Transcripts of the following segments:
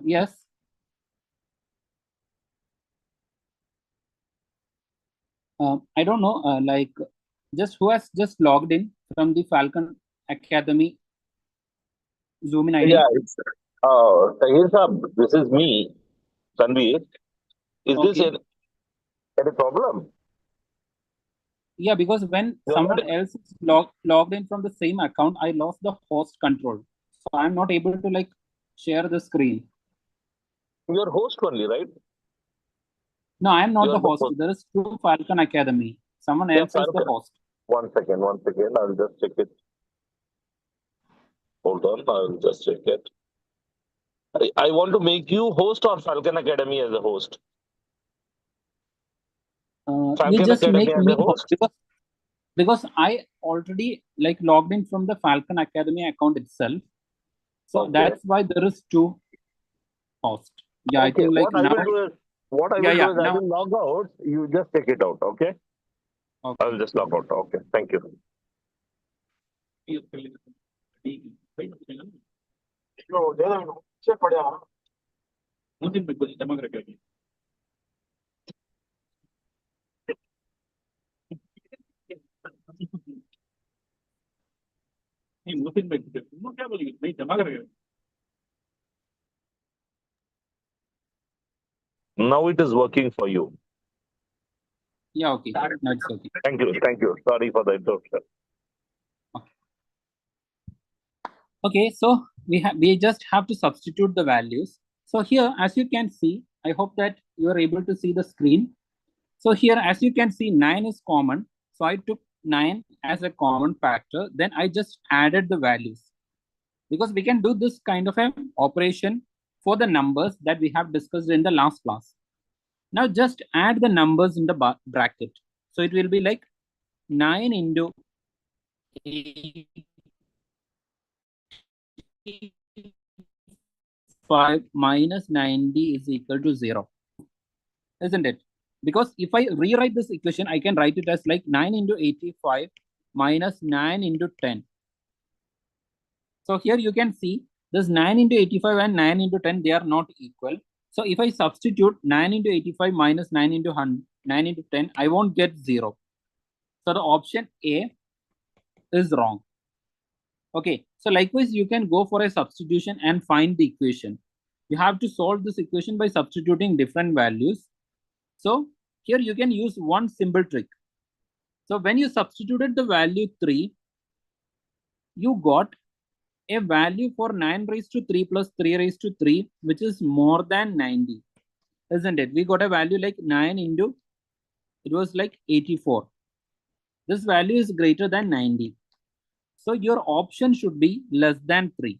Yes. I don't know, like just who has just logged in from the Falcon Academy Zoom in ID? Yeah, it's Tahir Saab, this is me, Tanvir. Is this Okay. any problem? Yeah, because when You're not someone else is logged in from the same account, I lost the host control. So I'm not able to like share the screen. you're host only, right? No, I'm not the You're the host. host. There is two Falcon Academy. Someone Yeah, else is the Falcon. host. One second. I'll just check it. Hold on, I'll just check it. I want to make you host or Falcon Academy as a host. You Falcon just Academy make as a me host? because I already like logged in from the Falcon Academy account itself. So Okay. that's why there is two hosts. Yeah, I Okay. think like now. What I Yeah, will yeah. do is I Now. will log out. You just check it out. Okay. I'll Okay. just log out. Okay. Thank you. Now it is working for you. Yeah, okay. Now it's okay. Thank you. Thank you. Sorry for the interruption. Okay, so we just have to substitute the values. So here, as you can see, I hope that you are able to see the screen. So here, as you can see, 9 is common. So I took 9 as a common factor. Then I just added the values. Because we can do this kind of an operation for the numbers that we have discussed in the last class. Now just add the numbers in the bracket. So it will be like 9 into 5 minus 90 is equal to 0. Isn't it? Because if I rewrite this equation, I can write it as like 9 into 85 minus 9 into 10. So here you can see this 9 into 85 and 9 into 10, they are not equal. So if I substitute 9 into 85 minus 9 into 100, 9 into 10, I won't get 0. So the option A is wrong. Okay, so likewise, you can go for a substitution and find the equation. You have to solve this equation by substituting different values. So here you can use one simple trick. So when you substituted the value 3, you got a value for 9 raised to 3 plus 3 raised to 3, which is more than 90. Isn't it? We got a value like 9 into, it was like 84. This value is greater than 90. So your option should be less than 3.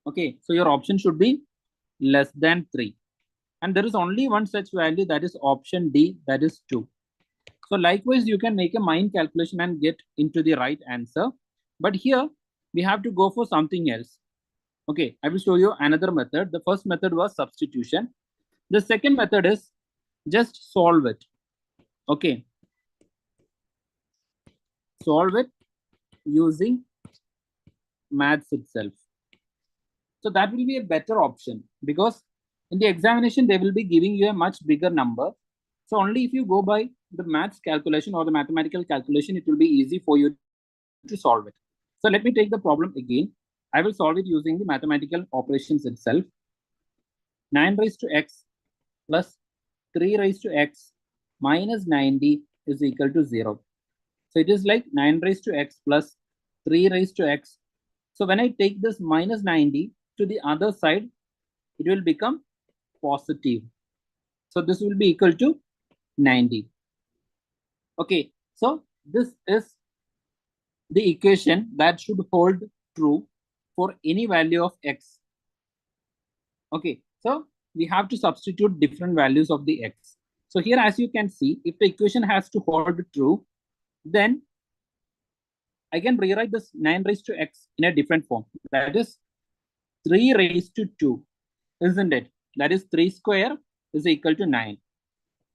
Okay, so your option should be less than 3. And there is only one such value, that is option D, that is 2. So likewise, you can make a mind calculation and get into the right answer. But here, we have to go for something else. Okay, I will show you another method. The first method was substitution. The second method is just solve it. Okay, solve it using maths itself. So that will be a better option because in the examination, they will be giving you a much bigger number. So only if you go by the maths calculation or the mathematical calculation, it will be easy for you to solve it. So let me take the problem again. I will solve it using the mathematical operations itself. 9 raised to x plus 3 raised to x minus 90 is equal to 0. So it is like 9 raised to x plus 3 raised to x. So when I take this minus 90 to the other side, it will become positive. So this will be equal to 90. Okay, so this is the equation that should hold true for any value of x. Okay, so we have to substitute different values of the x. So here, as you can see, if the equation has to hold true, then I can rewrite this 9 raised to x in a different form. That is 3 raised to 2, isn't it? That is 3 square is equal to 9.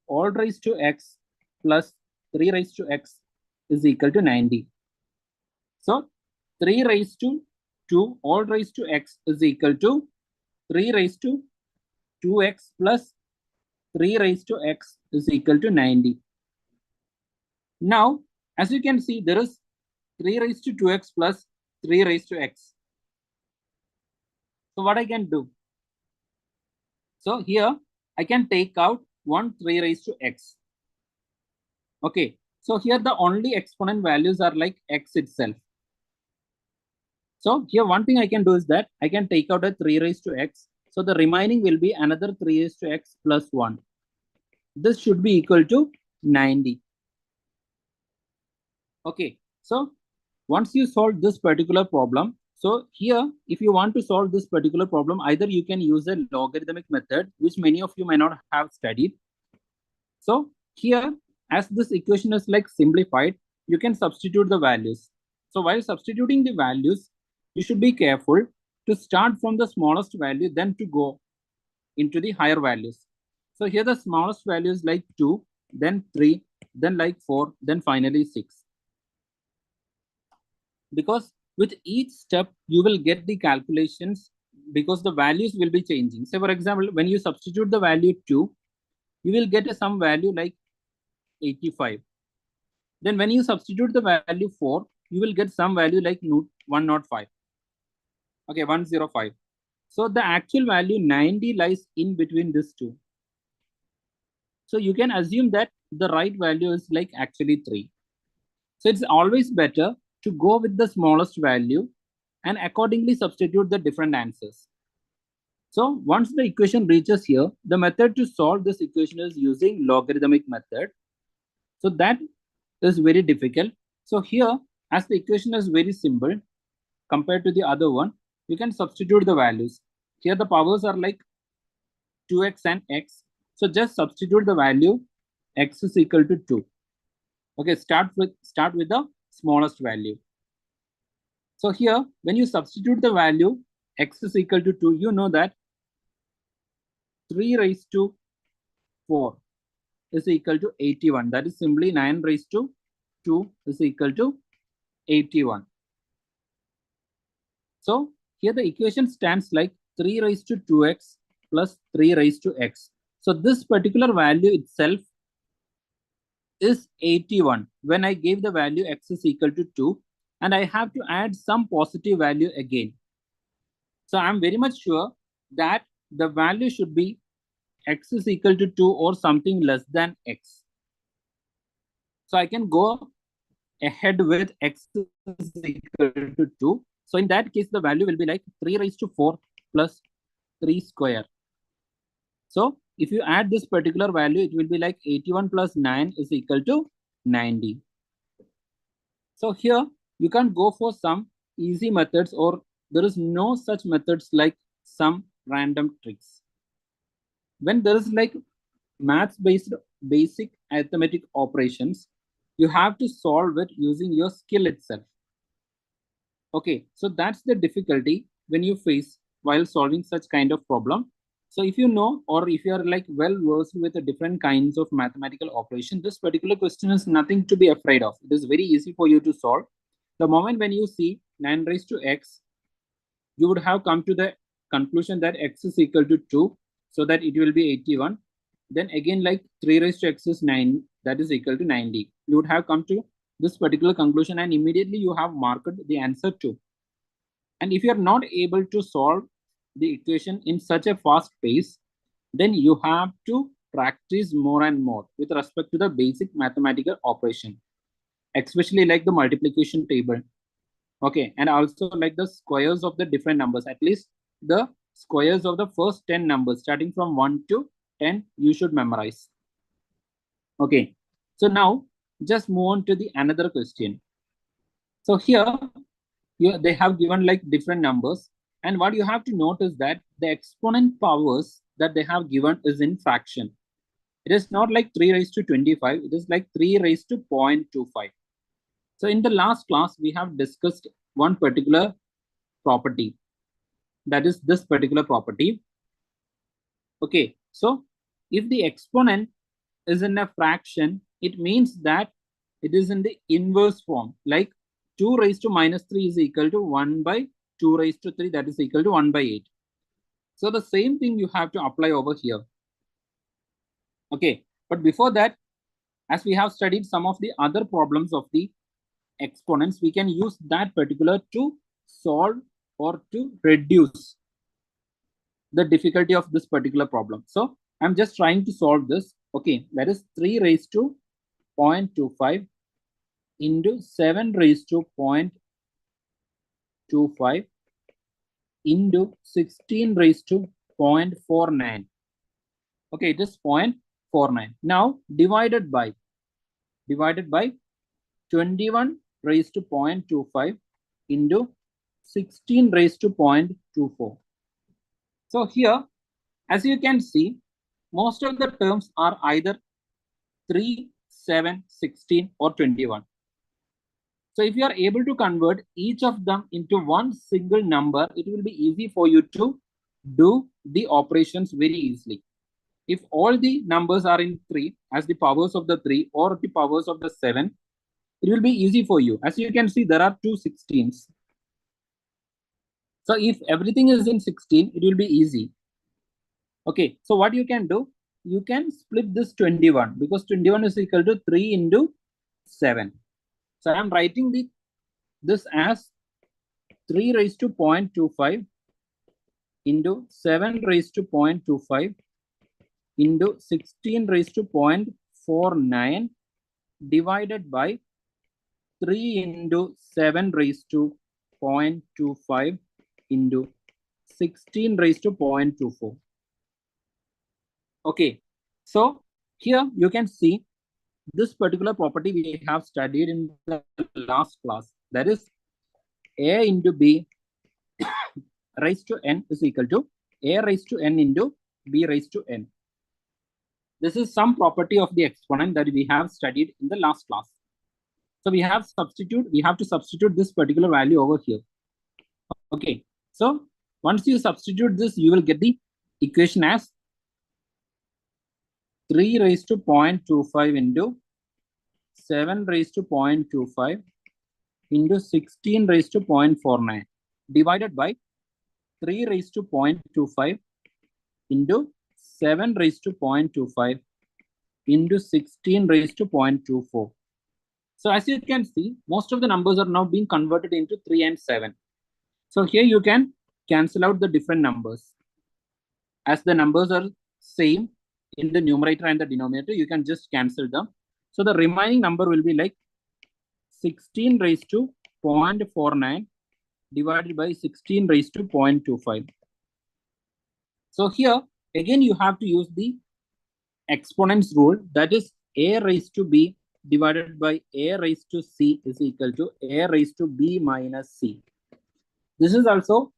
All raised to x plus 3 raised to x is equal to 90. So 3 raised to 2 all raised to x is equal to 3 raised to 2x plus 3 raised to x is equal to 90. Now, as you can see, there is 3 raised to 2x plus 3 raised to x. So what I can do? So here I can take out 1 3 raised to x. Okay, so here the only exponent values are like x itself. So here one thing I can do is that I can take out a 3 raised to x. So the remaining will be another 3 raised to x plus 1. This should be equal to 90. Okay, so once you solve this particular problem, so here, if you want to solve this particular problem, either you can use a logarithmic method, which many of you may not have studied. So here, as this equation is like simplified, you can substitute the values. So while substituting the values, you should be careful to start from the smallest value, then to go into the higher values. So here the smallest value is like 2, then 3, then like 4, then finally 6. Because with each step, you will get the calculations because the values will be changing. Say, for example, when you substitute the value 2, you will get some value like 85. Then when you substitute the value 4, you will get some value like 105. Okay, 105. So the actual value 90 lies in between these two. So you can assume that the right value is like actually 3. So it's always better to go with the smallest value and accordingly substitute the different answers. So once the equation reaches here, the method to solve this equation is using logarithmic method. So that is very difficult. So here, as the equation is very simple compared to the other one, you can substitute the values. Here the powers are like 2x and x. So just substitute the value x is equal to 2. Okay, start with the smallest value. So here, when you substitute the value x is equal to 2, you know that 3 raised to 4 is equal to 81. That is simply 9 raised to 2 is equal to 81. So here the equation stands like 3 raised to 2x plus 3 raised to x. So this particular value itself is 81 when I gave the value x is equal to 2, and I have to add some positive value again. So I'm very much sure that the value should be x is equal to 2 or something less than x. So I can go ahead with x is equal to 2. So in that case, the value will be like 3 raised to 4 plus 3 square. So if you add this particular value, it will be like 81 plus 9 is equal to 90. So here you can't go for some easy methods, or there is no such methods like some random tricks. When there is like maths-based basic arithmetic operations, you have to solve it using your skill itself. Okay, so that's the difficulty when you face while solving such kind of problem. So if you know, or if you are like well versed with the different kinds of mathematical operation, this particular question is nothing to be afraid of. It is very easy for you to solve. The moment when you see 9 raised to x, you would have come to the conclusion that x is equal to 2, so that it will be 81. Then again, like 3 raised to x is 9, that is equal to 90. You would have come to this particular conclusion, and immediately you have marked the answer 2. And if you are not able to solve the equation in such a fast pace, then you have to practice more and more with respect to the basic mathematical operation, especially like the multiplication table. Okay, and also like the squares of the different numbers, at least the squares of the first 10 numbers starting from 1 to 10, you should memorize. Okay, so now just move on to the another question. So here they have given like different numbers, and what you have to note is that the exponent powers that they have given is in fraction. It is not like 3 raised to 25, it is like 3 raised to 0.25. So in the last class, we have discussed one particular property, that is this particular property. Okay, so if the exponent is in a fraction, it means that it is in the inverse form, like 2 raised to minus 3 is equal to 1 by 2 raised to 3, that is equal to 1 by 8. So the same thing you have to apply over here. Okay, but before that, as we have studied some of the other problems of the exponents, we can use that particular to solve or to reduce the difficulty of this particular problem. So I'm just trying to solve this. Okay, that is 3 raised to 0.25 into 7 raised to 0.25 into 16 raised to 0.49. Okay, it is 0.49. Now divided by 21 raised to 0.25 into 16 raised to 0.24. So here, as you can see, most of the terms are either 3, 7, 16 or 21. So if you are able to convert each of them into one single number, it will be easy for you to do the operations very easily. If all the numbers are in 3 as the powers of the 3 or the powers of the 7, it will be easy for you. As you can see, there are 2 16s. So if everything is in 16, it will be easy. Okay, so what you can do, you can split this 21 because 21 is equal to 3 into 7. So I am writing this as 3 raised to 0.25 into 7 raised to 0.25 into 16 raised to 0.49 divided by 3 into 7 raised to 0.25 into 16 raised to 0.24. Okay, so here you can see this particular property we have studied in the last class. That is a into b raised to n is equal to a raised to n into b raised to n. This is some property of the exponent that we have studied in the last class. So we have to substitute this particular value over here. Okay, so once you substitute this, you will get the equation as 3 raised to 0.25 into 7 raised to 0.25 into 16 raised to 0.49 divided by 3 raised to 0.25 into 7 raised to 0.25 into 16 raised to 0.24. So as you can see, most of the numbers are now being converted into 3 and 7. So here you can cancel out the different numbers. As the numbers are same in the numerator and the denominator, you can just cancel them. So the remaining number will be like 16 raised to 0.49 divided by 16 raised to 0.25. So here, again, you have to use the exponents rule. That is a raised to b divided by a raised to c is equal to a raised to b minus c. This is also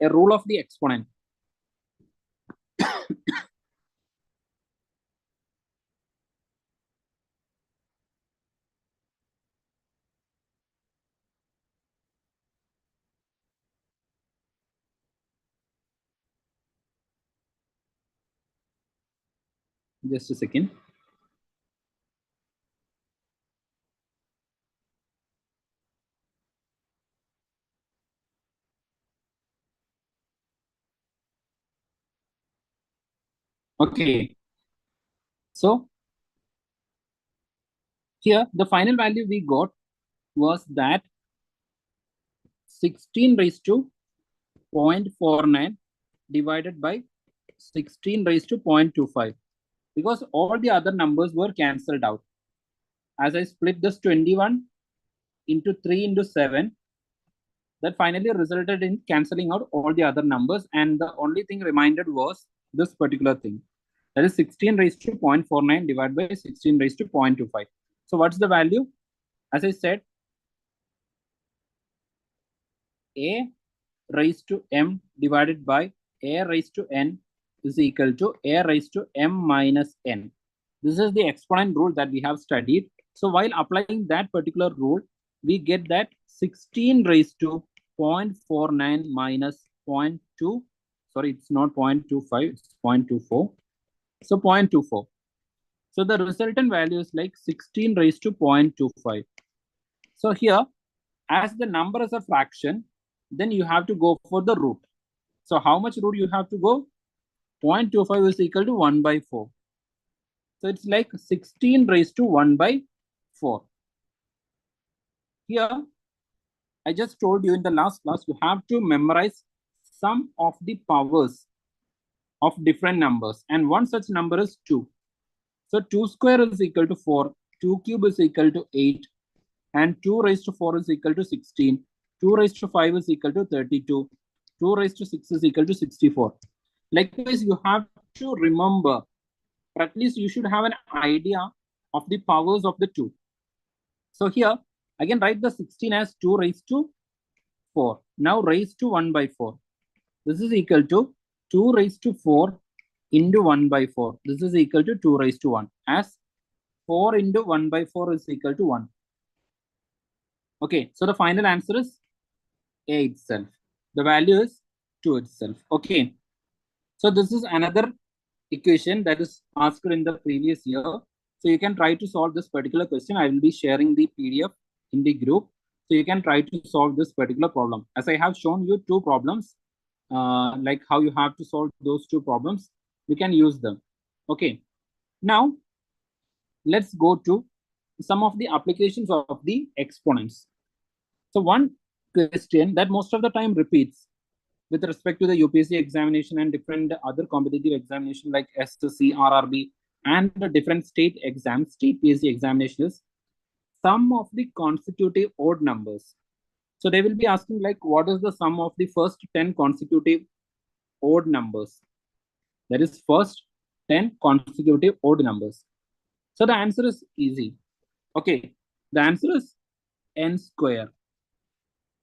a rule of the exponent. Just a second. Okay. So here the final value we got was that 16 raised to 0.49 divided by 16 raised to 0.25 because all the other numbers were cancelled out. As I split this 21 into 3 into 7, that finally resulted in cancelling out all the other numbers, and the only thing remainder was this particular thing. That is 16 raised to 0.49 divided by 16 raised to 0.25. So what's the value? As I said, a raised to m divided by a raised to n is equal to a raised to m minus n. This is the exponent rule that we have studied. So while applying that particular rule, we get that 16 raised to 0.49 minus 0.2. Sorry, it's not 0.25, it's 0.24. So 0.24. So the resultant value is like 16 raised to 0.25. So here, as the number is a fraction, then you have to go for the root. So how much root you have to go? 0.25 is equal to 1 by 4. So it's like 16 raised to 1 by 4. Here, I just told you in the last class, you have to memorize some of the powers of different numbers. And one such number is 2. So 2 square is equal to 4. 2 cube is equal to 8. And 2 raised to 4 is equal to 16. 2 raised to 5 is equal to 32. 2 raised to 6 is equal to 64. Likewise, you have to remember, or at least you should have an idea of the powers of the 2. So here, I can write the 16 as 2 raised to 4. Now raised to 1 by 4. This is equal to 2 raised to 4 into 1 by 4. This is equal to 2 raised to 1. As 4 into 1 by 4 is equal to 1. Okay, so the final answer is A itself. The value is 2 itself. Okay, so this is another equation that is asked in the previous year. So you can try to solve this particular question. I will be sharing the PDF in the group. So you can try to solve this particular problem. As I have shown you 2 problems, like how you have to solve those 2 problems, you can use them. Okay, now let's go to some of the applications of the exponents. So one question that most of the time repeats with respect to the UPSC examination and different other competitive examination like SSC, RRB, and the different state exams, state PSC examinations, sum of the consecutive odd numbers. So they will be asking like, what is the sum of the first 10 consecutive odd numbers? That is first 10 consecutive odd numbers. So the answer is easy. Okay, the answer is n square.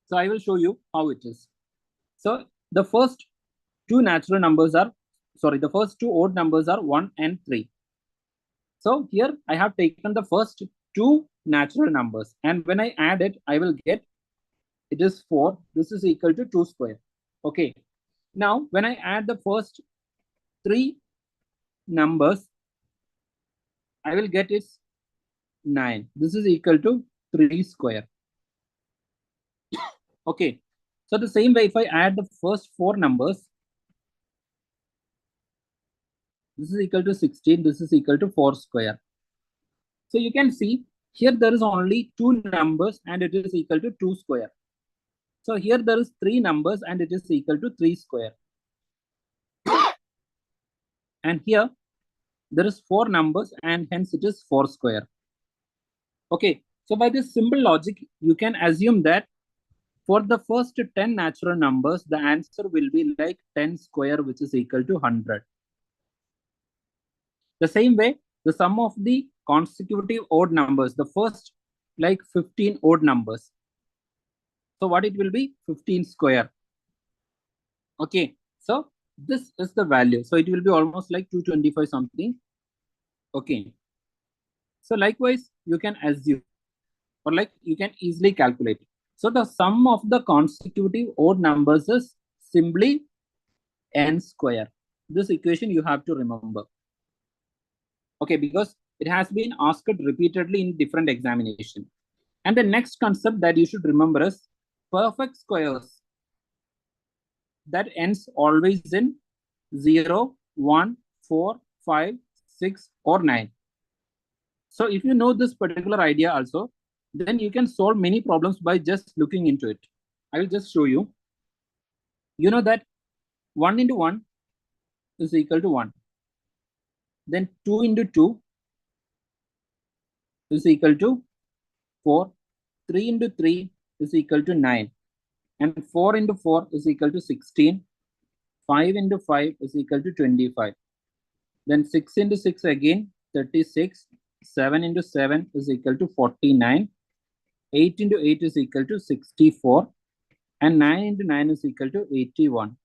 So I will show you how it is. So the first 2 natural numbers are, the first 2 odd numbers are 1 and 3. So here I have taken the first 2 natural numbers, and when I add it, I will get, it is 4. This is equal to 2 square. Okay. Now, when I add the first 3 numbers, I will get it 9. This is equal to 3 square. Okay. So the same way, if I add the first 4 numbers, this is equal to 16. This is equal to 4 square. So you can see here there is only 2 numbers and it is equal to 2 square. So here there is 3 numbers and it is equal to 3 square. And here there is 4 numbers and hence it is 4 square. Okay, so by this simple logic, you can assume that for the first 10 natural numbers, the answer will be like 10 square, which is equal to 100. The same way, the sum of the consecutive odd numbers, the first like 15 odd numbers. So what it will be? 15 square. Okay, so this is the value. So it will be almost like 225 something. Okay. So likewise, you can assume, or like you can easily calculate. So the sum of the consecutive odd numbers is simply n square. This equation you have to remember. Okay, because it has been asked repeatedly in different examination. And the next concept that you should remember is perfect squares that ends always in 0, 1, 4, 5, 6, or 9. So if you know this particular idea also, then you can solve many problems by just looking into it. I will just show you. You know that 1 into 1 is equal to 1. Then 2 into 2 is equal to 4. 3 into 3 is equal to 9. And 4 into 4 is equal to 16. 5 into 5 is equal to 25. Then 6 into 6 again, 36. 7 into 7 is equal to 49. 8 into 8 is equal to 64. And 9 into 9 is equal to 81.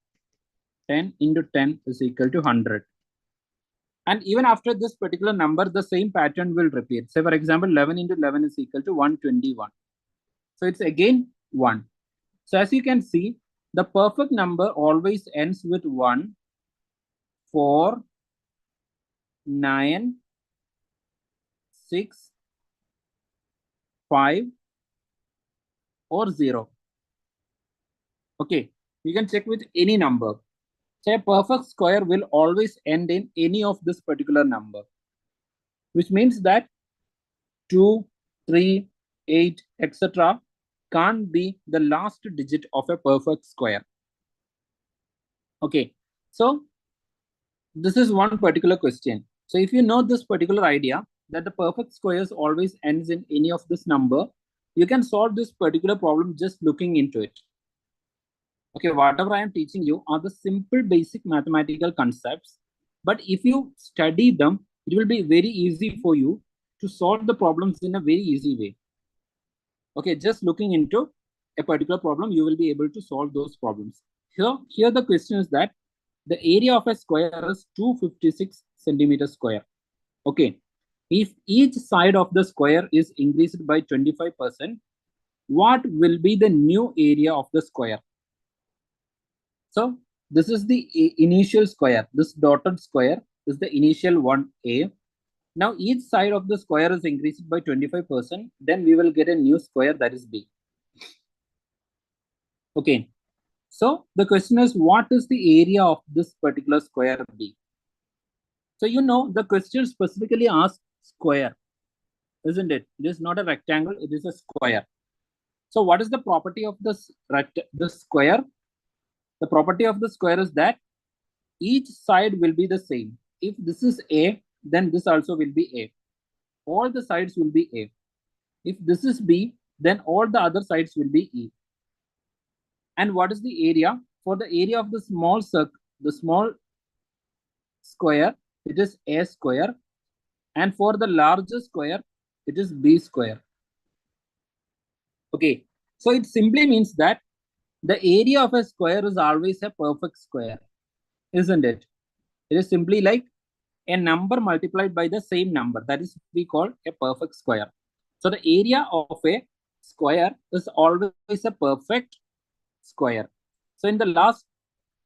10 into 10 is equal to 100. And even after this particular number, the same pattern will repeat. Say, for example, 11 into 11 is equal to 121. So it's again 1. So as you can see, the perfect number always ends with 1, 4, 9, 6, 5, or 0. Okay, you can check with any number. So a perfect square will always end in any of this particular number, which means that 2, 3, 8, etc. can't be the last digit of a perfect square. Okay, so this is one particular question. So if you know this particular idea that the perfect squares always ends in any of this number, you can solve this particular problem just looking into it. Okay, whatever I am teaching you are the simple basic mathematical concepts, but if you study them, it will be very easy for you to solve the problems in a very easy way. Okay, just looking into a particular problem, you will be able to solve those problems. Here the question is that the area of a square is 256 centimeters square. Okay, if each side of the square is increased by 25%, what will be the new area of the square? So this is the initial square. This dotted square is the initial one A. Now each side of the square is increased by 25%. Then we will get a new square, that is B. Okay. So the question is, what is the area of this particular square B? So you know the question specifically asks square, isn't it? It is not a rectangle, it is a square. So what is the property of this square? The property of the square is that each side will be the same. If this is A, then this also will be A. All the sides will be A. If this is B, then all the other sides will be E. And what is the area? For the area of the small circle, the small square, it is A square. And for the larger square, it is B square. Okay. So it simply means that the area of a square is always a perfect square, isn't it? It is simply like a number multiplied by the same number. That is we call a perfect square. So the area of a square is always a perfect square. So in the last,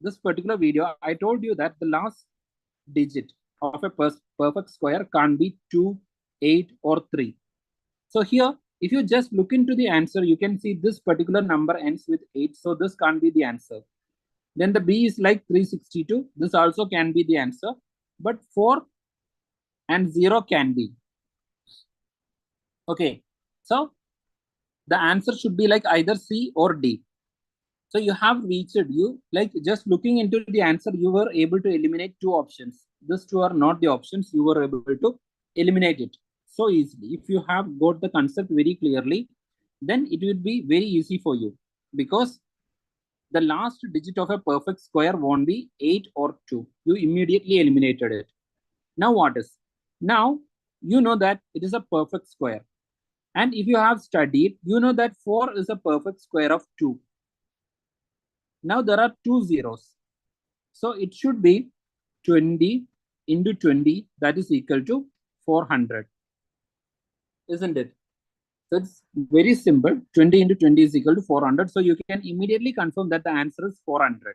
this particular video, I told you that the last digit of a perfect square can't be 2, 8 or 3. So here, if you just look into the answer, you can see this particular number ends with 8. So this can't be the answer. Then the B is like 362. This also can be the answer. But 4 and 0 can be. Okay. So the answer should be like either C or D. So you have reached, you like just looking into the answer, you were able to eliminate two options. These two are not the options. You were able to eliminate it so easily. If you have got the concept very clearly, then it will be very easy for you, because the last digit of a perfect square won't be 8 or 2. You immediately eliminated it. Now what is? Now you know that it is a perfect square. And if you have studied, you know that 4 is a perfect square of 2. Now there are two zeros. So it should be 20 into 20, that is equal to 400. Isn't it? So it's very simple. 20 into 20 is equal to 400. So you can immediately confirm that the answer is 400.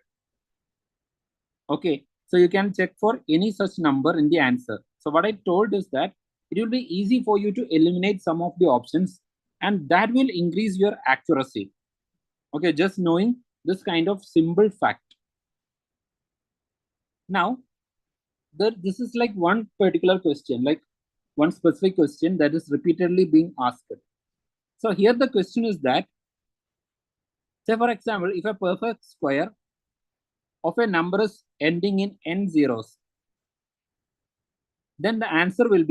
Okay. So you can check for any such number in the answer. So what I told is that it will be easy for you to eliminate some of the options, and that will increase your accuracy. Okay. Just knowing this kind of simple fact. Now, this is like one particular question, like one specific question that is repeatedly being asked. So here the question is that, say for example, if a perfect square of a number is ending in n zeros, then the answer will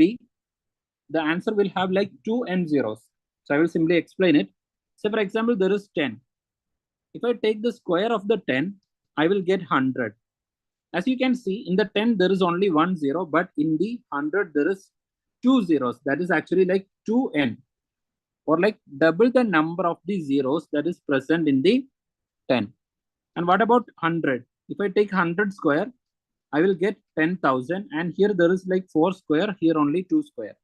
have like 2 n zeros. So I will simply explain it. Say for example, there is 10. If I take the square of the 10, I will get 100. As you can see, in the 10, there is only 1 0, but in the 100, there is 2 zeros. That is actually like 2n, or like double the number of the zeros that is present in the 10. And what about 100? If I take 100 square, I will get 10,000. And here there is like 4 square, here only 2 square.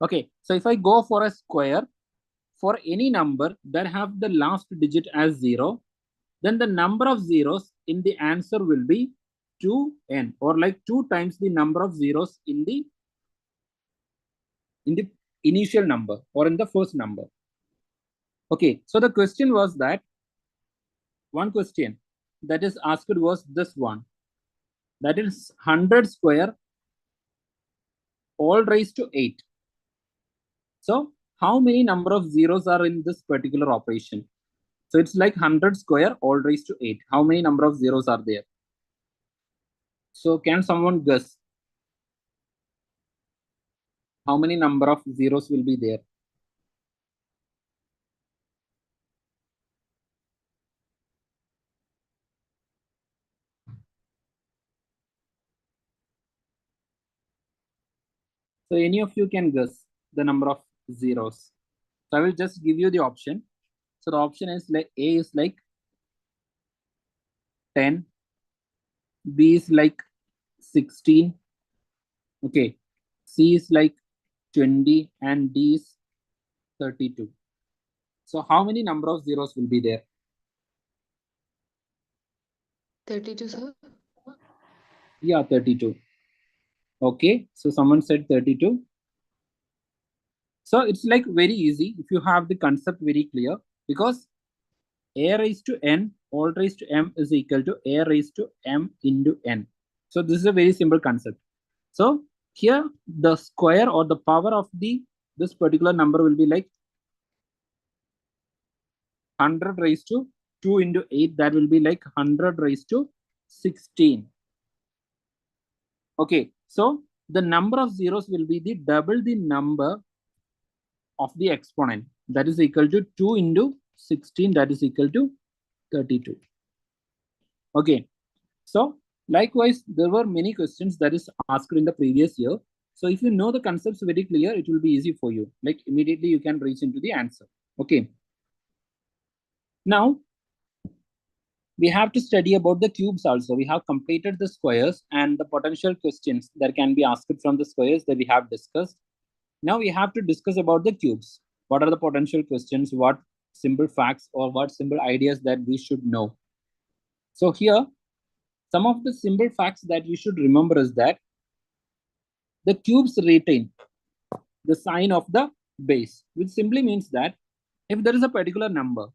Okay, so if I go for a square for any number that have the last digit as 0, then the number of zeros in the answer will be 2n, or like 2 times the number of zeros in the initial number or in the first number. Okay, so the question was that, one question, that is asked was this one. That is 100 square all raised to 8. So how many number of zeros are in this particular operation? So it's like 100 square all raised to 8. How many number of zeros are there? So can someone guess how many number of zeros will be there? So any of you can guess the number of zeros. So I will just give you the option. So the option is like A is like 10, B is like 16, okay, C is like 20, and D is 32. So how many number of zeros will be there? 32, sir. Yeah, 32. Okay, so someone said 32. So it's like very easy if you have the concept very clear, because a raised to n all raised to m is equal to a raised to m into n. So this is a very simple concept. So here the square or the power of this particular number will be like 100 raised to 2 into 8. That will be like 100 raised to 16. Okay, so the number of zeros will be the double the number of the exponent, that is equal to 2 into 16, that is equal to 32. Okay, so likewise there were many questions that is asked in the previous year. So if you know the concepts very clear, it will be easy for you, like immediately you can reach into the answer. Okay, now we have to study about the cubes also. We have completed the squares and the potential questions that can be asked from the squares that we have discussed. Now we have to discuss about the cubes. What are the potential questions? What simple facts or what simple ideas that we should know? So here, some of the simple facts that you should remember is that the cubes retain the sign of the base, which simply means that if there is a particular number,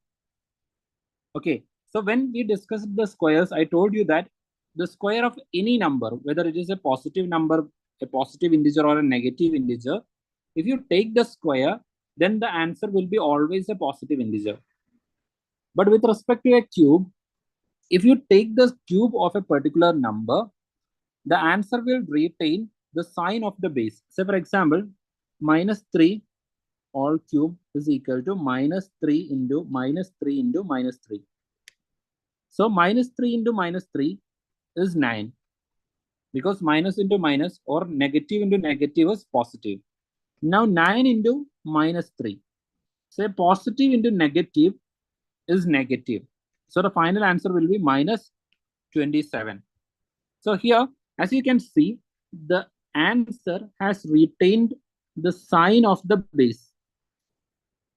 okay, so when we discussed the squares, I told you that the square of any number, whether it is a positive number, a positive integer or a negative integer, if you take the square, then the answer will be always a positive integer. But with respect to a cube, if you take the cube of a particular number, the answer will retain the sign of the base. Say for example, minus 3 all cube is equal to minus 3 into minus 3 into minus 3. So minus 3 into minus 3 is 9, because minus into minus or negative into negative is positive. Now 9 into minus 3. Say positive into negative is negative. So the final answer will be minus 27. So here, as you can see, the answer has retained the sign of the base.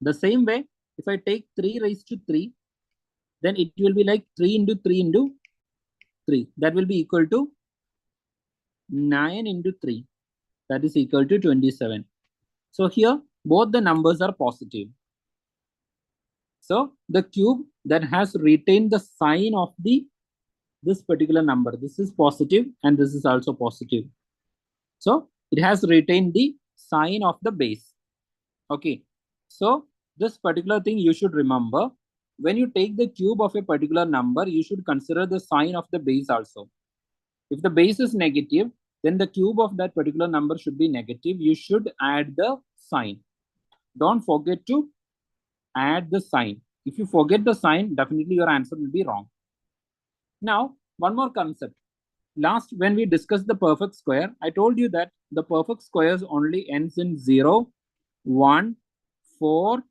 The same way, if I take 3 raised to 3, then it will be like 3 into 3 into 3. That will be equal to 9 into 3. That is equal to 27. So here, both the numbers are positive. So the cube that has retained the sign of this particular number, this is positive and this is also positive. So it has retained the sign of the base. Okay. So this particular thing you should remember. When you take the cube of a particular number, you should consider the sign of the base also. If the base is negative, then the cube of that particular number should be negative. You should add the sign. Don't forget to add the sign. If you forget the sign, definitely your answer will be wrong. Now, one more concept. Last, when we discussed the perfect square, I told you that the perfect squares only ends in 0, 1, 4,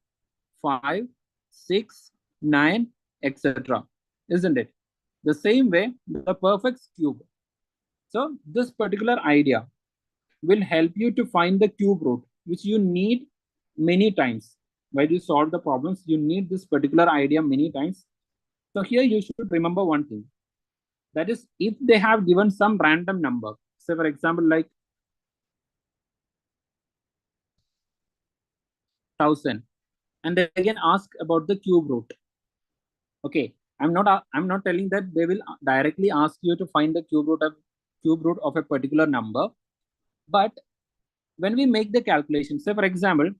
5, 6, 9, etc. Isn't it? The same way, the perfect cube. So this particular idea will help you to find the cube root, which you need many times. While you solve the problems, you need this particular idea many times. So here you should remember one thing. That is, if they have given some random number, say for example, like 1000, and they again ask about the cube root. Okay, I'm not telling that they will directly ask you to find the cube root of a particular number. But when we make the calculation, say for example,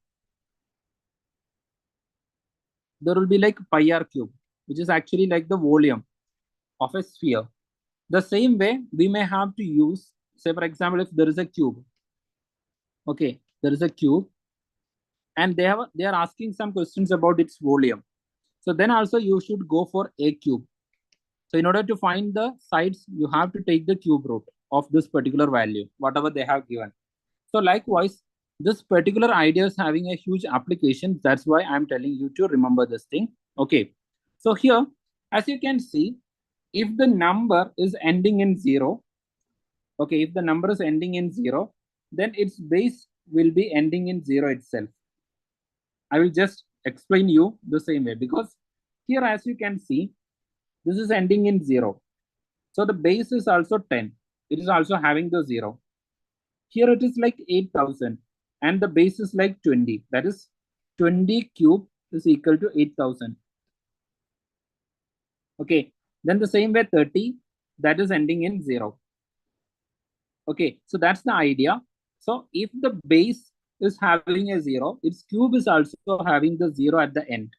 there will be like pi r cube, which is actually like the volume of a sphere. The same way we may have to use, say for example, if there is a cube, okay, there is a cube, and they are asking some questions about its volume. So then also you should go for a cube. So in order to find the sides, you have to take the cube root of this particular value, whatever they have given. So likewise, this particular idea is having a huge application. That's why I'm telling you to remember this thing. Okay. So here, as you can see, if the number is ending in 0, okay, if the number is ending in 0, then its base will be ending in 0 itself. I will just explain you the same way, because here, as you can see, this is ending in 0. So the base is also 10. It is also having the 0. Here it is like 8,000 and the base is like 20. That is 20 cube is equal to 8,000. Okay. Then the same way 30, that is ending in 0. Okay. So that's the idea. So if the base is having a 0, its cube is also having the 0 at the end.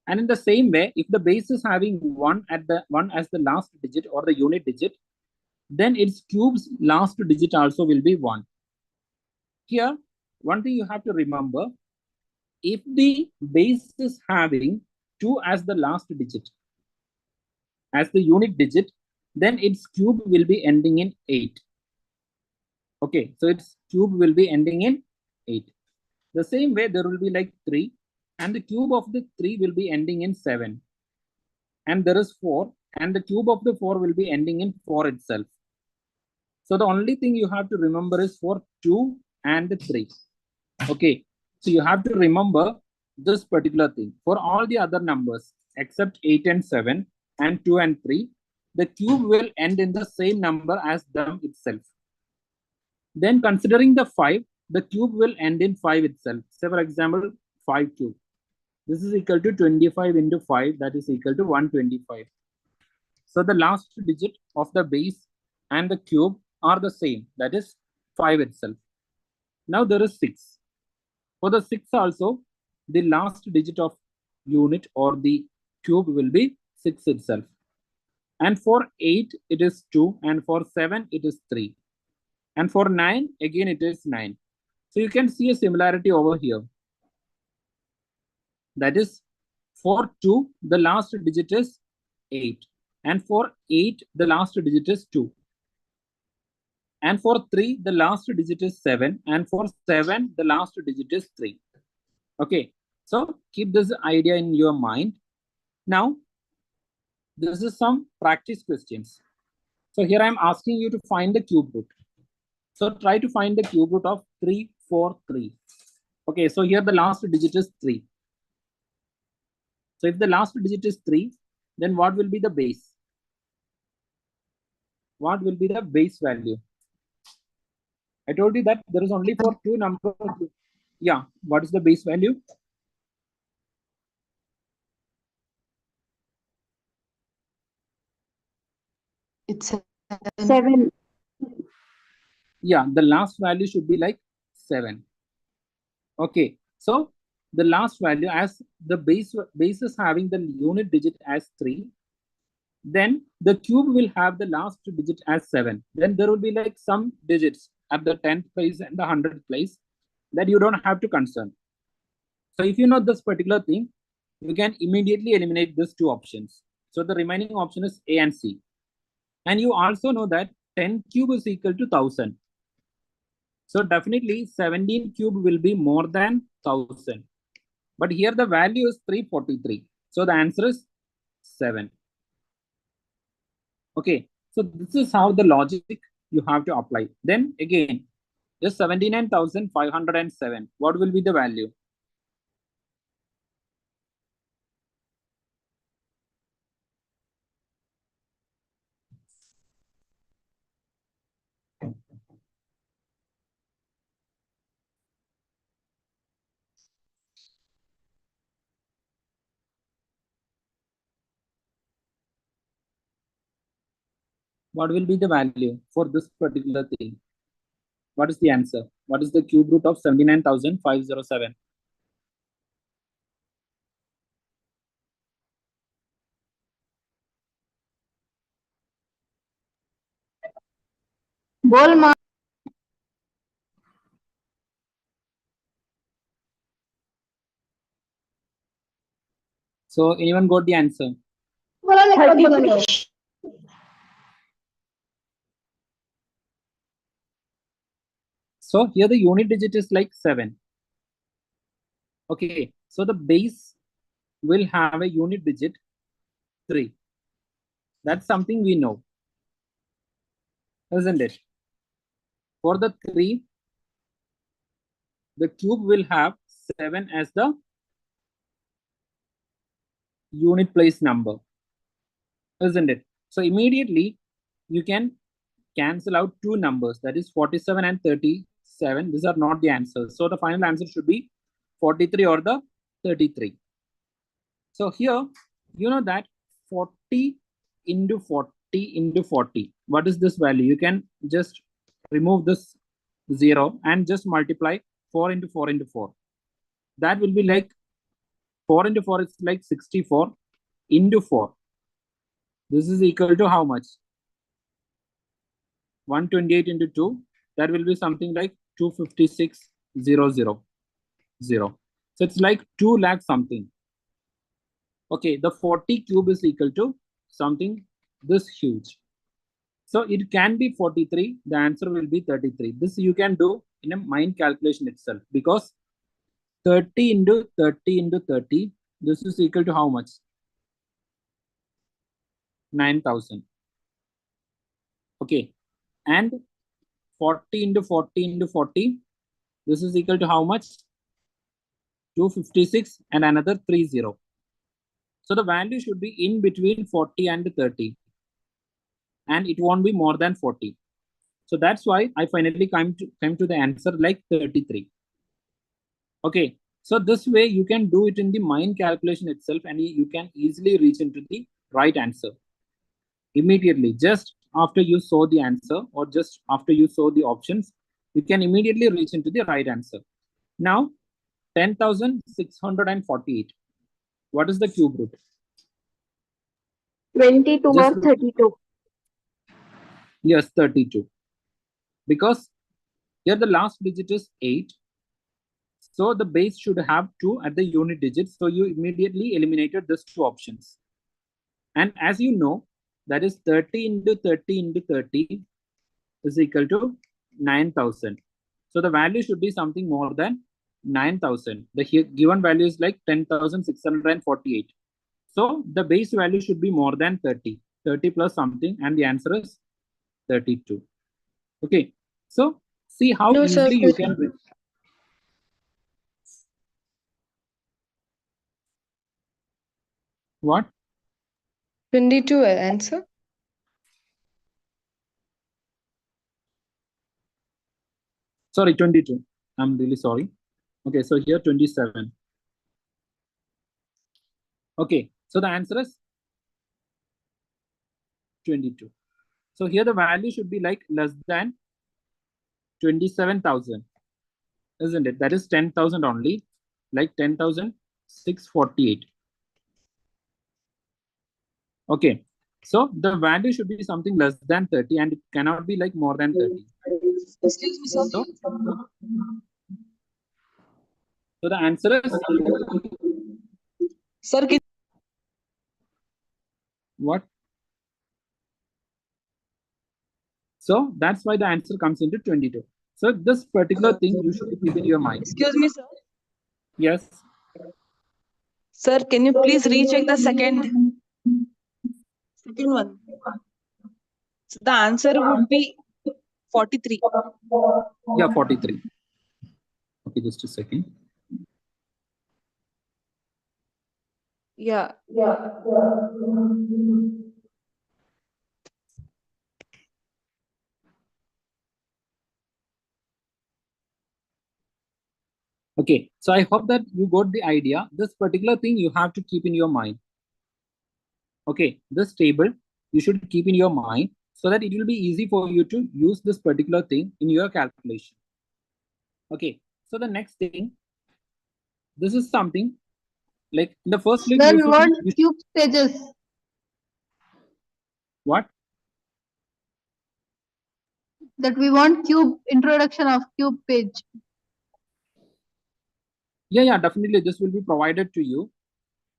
And in the same way, if the base is having 1 as the last digit or the unit digit, then its cube's last digit also will be 1. Here, one thing you have to remember, if the base is having 2 as the last digit, as the unit digit, then its cube will be ending in 8. Okay, so its cube will be ending in 8. The same way, there will be like 3, and the cube of the 3 will be ending in 7. And there is 4, and the cube of the 4 will be ending in 4 itself. So the only thing you have to remember is for 2 and 3. Okay, so you have to remember this particular thing. For all the other numbers except 8 and 7 and 2 and 3, the cube will end in the same number as them itself. Then considering the 5, the cube will end in 5 itself. Say for example, 5 cube. This is equal to 25 into 5, that is equal to 125. So the last digit of the base and the cube are the same, that is 5 itself. Now there is 6. For the 6 also, the last digit of unit or the cube will be 6 itself. And for 8, it is 2. And for 7, it is 3. And for 9, again, it is 9. So you can see a similarity over here. That is, for 2, the last digit is 8. And for 8, the last digit is 2. And for 3, the last digit is 7. And for 7, the last digit is 3. Okay, so keep this idea in your mind. Now, this is some practice questions. So here I'm asking you to find the cube root. So try to find the cube root of 343. Okay, so here the last digit is 3. So if the last digit is 3, then what will be the base? What will be the base value? I told you that there is only for 2 numbers. Yeah, what is the base value? It's 7. Yeah, the last value should be like 7. Okay, so the last value, as the base is having the unit digit as 3, then the cube will have the last digit as 7. Then there will be like some digits at the 10th place and the 100th place that you don't have to concern. So if you know this particular thing, you can immediately eliminate these 2 options. So the remaining option is A and C. And you also know that 10 cube is equal to 1000. So definitely 17 cube will be more than 1000. But here the value is 343. So the answer is 7. Okay, so this is how the logic you have to apply. Then again, is 79,507. What will be the value? what will be the value for this particular thing? What is the answer? What is the cube root of 79,507? So anyone got the answer? So here the unit digit is like 7. Okay, so the base will have a unit digit 3. That's something we know, isn't it? For the 3, the cube will have 7 as the unit place number, isn't it? So immediately you can cancel out two numbers, that is 47 and 37. These are not the answers. So the final answer should be 43 or the 33. So here, you know that 40 into 40 into 40. What is this value? You can just remove this 0 and just multiply 4 into 4 into 4. That will be like 4 into 4 is like 64 into 4. This is equal to how much? 128 into 2. That will be something like 256,000. So it's like 2 lakh something. Okay, the 40 cube is equal to something this huge. So it can be 43. The answer will be 33. This you can do in a mind calculation itself, because 30 into 30 into 30, this is equal to how much? 9,000. Okay, and 40 into 40 into 40, this is equal to how much? 256 and another 30. So the value should be in between 40 and 30, and it won't be more than 40. So that's why I finally came to the answer like 33. Okay, so this way you can do it in the mind calculation itself, and you can easily reach into the right answer immediately. Just after you saw the answer, or just after you saw the options, you can immediately reach into the right answer. Now, 10,648. What is the cube root? 22 or Just 32. yes, 32. Because here the last digit is 8. So the base should have 2 at the unit digit. So you immediately eliminated these two options. And as you know, that is 30 into 30 into 30 is equal to 9,000. So the value should be something more than 9,000. The given value is like 10,648. So the base value should be more than 30. 30 plus something, and the answer is 32. Okay. So see how No, sir. easily you can. What? 22 answer. Sorry, 22. I'm really sorry. Okay, so here 27. Okay, so the answer is 22. So here the value should be like less than 27,000, isn't it? That is 10,000 only, like 10,648. Okay, so the value should be something less than 30, and it cannot be like more than 30. Excuse me, sir. So the answer is Sir, what? So that's why the answer comes into 22. So this particular thing you should keep in your mind. excuse me, sir. Yes. Sir, can you please recheck the second one? So the answer would be 43. Yeah, 43. Okay, just a second. Yeah. Okay, so I hope that you got the idea. This particular thing you have to keep in your mind. Okay, this table you should keep in your mind. so that it will be easy for you to use this particular thing in your calculation. Okay, so the next thing, this is something like in the first clip. Sir, we want cube stages. What? That we want cube introduction of cube page. Yeah, definitely. This will be provided to you.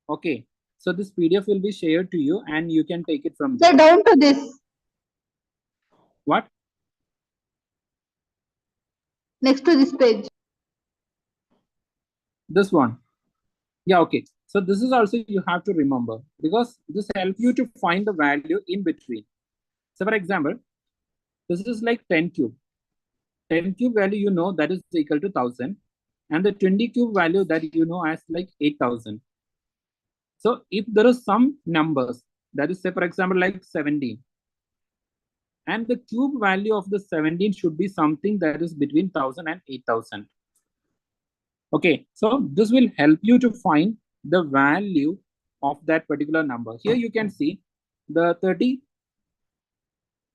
Okay, so this PDF will be shared to you and you can take it from there. Sir, down to this. What? Next to this page. This one. Yeah, okay. So this is also you have to remember, because this helps you to find the value in between. So for example, this is like 10 cube. 10 cube value, you know, that is equal to 1000. And the 20 cube value that you know as like 8000. So if there are some numbers, that is say for example like 17. And the cube value of the 17 should be something that is between 1000 and 8000. Okay, so this will help you to find the value of that particular number. Here you can see the 30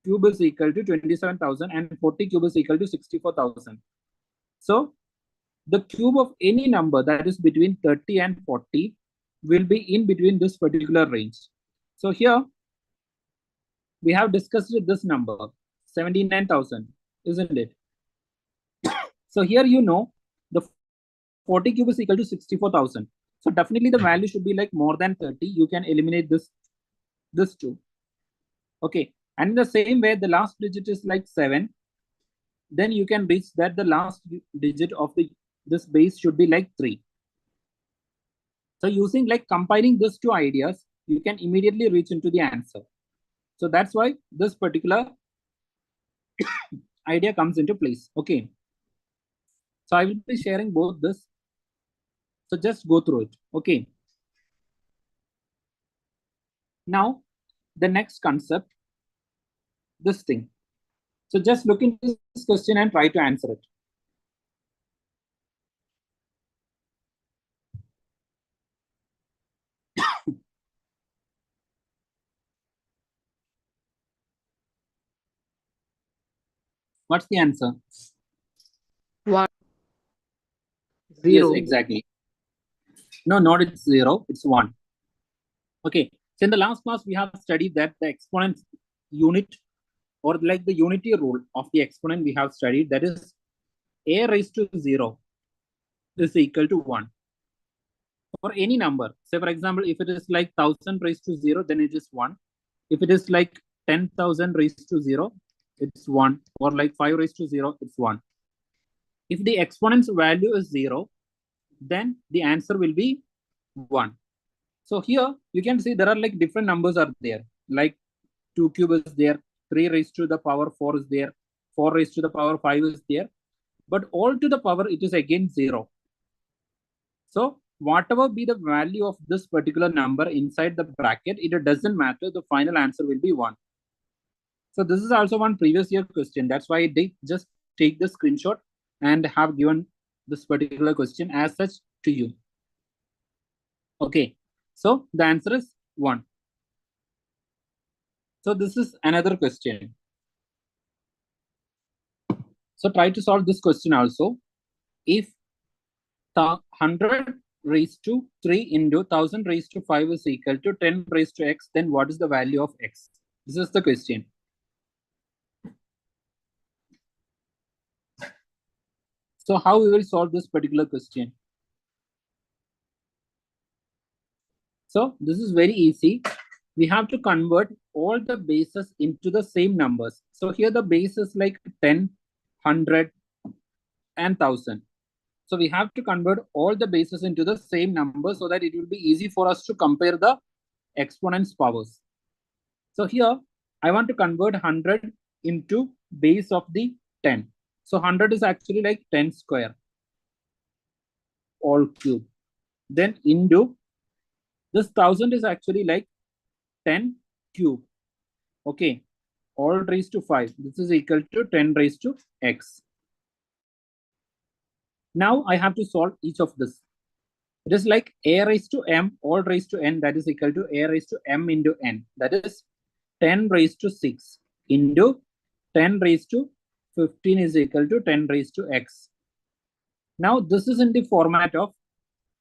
cube is equal to 27,000 and 40 cube is equal to 64,000. So the cube of any number that is between 30 and 40 will be in between this particular range. So here we have discussed this number 79,000, isn't it? So here you know the 40 cube is equal to 64,000. So definitely the value should be like more than 30. You can eliminate this two. Okay, and in the same way the last digit is like 7. Then you can reach that the last digit of this base should be like 3. So using like combining these two ideas, you can immediately reach into the answer. So that's why this particular idea comes into place. Okay. So I will be sharing both this. So just go through it. Okay. Now, the next concept, this thing. So just look into this question and try to answer it. What's the answer? 1. 0. Yes, exactly. No, not it's 0, it's 1. Okay. So in the last class, we have studied that the exponent unit, or like the unity rule of the exponent we have studied, that is a raised to 0 is equal to 1. For any number, say for example, if it is like 1000 raised to 0, then it is 1. If it is like 10,000 raised to 0, it's 1. Or like 5 raised to 0, it's 1. If the exponent's value is 0, then the answer will be 1. So here you can see there are like different numbers are there, like 2 cube is there, 3 raised to the power 4 is there, 4 raised to the power 5 is there, but all to the power it is again 0. So whatever be the value of this particular number inside the bracket, it doesn't matter, the final answer will be 1. So this is also one previous year question. That's why I did just take the screenshot and have given this particular question as such to you. Okay, so the answer is 1. So this is another question. So try to solve this question also. If 100 raised to 3 into 1000 raised to 5 is equal to 10 raised to x, then what is the value of x? This is the question. So how we will solve this particular question? So this is very easy. We have to convert all the bases into the same numbers. So here the base is like 10, 100, and 1000. So we have to convert all the bases into the same number so that it will be easy for us to compare the exponents' powers. So here I want to convert 100 into base of the 10. So 100 is actually like 10 square, all cube. Then into this 1000 is actually like 10 cube. Okay, all raised to 5. This is equal to 10 raised to x. Now I have to solve each of this. It is like a raised to m, all raised to n, that is equal to a raised to m into n. That is 10 raised to 6 into 10 raised to 15 is equal to 10 raised to x. Now this is in the format of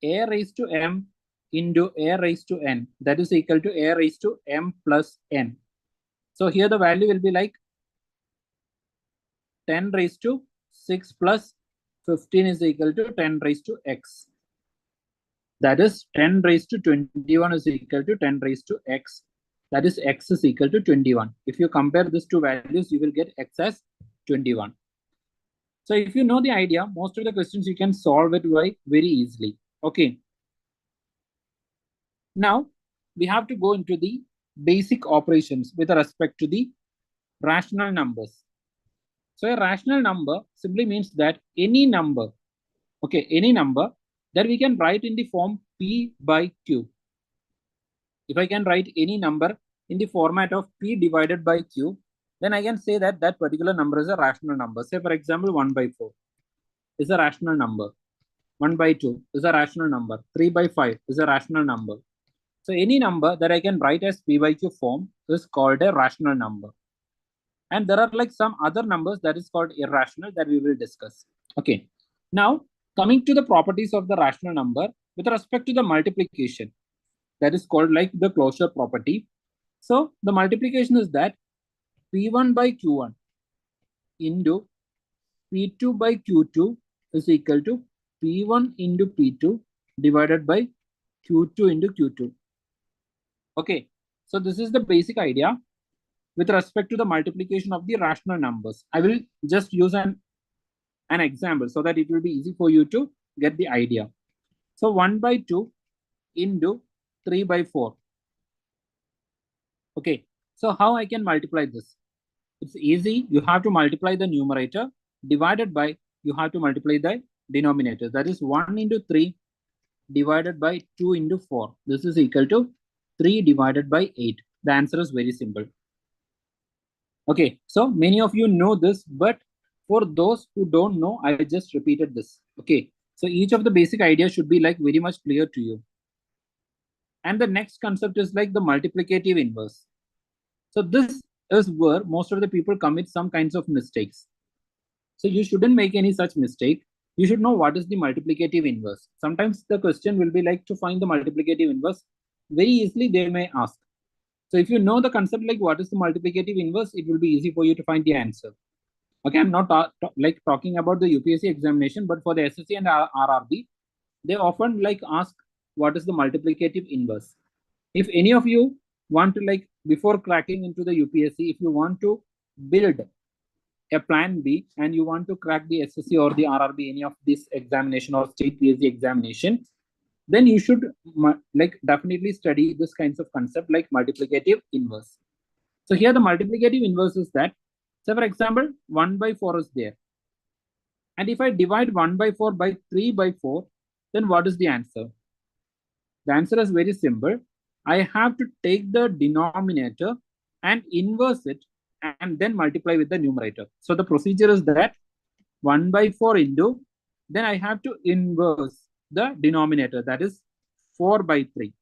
a raised to m into a raised to n. That is equal to a raised to m plus n. So here the value will be like 10 raised to 6 plus 15 is equal to 10 raised to x. That is 10 raised to 21 is equal to 10 raised to x. That is x is equal to 21. If you compare these two values, you will get x as 21. So if you know the idea, most of the questions you can solve it very easily. Okay. Now we have to go into the basic operations with respect to the rational numbers. So a rational number simply means that any number, okay, any number that we can write in the form p by q. If I can write any number in the format of p divided by q, then I can say that that particular number is a rational number. Say for example, 1 by 4 is a rational number. 1 by 2 is a rational number. 3 by 5 is a rational number. So any number that I can write as p by q form is called a rational number. And there are like some other numbers that is called irrational that we will discuss. Okay. Now, coming to the properties of the rational number with respect to the multiplication, that is called like the closure property. So the multiplication is that p1 by q1 into p2 by q2 is equal to p1 into p2 divided by q2 into q2. Okay. So this is the basic idea with respect to the multiplication of the rational numbers. I will just use an example so that it will be easy for you to get the idea. So 1 by 2 into 3 by 4. Okay, so how I can multiply this? It's easy. You have to multiply the numerator divided by, you have to multiply the denominator. That is 1 into 3 divided by 2 into 4. This is equal to 3 divided by 8. The answer is very simple. Okay, so many of you know this, but for those who don't know, I just repeated this. Okay, so each of the basic ideas should be like very much clear to you. And the next concept is like the multiplicative inverse. So this is where most of the people commit some kinds of mistakes. So you shouldn't make any such mistake. You should know what is the multiplicative inverse. Sometimes the question will be like to find the multiplicative inverse. Very easily they may ask. So if you know the concept like what is the multiplicative inverse, it will be easy for you to find the answer. Okay, I'm not like talking about the UPSC examination, but for the SSC and RRB, they often like ask what is the multiplicative inverse. If any of you want to like before cracking into the UPSC, if you want to build a plan B and you want to crack the SSC or the RRB, any of this examination or state PSC examination, then you should like definitely study this kinds of concept like multiplicative inverse. So here the multiplicative inverse is that, so for example, 1 by 4 is there. And if I divide 1 by 4 by 3 by 4, then what is the answer? The answer is very simple. I have to take the denominator and inverse it and then multiply with the numerator. So the procedure is that 1 by 4 into, then I have to inverse the denominator, that is 4 by 3.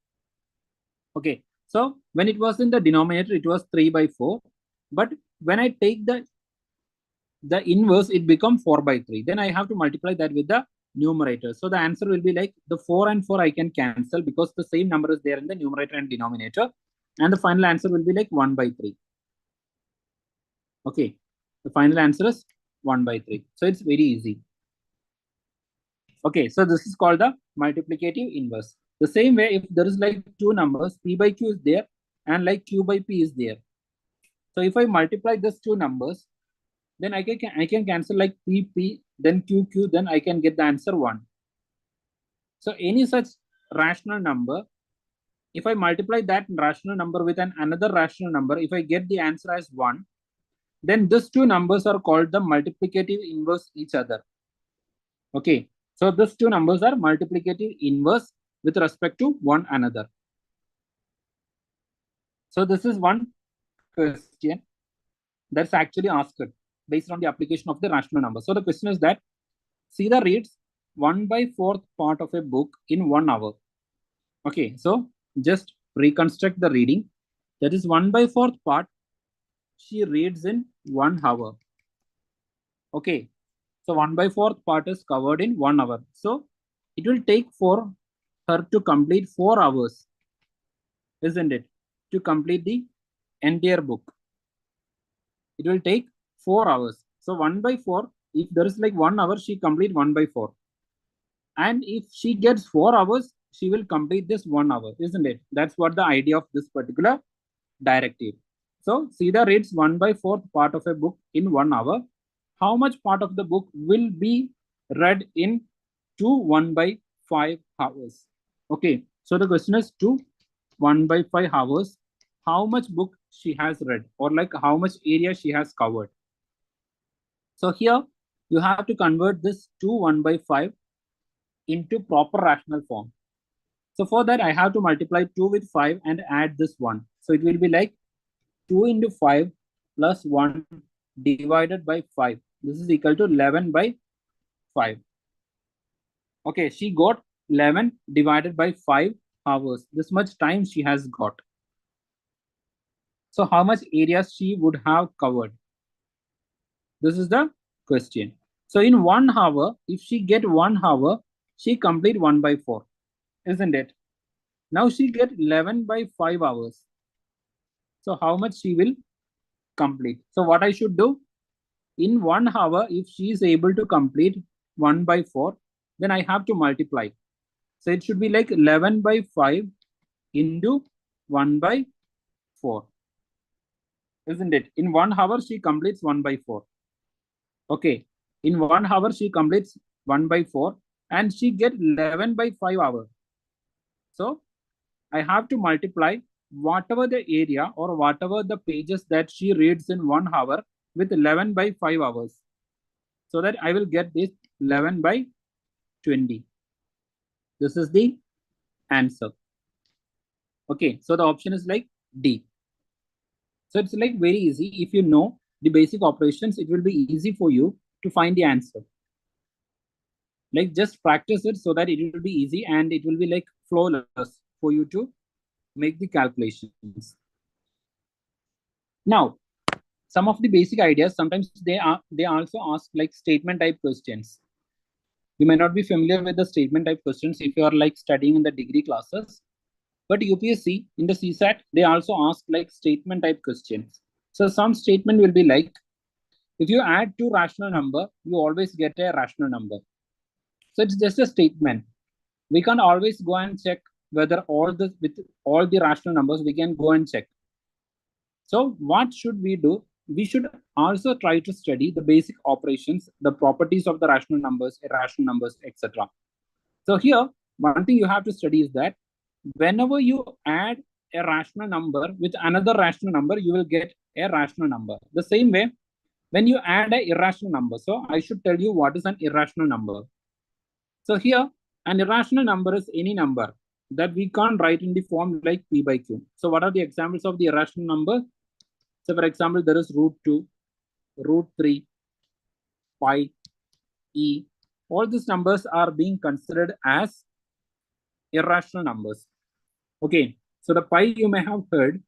Okay, so when it was in the denominator, it was 3 by 4. But when I take the inverse, it becomes 4 by 3. Then I have to multiply that with the numerator. So the answer will be like the 4 and 4 I can cancel because the same number is there in the numerator and denominator. And the final answer will be like 1 by 3. Okay, the final answer is 1 by 3. So it's very easy. Okay, so this is called the multiplicative inverse. The same way, if there is like two numbers, p by q is there and like q by p is there. So if I multiply these two numbers, then I can cancel like p, then q, then I can get the answer 1. So any such rational number, if I multiply that rational number with another rational number, if I get the answer as 1, then these two numbers are called the multiplicative inverse each other. Okay, so these two numbers are multiplicative inverse with respect to one another. So this is one question that's actually asked based on the application of the rational number. So the question is that Sita reads 1/4 part of a book in 1 hour. Okay, so just reconstruct the reading. That is 1/4 part she reads in 1 hour. Okay, so 1/4 part is covered in 1 hour. So it will take for her to complete 4 hours, isn't it? To complete the entire book. It will take 4 hours. So 1/4, if there is like 1 hour, she complete 1/4. And if she gets 4 hours, she will complete this 1 hour, isn't it? That's what the idea of this particular directive. So Sita reads 1/4 part of a book in 1 hour. How much part of the book will be read in 1/5 hours? Okay, so the question is 1/5 hours. How much book she has read, or like how much area she has covered? So here you have to convert this 1/5 into proper rational form. So for that, I have to multiply 2 with 5 and add this 1. So it will be like 2 into 5 plus 1 divided by 5. This is equal to 11/5. Okay, she got 11 divided by 5 hours. This much time she has got. So how much area she would have covered? This is the question. So in 1 hour, if she get 1 hour, she complete 1/4, isn't it? Now she get 11/5 hours. So how much she will complete? So what I should do? In 1 hour, if she is able to complete 1/4, then I have to multiply. So it should be like 11/5 into 1/4. Isn't it? In 1 hour, she completes 1/4. Okay. In 1 hour, she completes 1/4 and she get 11/5 hours. So I have to multiply whatever the area or whatever the pages that she reads in 1 hour with 11/5 hours. So that I will get this 11/20. This is the answer. Okay, so the option is like D. So it's like very easy. If you know the basic operations, it will be easy for you to find the answer. Like just practice it so that it will be easy and it will be like flawless for you to make the calculations. Now, some of the basic ideas, sometimes they also ask like statement type questions. You may not be familiar with the statement type questions if you are like studying in the degree classes. But UPSC in the CSAT, they also ask like statement type questions. So some statement will be like, if you add 2 rational number, you always get a rational number. So it's just a statement. We can't always go and check whether with all the rational numbers, we can go and check. So what should we do? We should also try to study the basic operations, the properties of the rational numbers, irrational numbers, etc. So here, one thing you have to study is that whenever you add a rational number with another rational number, you will get a rational number. The same way, when you add an irrational number, so I should tell you what is an irrational number. So here, an irrational number is any number that we can't write in the form like P by Q. So what are the examples of the irrational number? So for example, there is √2, √3, pi, e. All these numbers are being considered as irrational numbers. Okay, so the pi you may have heard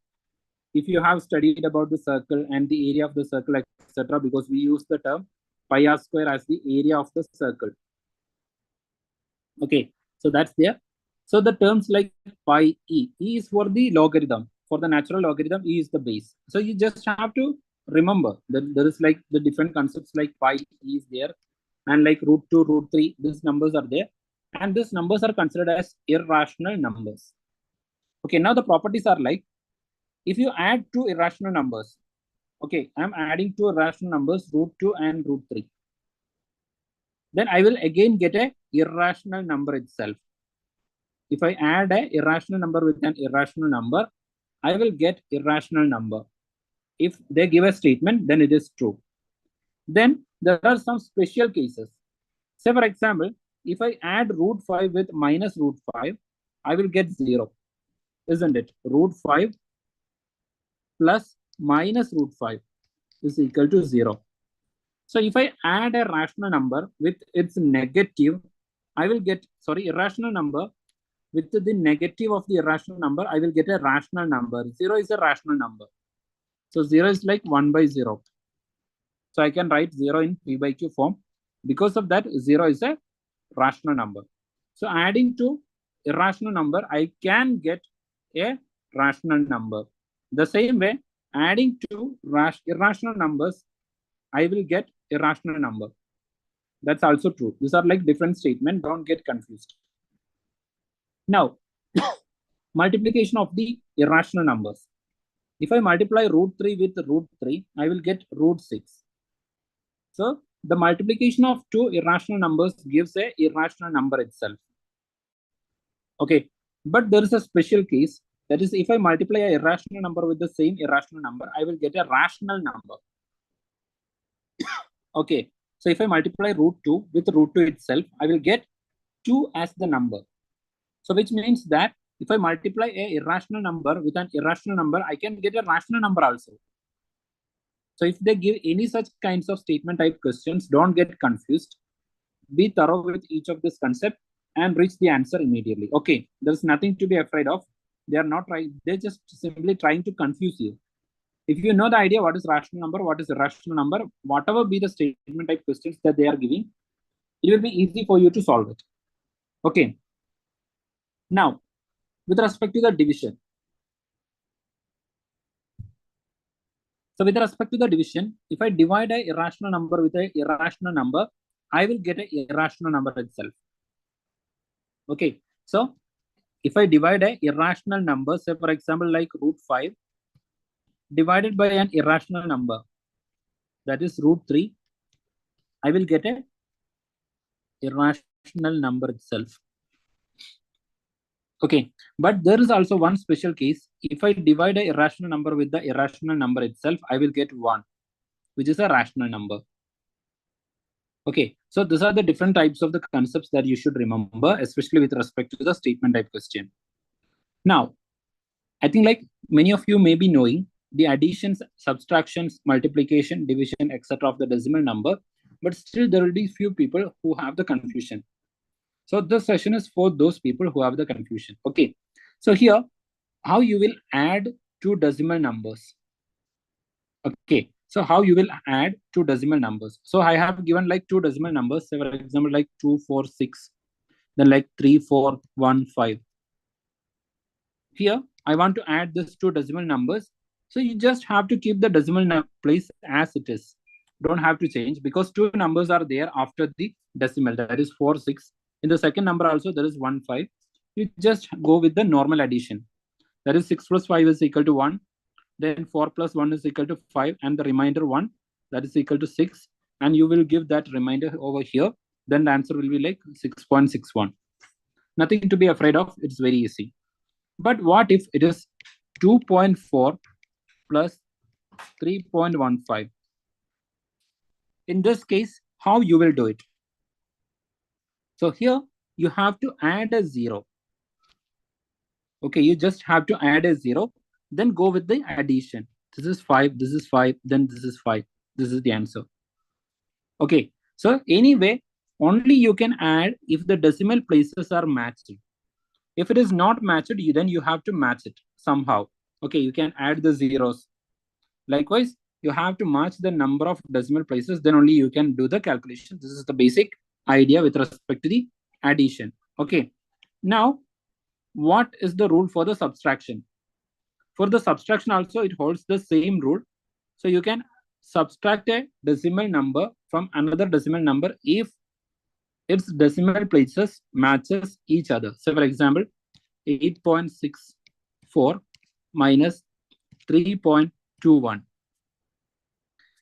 if you have studied about the circle and the area of the circle, etc., because we use the term pi r square as the area of the circle. Okay, so that's there. So the terms like pi e, e is for the logarithm. For the natural logarithm, e is the base. So you just have to remember that there is like the different concepts like pi e is there, and like √2, √3, these numbers are there. And these numbers are considered as irrational numbers. Okay, now the properties are like, if you add 2 irrational numbers, okay, I'm adding 2 irrational numbers, √2 and √3. Then I will again get a irrational number itself. If I add a irrational number with an irrational number, I will get irrational number. If they give a statement, then it is true. Then there are some special cases. Say for example, if I add √5 with minus √5, I will get 0. Isn't it? √5 plus minus √5 is equal to 0. So if I add a rational number with its negative, I will get, irrational number with the negative of the irrational number, I will get a rational number. 0 is a rational number. So 0 is like 1 by 0. So I can write 0 in P by Q form. Because of that, 0 is a rational number. So adding to irrational number, I can get a rational number. The same way, adding to irrational numbers, I will get a rational number. That's also true. These are like different statements. Don't get confused. Now, multiplication of the irrational numbers. If I multiply root 3 with root 3, I will get root 6. So the multiplication of two irrational numbers gives a irrational number itself. Okay, but there is a special case. That is, if I multiply an irrational number with the same irrational number, I will get a rational number. Okay, so if I multiply root 2 with root 2 itself, I will get 2 as the number. So which means that if I multiply a irrational number with an irrational number, I can get a rational number also. So if they give any such kinds of statement type questions, don't get confused. Be thorough with each of this concept and reach the answer immediately. Okay, there's nothing to be afraid of. They are not right. They're just simply trying to confuse you. If you know the idea what is rational number, what is irrational number, whatever be the statement type questions that they are giving, it will be easy for you to solve it. Okay. Now, with respect to the division. So with respect to the division, if I divide an irrational number with an irrational number, I will get an irrational number itself. Okay. So if I divide an irrational number, say for example, like root 5, divided by an irrational number, that is root 3, I will get a irrational number itself. Okay, but there is also one special case. If I divide an irrational number with the irrational number itself, I will get 1, which is a rational number. Okay, so these are the different types of the concepts that you should remember, especially with respect to the statement type question. Now, I think like many of you may be knowing the additions, subtractions, multiplication, division, etc. of the decimal number, but still there will be few people who have the confusion. So this session is for those people who have the confusion. Okay, so here, how you will add two decimal numbers. Okay, so how you will add two decimal numbers. So I have given like two decimal numbers, say for example, like 2, 4, 6, then like 3, 4, 1, 5. Here, I want to add these two decimal numbers. So you just have to keep the decimal place as it is. Don't have to change because two numbers are there after the decimal, that is 4, 6. In the second number also, there is 1, 5. You just go with the normal addition. That is 6 plus 5 is equal to 1. Then 4 plus 1 is equal to 5. And the remainder 1, that is equal to 6. And you will give that remainder over here. Then the answer will be like 6.61. Nothing to be afraid of. It's very easy. But what if it is 2.4 plus 3.15? In this case, how you will do it? So here you have to add a 0. Okay, you just have to add a 0, then go with the addition. This is 5, this is 5, then this is 5. This is the answer. Okay, so anyway, only you can add if the decimal places are matched. If it is not matched, then you have to match it somehow. Okay, you can add the zeros. Likewise, you have to match the number of decimal places, then only you can do the calculation. This is the basic idea with respect to the addition. Okay, now what is the rule for the subtraction? For the subtraction also, it holds the same rule. So you can subtract a decimal number from another decimal number if its decimal places matches each other. So for example, 8.64 minus 3.21.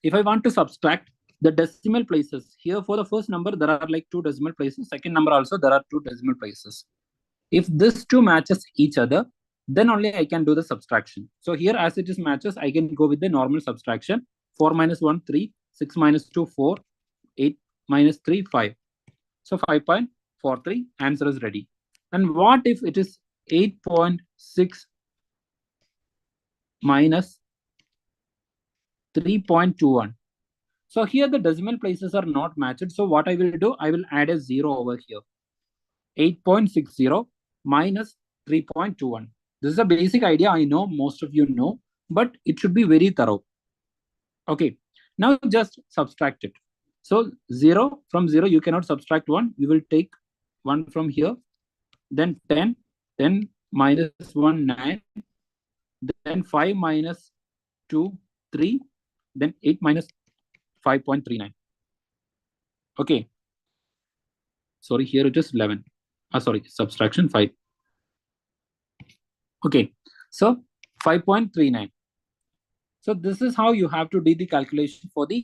If I want to subtract the decimal places, here for the first number, there are like 2 decimal places. Second number also, there are 2 decimal places. If this 2 matches each other, then only I can do the subtraction. So here as it is matches, I can go with the normal subtraction. 4 minus 1, 3, 6 minus 2, 4, 8 minus 3, 5. So 5.43, answer is ready. And what if it is 8.6 minus 3.21? So here the decimal places are not matched. So what I will do, I will add a 0 over here. 8.60 minus 3.21. This is a basic idea. I know most of you know, but it should be very thorough. Okay, now just subtract it. So 0 from 0, you cannot subtract 1. You will take 1 from here, then 10, then minus 1, 9, then 5 minus 2, 3, then 8 minus 5.39. Okay. Sorry, here it is 11. Sorry, subtraction 5. Okay, so 5.39. So this is how you have to do the calculation for the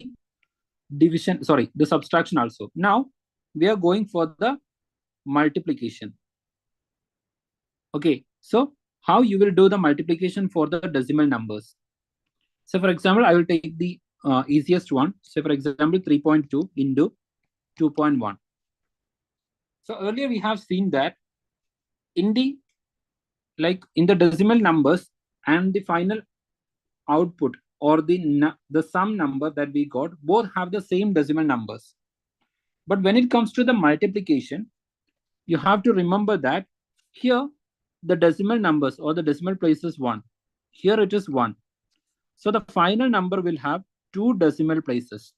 division, sorry, the subtraction also. Now we are going for the multiplication. Okay, so how you will do the multiplication for the decimal numbers? So for example, I will take the easiest one. So for example, 3.2 into 2.1. So earlier we have seen that in the decimal numbers and the final output or the sum number that we got, both have the same decimal numbers. But when it comes to the multiplication, you have to remember that here the decimal numbers or the decimal place is 1. Here it is 1. So the final number will have 2 decimal places.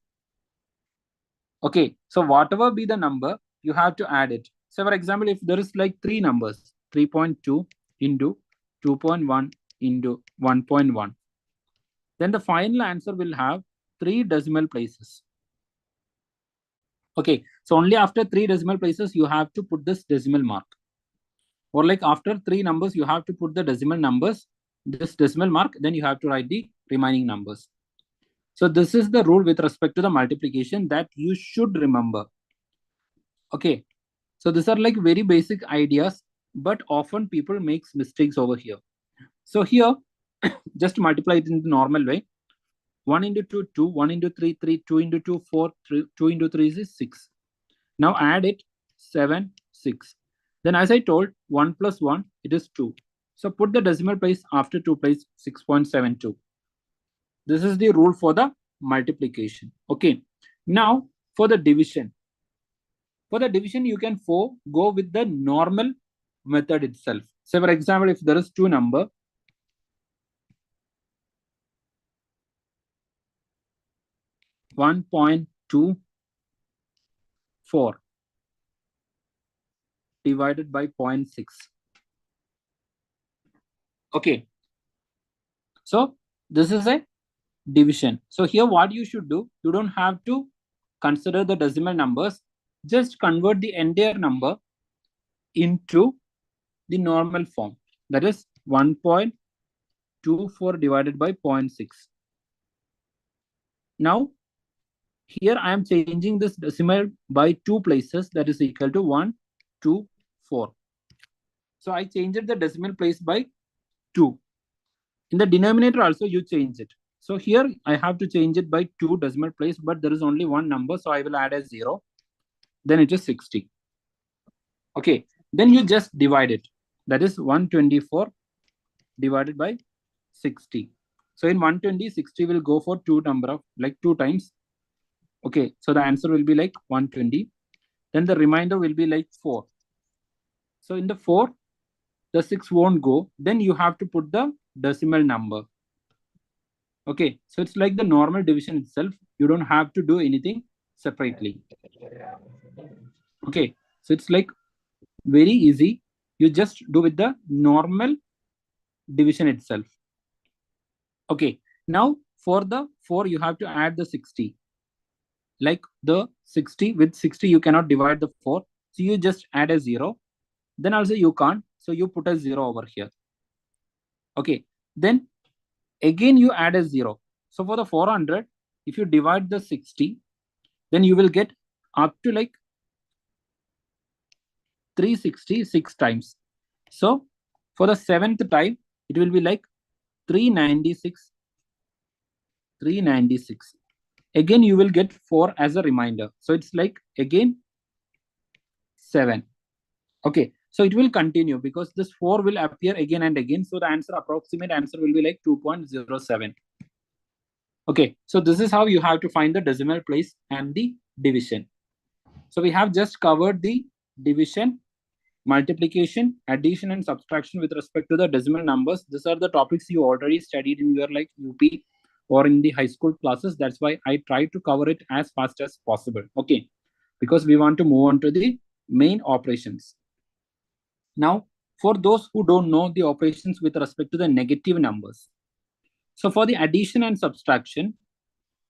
Okay, so whatever be the number, you have to add it. So for example, if there is like 3 numbers, 3.2 into 2.1 into 1.1, then the final answer will have 3 decimal places. Okay, so only after 3 decimal places, you have to put this decimal mark. Or like after 3 numbers, you have to put the decimal numbers, this decimal mark, then you have to write the remaining numbers. So this is the rule with respect to the multiplication that you should remember. Okay, so these are like very basic ideas, but often people makes mistakes over here. So here, just multiply it in the normal way. 1 into 2, 2, 1 into 3, 3, 2 into 2, 4, 2 into 3 is 6. Now add it, 7, 6. Then as I told, 1 plus 1, it is 2. So put the decimal place after 2 place, 6.72. This is the rule for the multiplication. Okay. Now for the division. For the division, you can go with the normal method itself. So for example, if there is 2 number, 1.24 divided by 0.6. Okay. So this is a division. So here what you should do, you don't have to consider the decimal numbers. Just convert the entire number into the normal form. That is 1.24 divided by 0.6. Now, here I am changing this decimal by 2 places. That is equal to 1, 2, 4. So I changed the decimal place by 2. In the denominator also you change it. So here I have to change it by 2 decimal place, but there is only one number. So I will add a 0. Then it is 60. Okay. Then you just divide it. That is 124 divided by 60. So in 120, 60 will go for 2 times. Okay. So the answer will be like 120. Then the remainder will be like 4. So in the 4, the 6 won't go. Then you have to put the decimal number. Okay. So it's like the normal division itself. You don't have to do anything separately. Okay. So it's like very easy. You just do with the normal division itself. Okay. Now for the 4, you have to add the 60. Like the 60, with 60, you cannot divide the 4. So you just add a 0. Then also you can't. So you put a 0 over here. Okay. Then again you add a 0. So for the 400, if you divide the 60, then you will get up to like 366 times. So for the 7th time, it will be like 396. 396. Again, you will get 4 as a reminder. So it's like again 7. Okay. So it will continue because this 4 will appear again and again. So the approximate answer will be like 2.07. Okay. So this is how you have to find the decimal place and the division. So we have just covered the division multiplication, addition, and subtraction with respect to the decimal numbers. These are the topics you already studied in your like UP or in the high school classes. That's why I try to cover it as fast as possible. Okay, because we want to move on to the main operations. Now, for those who don't know the operations with respect to the negative numbers. So for the addition and subtraction,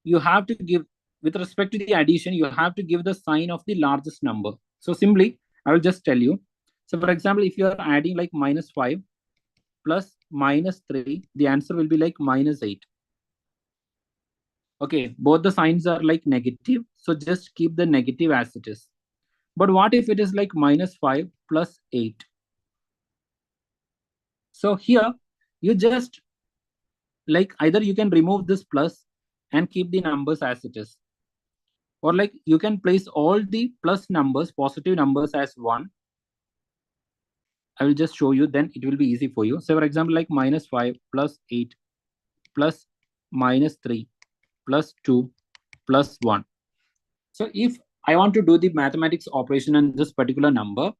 you have to give, with respect to the addition, you have to give the sign of the largest number. So simply, I will just tell you. So for example, if you are adding like -5 plus -3, the answer will be like -8. Okay, both the signs are like negative. So just keep the negative as it is. But what if it is like -5 plus 8? So here, you just like either you can remove this plus and keep the numbers as it is. Or like you can place all the plus numbers, positive numbers as 1. I will just show you, then it will be easy for you. So for example, like -5 plus 8 plus -3 plus 2 plus 1. So if I want to do the mathematics operation on this particular number,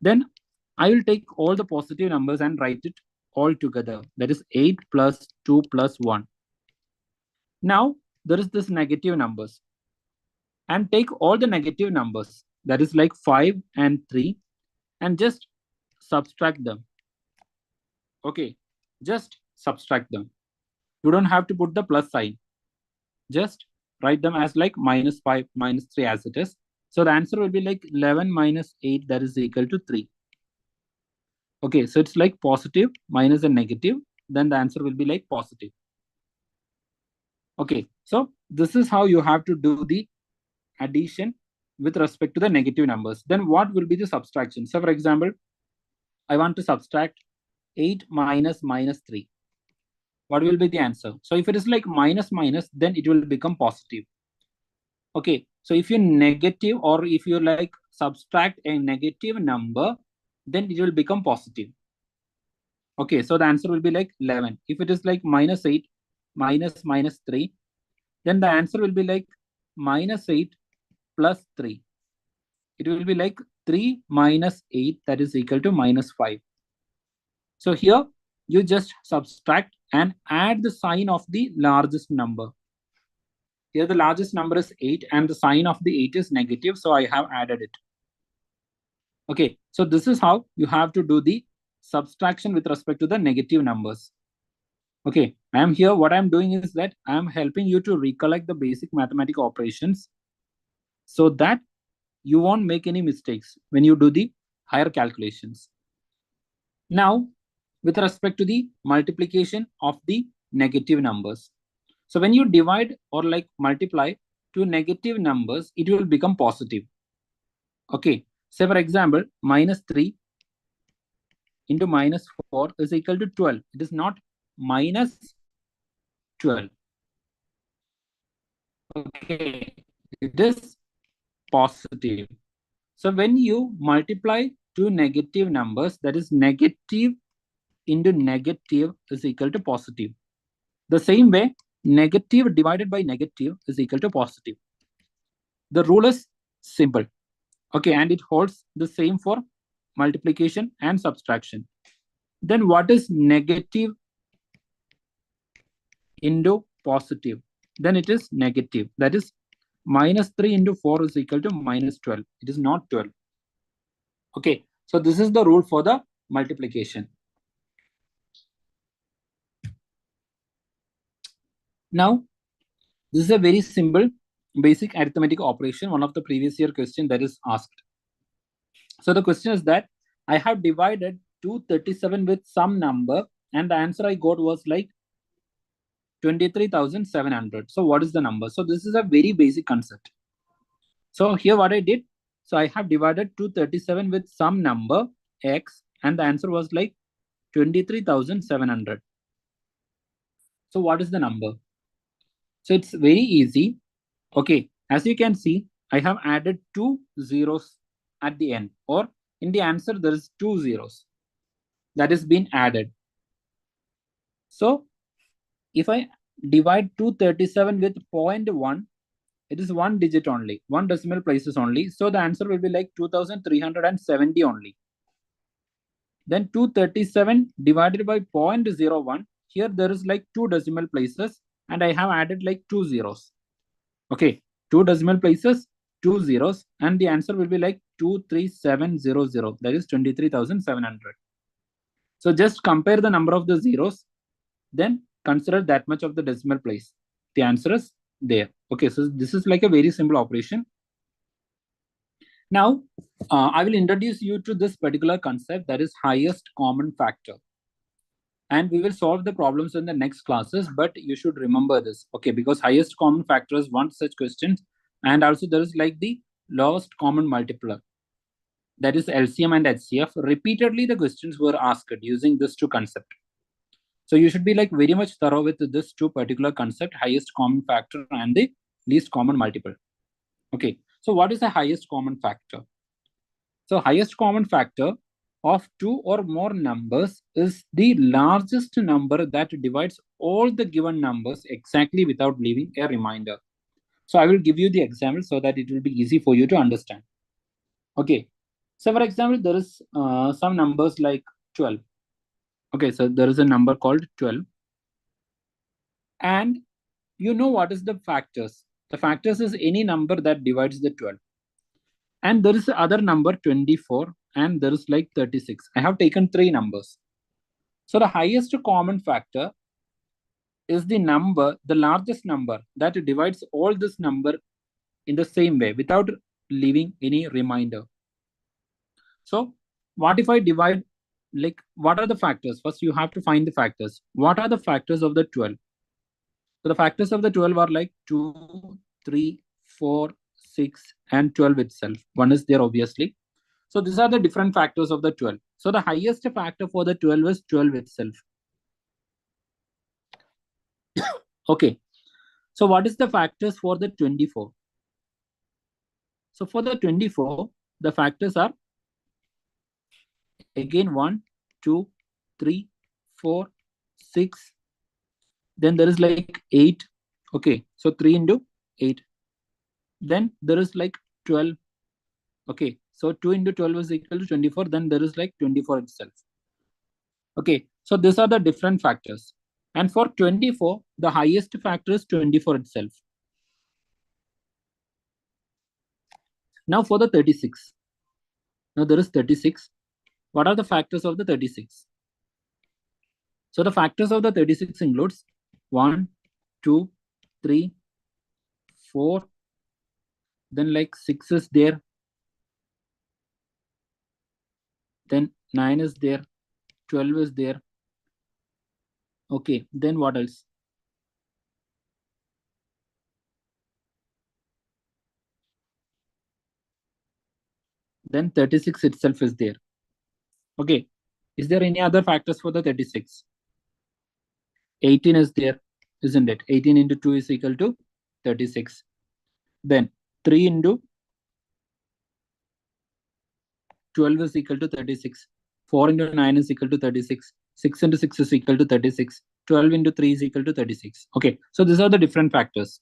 then I will take all the positive numbers and write it all together. That is 8 plus 2 plus 1. Now there is this negative numbers. And take all the negative numbers, that is like 5 and 3, and just subtract them. Okay, just subtract them. You don't have to put the plus sign. Just write them as like -5, -3 as it is. So the answer will be like 11 minus 8, that is equal to 3. Okay, so it's like positive minus a negative, then the answer will be like positive. Okay, so this is how you have to do the addition with respect to the negative numbers. Then what will be the subtraction? So for example, I want to subtract 8 minus -3. What will be the answer? So if it is like minus, then it will become positive. Okay, so if you negative or if you like subtract a negative number, then it will become positive. Okay, so the answer will be like 11. If it is like -8 minus -3, then the answer will be like -8 plus 3. It will be like 3 minus 8, that is equal to -5. So here you just subtract and add the sign of the largest number. Here the largest number is 8 and the sign of the 8 is negative, so I have added it. Okay, so this is how you have to do the subtraction with respect to the negative numbers. Okay, I am here. What I am doing is that I am helping you to recollect the basic mathematical operations so that you won't make any mistakes when you do the higher calculations. Now, with respect to the multiplication of the negative numbers. So when you divide or like multiply two negative numbers, it will become positive. Okay, say for example, -3 into -4 is equal to 12. It is not -12. Okay, it is positive. So when you multiply two negative numbers, that is negative into negative is equal to positive. The same way, negative divided by negative is equal to positive. The rule is simple. Okay, and it holds the same for multiplication and subtraction. Then what is negative into positive? Then it is negative. That is -3 into 4 is equal to -12. It is not 12. Okay, so this is the rule for the multiplication. Now, this is a very simple basic arithmetic operation, one of the previous year question that is asked. So the question is that I have divided 237 with some number and the answer I got was like 23,700. So what is the number? So this is a very basic concept. So here what I did, so I have divided 237 with some number x and the answer was like 23,700. So what is the number? So it's very easy. Okay, as you can see, I have added 2 zeros at the end, or in the answer there is 2 zeros that is been added. So if I divide 237 with 0.1, it is 1 digit only, 1 decimal places only. So the answer will be like 2,370 only. Then 237 divided by 0.01. Here there is like 2 decimal places and I have added like 2 zeros. Okay, 2 decimal places, 2 zeros, and the answer will be like 23700. That is 23,700. So just compare the number of the zeros, then consider that much of the decimal place. The answer is there. Okay, so this is like a very simple operation. Now, I will introduce you to this particular concept, that is highest common factor. And we will solve the problems in the next classes, but you should remember this, okay, because highest common factor is one such question, and also there is like the lowest common multiplier, that is LCM and HCF. Repeatedly the questions were asked using this two concept. So you should be like very much thorough with this two particular concept, highest common factor and the least common multiple. Okay, so what is the highest common factor? So highest common factor of two or more numbers is the largest number that divides all the given numbers exactly without leaving a remainder. So I will give you the example so that it will be easy for you to understand. Okay, so for example, there is some numbers like 12. Okay, so there is a number called 12. And you know what is the factors? The factors is any number that divides the 12. And there is the other number 24 and there is like 36. I have taken three numbers. So the highest common factor is the number, the largest number that divides all this number in the same way without leaving any remainder. So what if I divide, like what are the factors? First you have to find the factors. What are the factors of the 12? So the factors of the 12 are like 2, 3, 4, 6 and 12 itself. One is there obviously. So these are the different factors of the 12. So the highest factor for the 12 is 12 itself. Okay. So what is the factors for the 24? So for the 24, the factors are again 1, 2, 3, 4, 6. Then there is like 8. Okay. So 3 into 8. Then there is like 12. Okay. So 2 into 12 is equal to 24. Then there is like 24 itself. Okay. So these are the different factors. And for 24, the highest factor is 24 itself. Now for the 36. Now there is 36. What are the factors of the 36? So the factors of the 36 includes 1, 2, 3, 4. Then like 6 is there. Then 9 is there. 12 is there. Okay, then what else? Then 36 itself is there. Okay, is there any other factors for the 36? 18 is there, isn't it? 18 into 2 is equal to 36. Then 3 into 12 is equal to 36. 4 into 9 is equal to 36. 6 into 6 is equal to 36. 12 into 3 is equal to 36. Okay, so these are the different factors.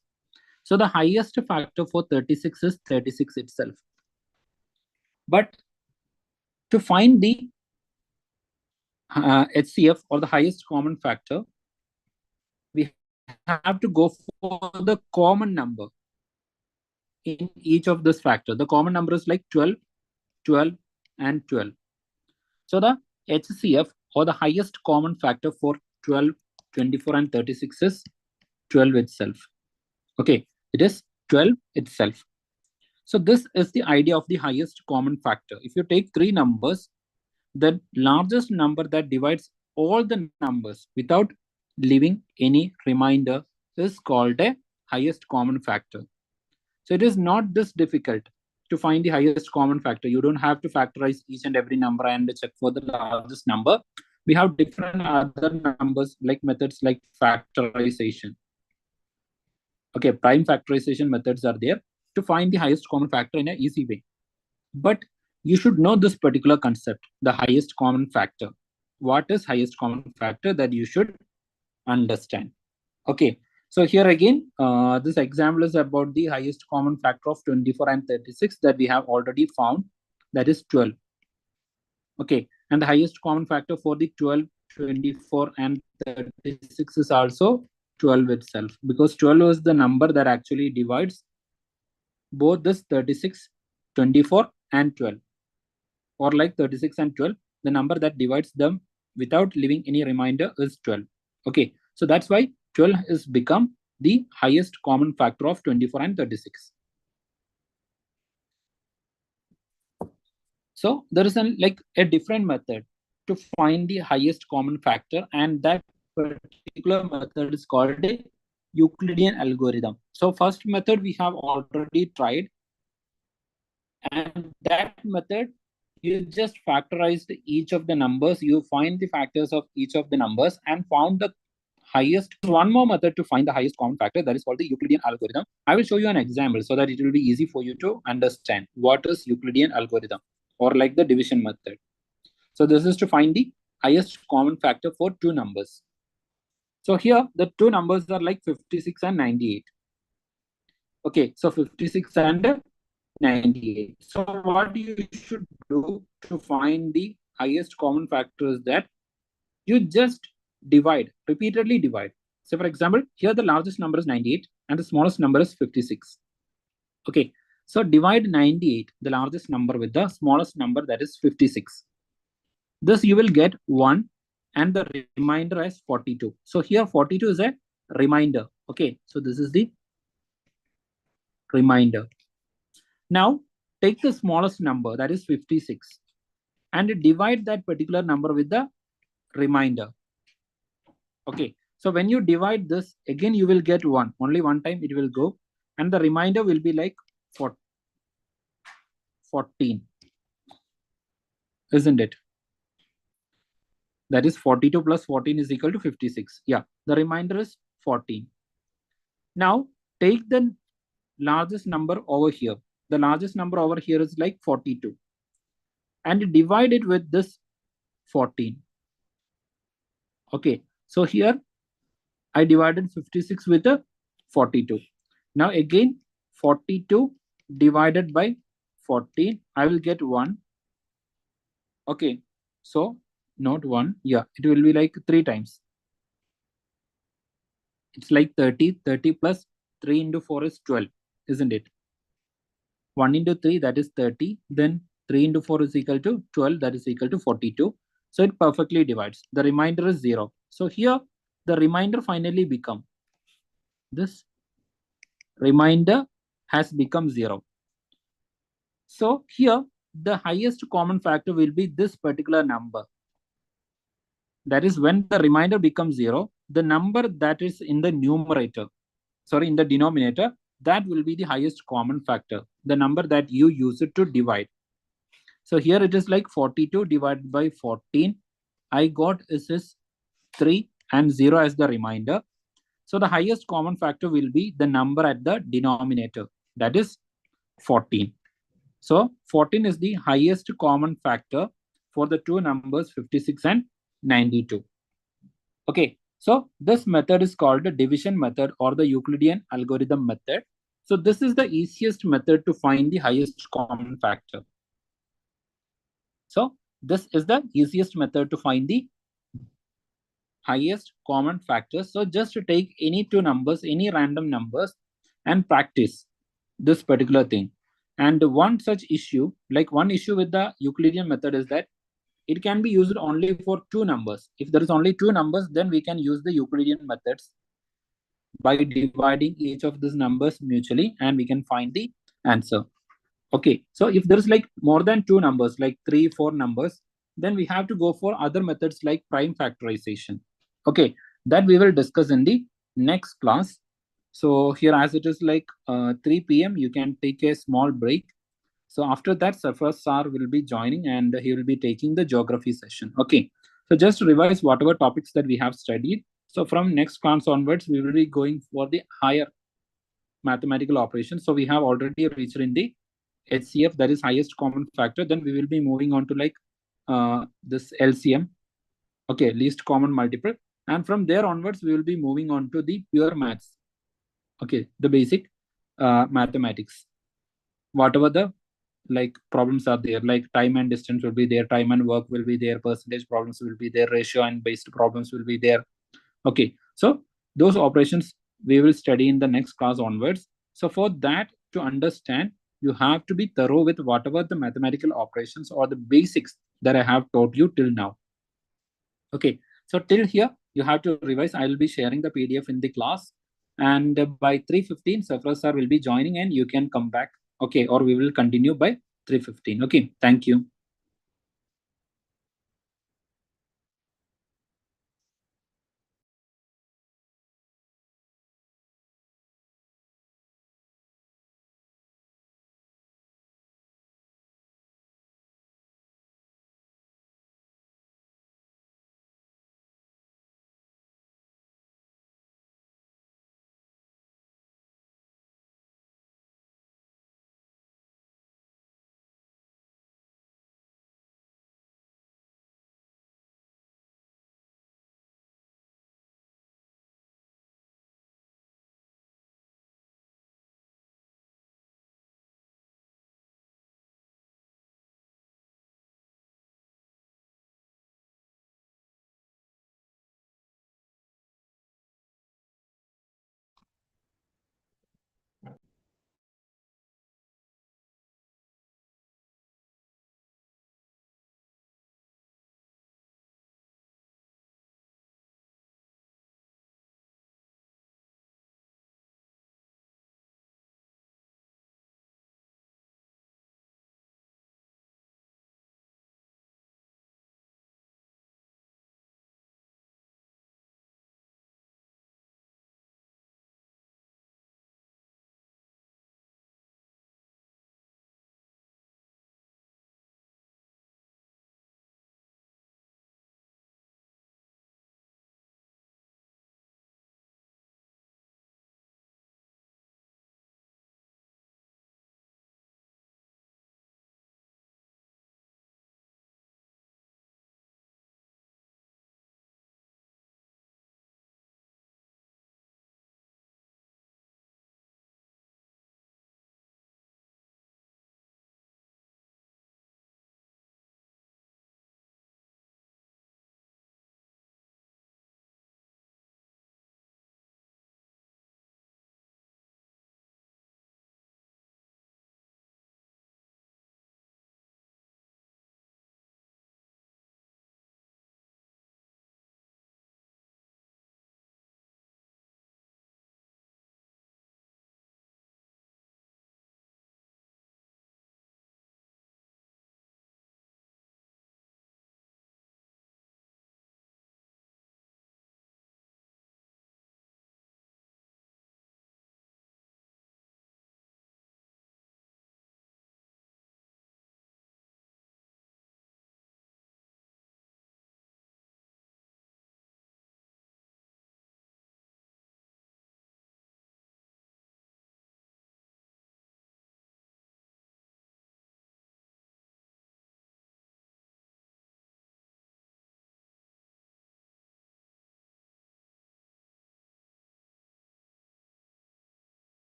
So the highest factor for 36 is 36 itself. But to find the HCF or the highest common factor, we have to go for the common number in each of this factor. The common number is like 12, 12, and 12. So the HCF or the highest common factor for 12, 24, and 36 is 12 itself. Okay, it is 12 itself. So this is the idea of the highest common factor. If you take three numbers, the largest number that divides all the numbers without leaving any remainder is called a highest common factor. So it is not this difficult to find the highest common factor. You don't have to factorize each and every number and check for the largest number. We have different other numbers like methods like factorization. Okay, prime factorization methods are there to find the highest common factor in an easy way. But you should know this particular concept, the highest common factor. What is highest common factor that you should understand? Okay, so here again, this example is about the highest common factor of 24 and 36 that we have already found, that is 12. Okay, And the highest common factor for the 12, 24, and 36 is also 12 itself, because 12 is the number that actually divides both this 36, 24, and 12. Or like 36 and 12, the number that divides them without leaving any remainder is 12. Okay, so that's why 12 has become the highest common factor of 24 and 36. So there is a different method to find the highest common factor, and that particular method is called a Euclidean algorithm. So first method we have already tried, and that method, you just factorized each of the numbers, you find the factors of each of the numbers and found the highest. One more method to find the highest common factor, that is called the Euclidean algorithm. I will show you an example so that it will be easy for you to understand what is Euclidean algorithm, or like the division method. So this is to find the highest common factor for two numbers. So here the two numbers are like 56 and 98. Okay, so 56 and 98. So what you should do to find the highest common factor is that you just divide, repeatedly divide. So for example, here the largest number is 98 and the smallest number is 56. Okay, so divide 98, the largest number, with the smallest number, that is 56. This you will get 1 and the remainder as 42. So here 42 is a remainder. Okay, so this is the remainder. Now take the smallest number, that is 56, and divide that particular number with the remainder. Okay, so when you divide this, again you will get 1. Only one time it will go, and the remainder will be like 14, isn't it? That is 42 plus 14 is equal to 56. Yeah, the remainder is 14. Now take the largest number over here. The largest number over here is like 42, and divide it with this 14. Okay, so here I divided 56 with a 42. Now again 42 divided by 14, I will get 1. Okay, so not 1, yeah, it will be like 3 times. It's like 30. 30 plus 3 into 4 is 12, isn't it? 1 into 3, that is 30. Then 3 into 4 is equal to 12, that is equal to 42. So it perfectly divides. The remainder is 0. So here the remainder finally become, this remainder has become 0. So here the highest common factor will be this particular number. That is, when the remainder becomes 0, the number that is in the numerator, sorry, in the denominator, that will be the highest common factor, the number that you use it to divide. So here it is like 42 divided by 14. I got is 3 and 0 as the remainder. So the highest common factor will be the number at the denominator, that is 14. So 14 is the highest common factor for the two numbers 56 and 92. Okay, so this method is called the division method or the Euclidean algorithm method. So this is the easiest method to find the highest common factor. So this is the easiest method to find the highest common factor. So just to take any two numbers, any random numbers, and practice this particular thing. And one such issue, like one issue with the Euclidean method, is that it can be used only for two numbers. If there is only two numbers, then we can use the Euclidean methods by dividing each of these numbers mutually, and we can find the answer. Okay, so if there is like more than two numbers, like 3, 4 numbers, then we have to go for other methods like prime factorization. Okay, that we will discuss in the next class. So here, as it is like 3 p.m., you can take a small break. So after that, Sarfraz sir will be joining and he will be taking the geography session. Okay, so just to revise whatever topics that we have studied. So from next class onwards, we will be going for the higher mathematical operations. So we have already reached in the HCF, that is highest common factor. Then we will be moving on to like this LCM, okay, least common multiple. And from there onwards, we will be moving on to the pure maths, okay, the basic mathematics, whatever the like problems are there, like time and distance will be there, time and work will be there, percentage problems will be there, ratio and based problems will be there. Okay, so those operations we will study in the next class onwards. So for that to understand, you have to be thorough with whatever the mathematical operations or the basics that I have taught you till now. Okay, so till here you have to revise. I will be sharing the PDF in the class, and by 3:15, Safra sir will be joining, and you can come back. Okay, or we will continue by 3:15. Okay, thank you.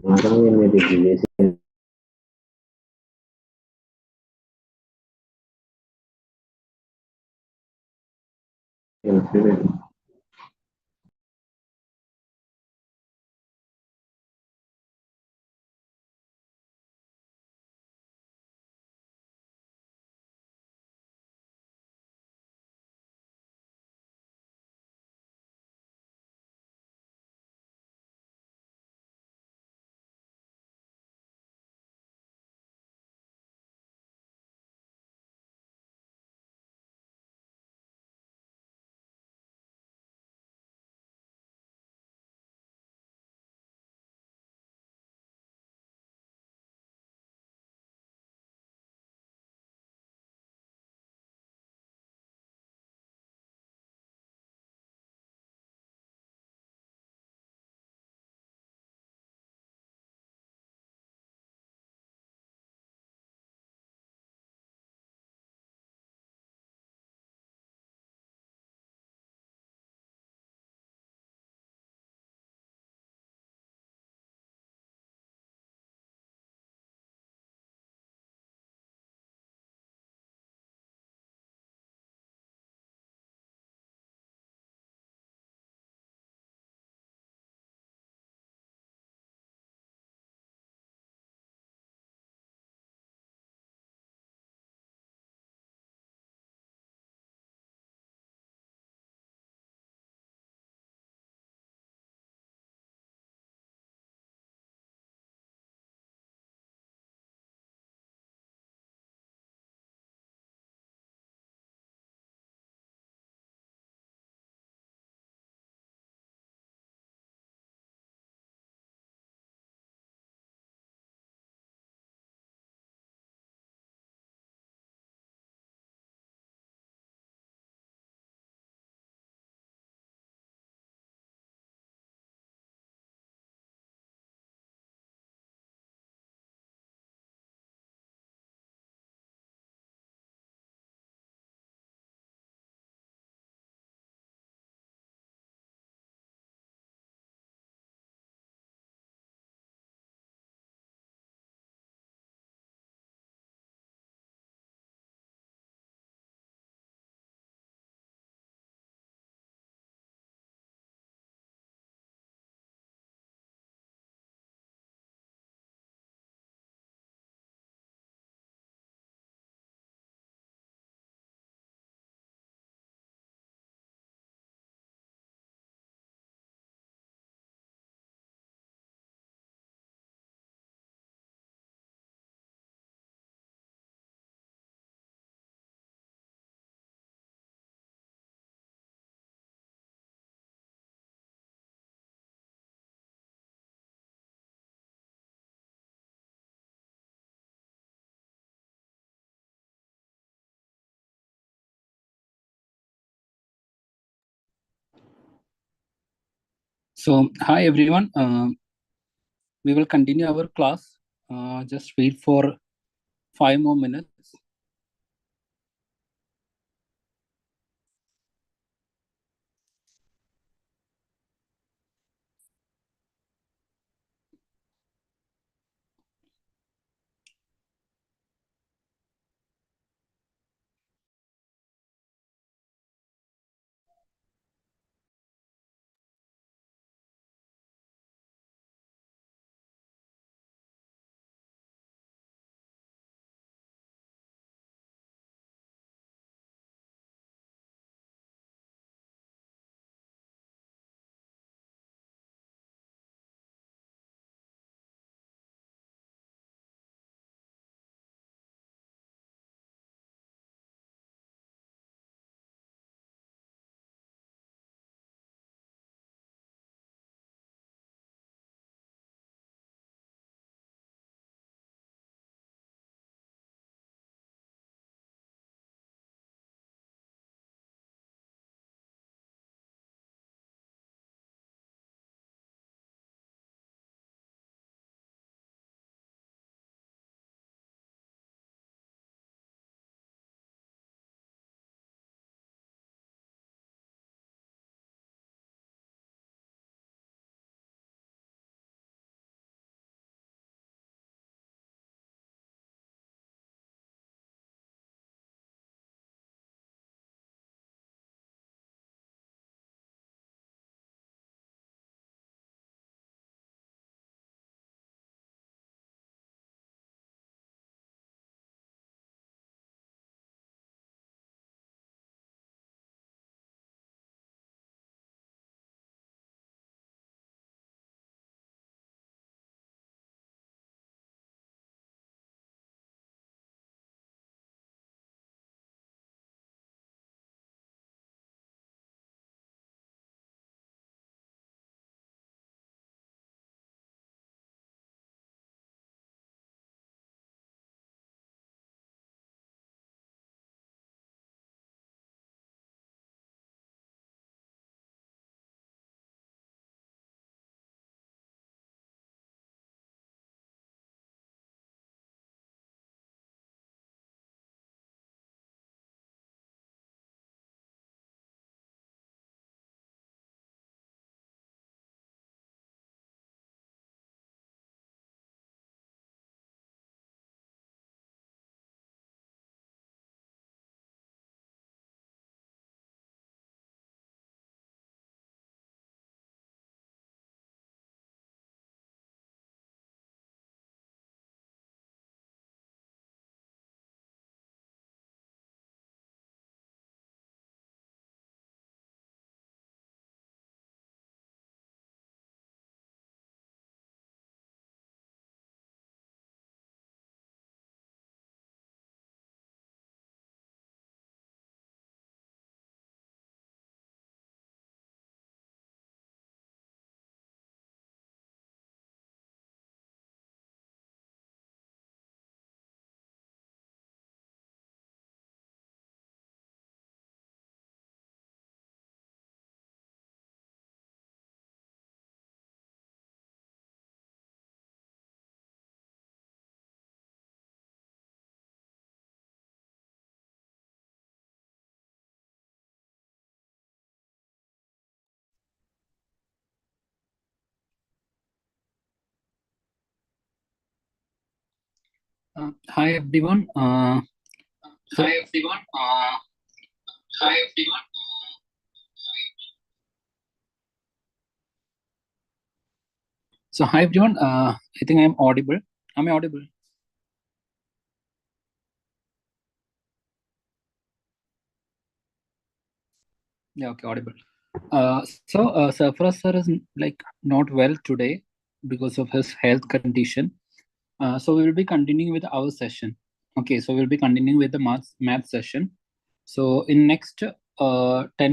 Orang yang mediasi So, hi everyone. We will continue our class. Just wait for 5 more minutes. Hi everyone. So, so hi everyone. I think I'm audible. Am I audible? Yeah, okay, audible. Sarfaraz sir is like not well today because of his health condition. So we will be continuing with our session. Okay, so we'll be continuing with the math session. So in next 10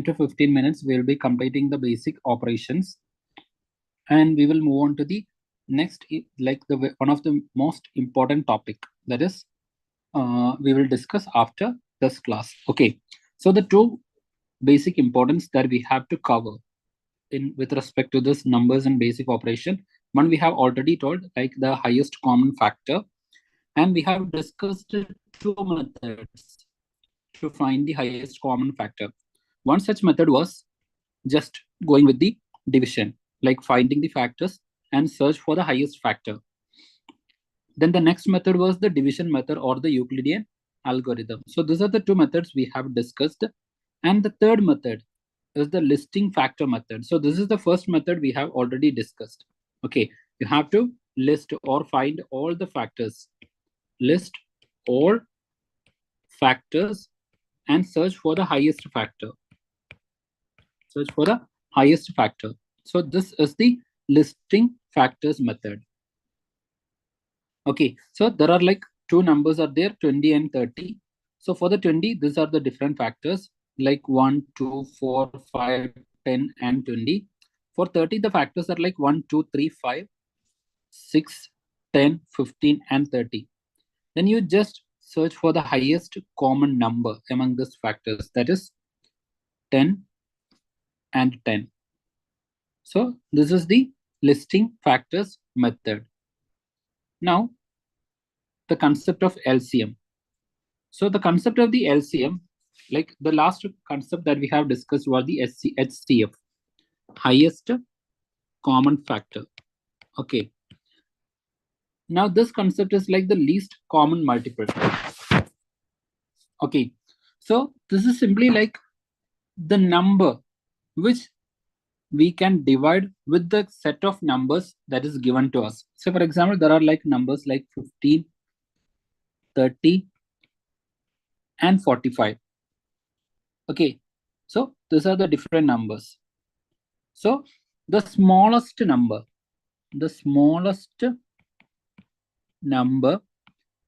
to 15 minutes, we'll be completing the basic operations, and we will move on to the next, like the one of the most important topic, that is we will discuss after this class. Okay, so the two basic importance that we have to cover in with respect to this numbers and basic operation. One, we have already told, like the highest common factor, and we have discussed two methods to find the highest common factor. One such method was just going with the division, like finding the factors and search for the highest factor. Then the next method was the division method or the Euclidean algorithm. So these are the two methods we have discussed. And the third method is the listing factor method. So this is the first method we have already discussed. Okay, you have to list or find all the factors. List all factors and search for the highest factor. Search for the highest factor. So this is the listing factors method. Okay, so there are like two numbers are there, 20 and 30. So for the 20, these are the different factors like 1, 2, 4, 5, 10, and 20. For 30, the factors are like 1, 2, 3, 5, 6, 10, 15, and 30. Then you just search for the highest common number among these factors, that is 10 and 10. So this is the listing factors method. Now, the concept of LCM. So the concept of the LCM, like the last concept that we have discussed was the HCF, highest common factor. Okay. Now this concept is like the least common multiple. Okay. So this is simply like the number which we can divide with the set of numbers that is given to us. So for example, there are like numbers like 15, 30, and 45. Okay. So these are the different numbers. So the smallest number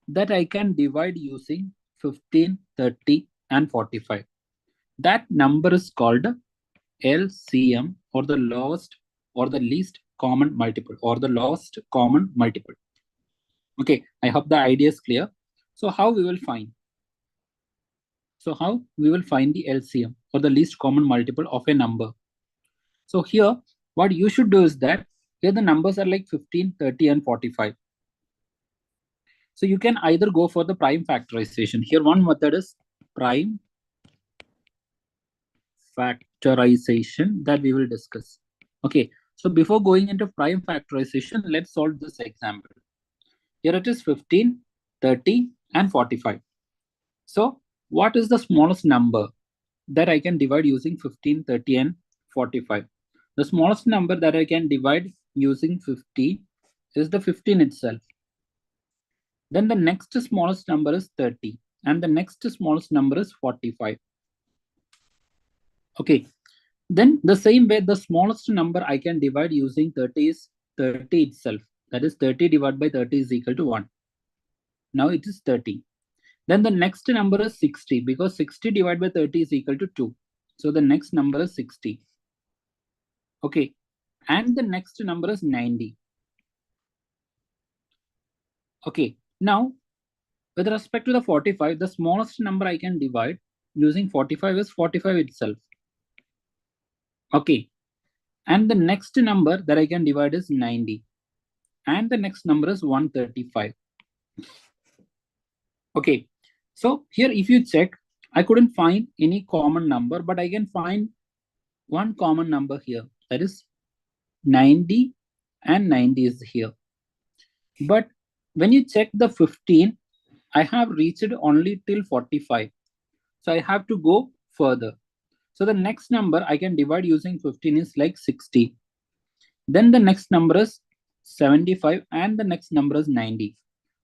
that I can divide using 15, 30, and 45. That number is called LCM, or the lowest or the least common multiple, or the lowest common multiple. Okay, I hope the idea is clear. So how we will find? So how we will find the LCM, or the least common multiple of a number? So here, what you should do is that here the numbers are like 15, 30, and 45. So you can either go for the prime factorization. Here one method is prime factorization that we will discuss. Okay, so before going into prime factorization, let's solve this example. Here it is 15, 30, and 45. So what is the smallest number that I can divide using 15, 30, and 45? The smallest number that I can divide using 50 is the 15 itself. Then the next smallest number is 30, and the next smallest number is 45. Okay, then the same way, the smallest number I can divide using 30 is 30 itself. That is 30 divided by 30 is equal to 1. Now it is 30. Then the next number is 60, because 60 divided by 30 is equal to 2. So the next number is 60. Okay, and the next number is 90. Okay, now with respect to the 45, the smallest number I can divide using 45 is 45 itself. Okay, and the next number that I can divide is 90. And the next number is 135. Okay, so here if you check, I couldn't find any common number, but I can find one common number here. That is 90, and 90 is here. But when you check the 15, I have reached only till 45. So I have to go further. So the next number I can divide using 15 is like 60. Then the next number is 75 and the next number is 90.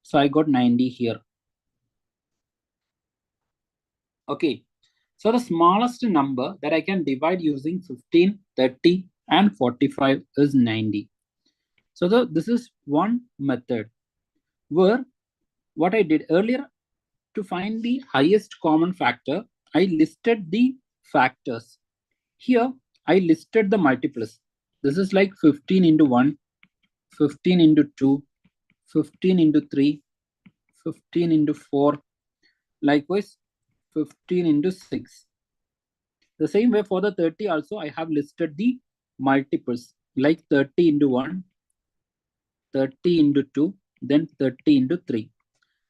So I got 90 here. Okay. So the smallest number that I can divide using 15, 30 and 45 is 90. So this is one method where what I did earlier to find the highest common factor, I listed the factors. Here, I listed the multiples. This is like 15 into 1, 15 into 2, 15 into 3, 15 into 4, likewise 15 into 6. The same way for the 30 also, I have listed the multiples like 30 into 1, 30 into 2, then 30 into 3.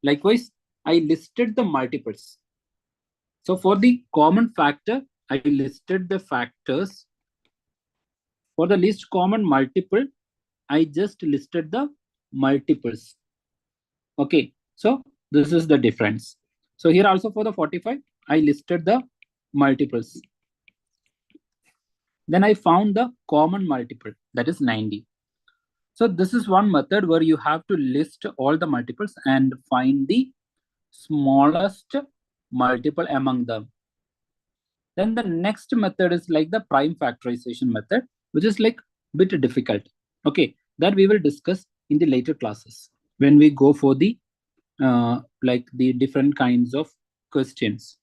Likewise, I listed the multiples. So for the common factor, I listed the factors. For the least common multiple, I just listed the multiples. Okay, so this is the difference. So here also for the 45, I listed the multiples. Then I found the common multiple, that is 90. So this is one method where you have to list all the multiples and find the smallest multiple among them. Then the next method is like the prime factorization method, which is like a bit difficult. Okay, that we will discuss in the later classes when we go for the like the different kinds of questions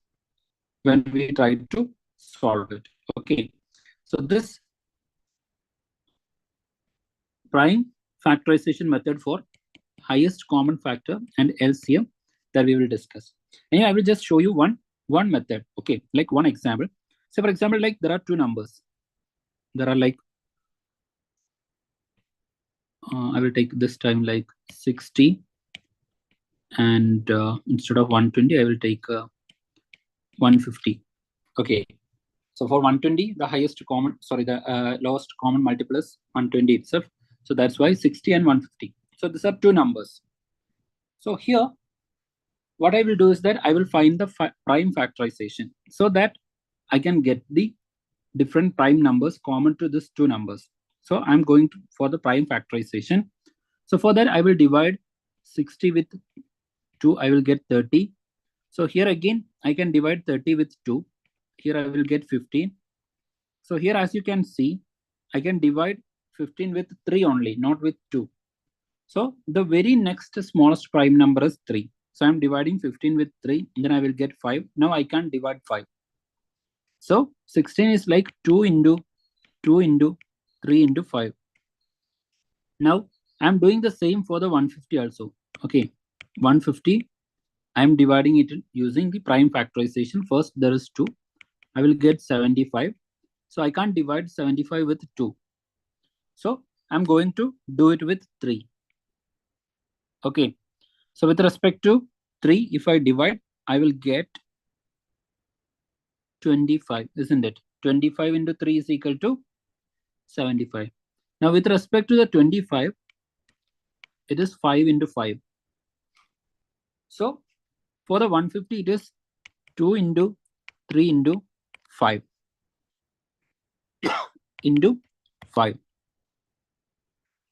when we try to solve it. Okay, so this prime factorization method for highest common factor and LCM that we will discuss. Anyway, I will just show you one method. Okay, like one example. So for example, like there are two numbers. There are like I will take this time like 60 and instead of 120 I will take 150. Okay, so for 120 the highest common, sorry, the lowest common multiple is 120 itself. So that's why 60 and 150. So these are two numbers. So here what I will do is that I will find the prime factorization so that I can get the different prime numbers common to these two numbers. So I'm going for the prime factorization. So for that I will divide 60 with 2, I will get 30. So here again I can divide 30 with 2. Here I will get 15. So here as you can see, I can divide 15 with 3 only, not with 2. So the very next smallest prime number is 3. So I'm dividing 15 with 3, and then I will get 5. Now I can't divide 5. So 16 is like 2 into 2 into 3 into 5. Now I'm doing the same for the 150 also. Okay, 150, I'm dividing it using the prime factorization. First there is 2. I will get 75. So I can't divide 75 with 2. So I'm going to do it with 3. Okay, so with respect to 3, if I divide, I will get 25, isn't it? 25 into 3 is equal to 75. Now with respect to the 25, it is 5 into 5. So for the 150, it is 2 into 3 into 5 into 5.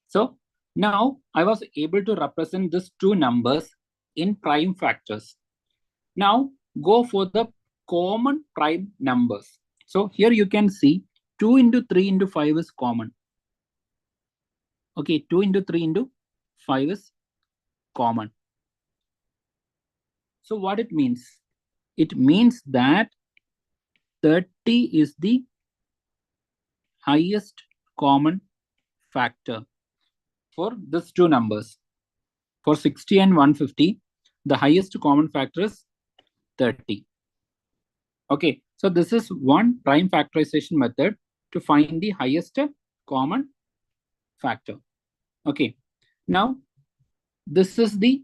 So now I was able to represent these two numbers in prime factors. Now go for the common prime numbers. So here you can see 2 into 3 into 5 is common. Okay, 2 into 3 into 5 is common. So what it means? It means that 30 is the highest common factor for these two numbers. For 60 and 150, the highest common factor is 30. Okay, so this is one prime factorization method to find the highest common factor. Okay, now this is the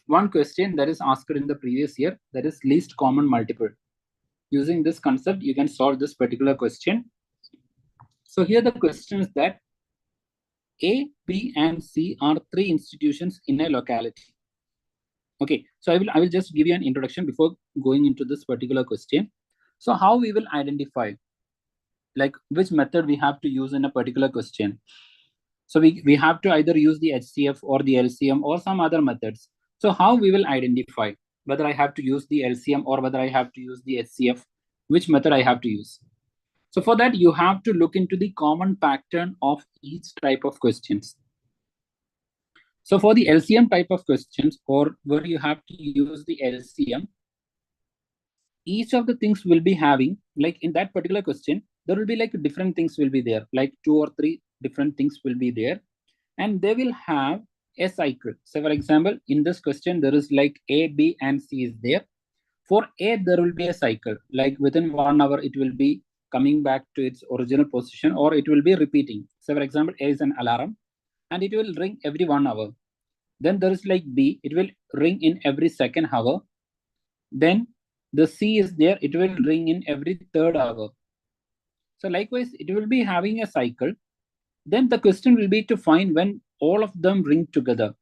one question that is asked in the previous year, that is least common multiple. Using this concept, you can solve this particular question. So here the question is that A, B, and C are 3 institutions in a locality. Okay, so I will just give you an introduction before going into this particular question. So how we will identify like which method we have to use in a particular question. So we have to either use the HCF or the LCM or some other methods. So how we will identify whether I have to use the LCM or whether I have to use the HCF, which method I have to use. So for that, you have to look into the common pattern of each type of questions. So for the LCM type of questions, or where you have to use the LCM, each of the things will be having, like in that particular question, there will be like different things will be there, like 2 or 3 different things will be there, and they will have a cycle. So for example, in this question, there is like A, B, and C is there. For A, there will be a cycle, like within 1 hour, it will be coming back to its original position, or it will be repeating. So for example, A is an alarm, and it will ring every 1 hour. Then there is like B, it will ring in every second hour. Then the C is there, it will ring in every 3rd hour. So likewise, it will be having a cycle. Then the question will be to find when all of them ring together.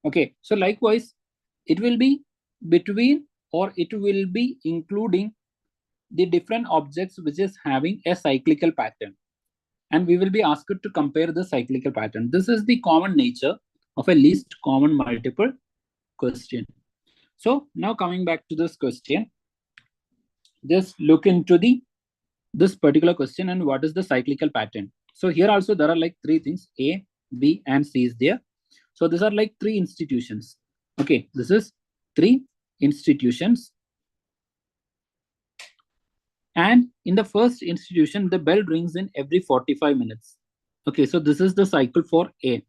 Okay, so likewise, it will be between, or it will be including the different objects which is having a cyclical pattern. And we will be asked to compare the cyclical pattern. This is the common nature of a least common multiple question. So now coming back to this question, just look into this particular question and what is the cyclical pattern. So here also there are like 3 things, A, B, and C is there. So these are like 3 institutions. Okay, this is 3 institutions. And in the first institution, the bell rings in every 45 minutes. Okay, so this is the cycle for A.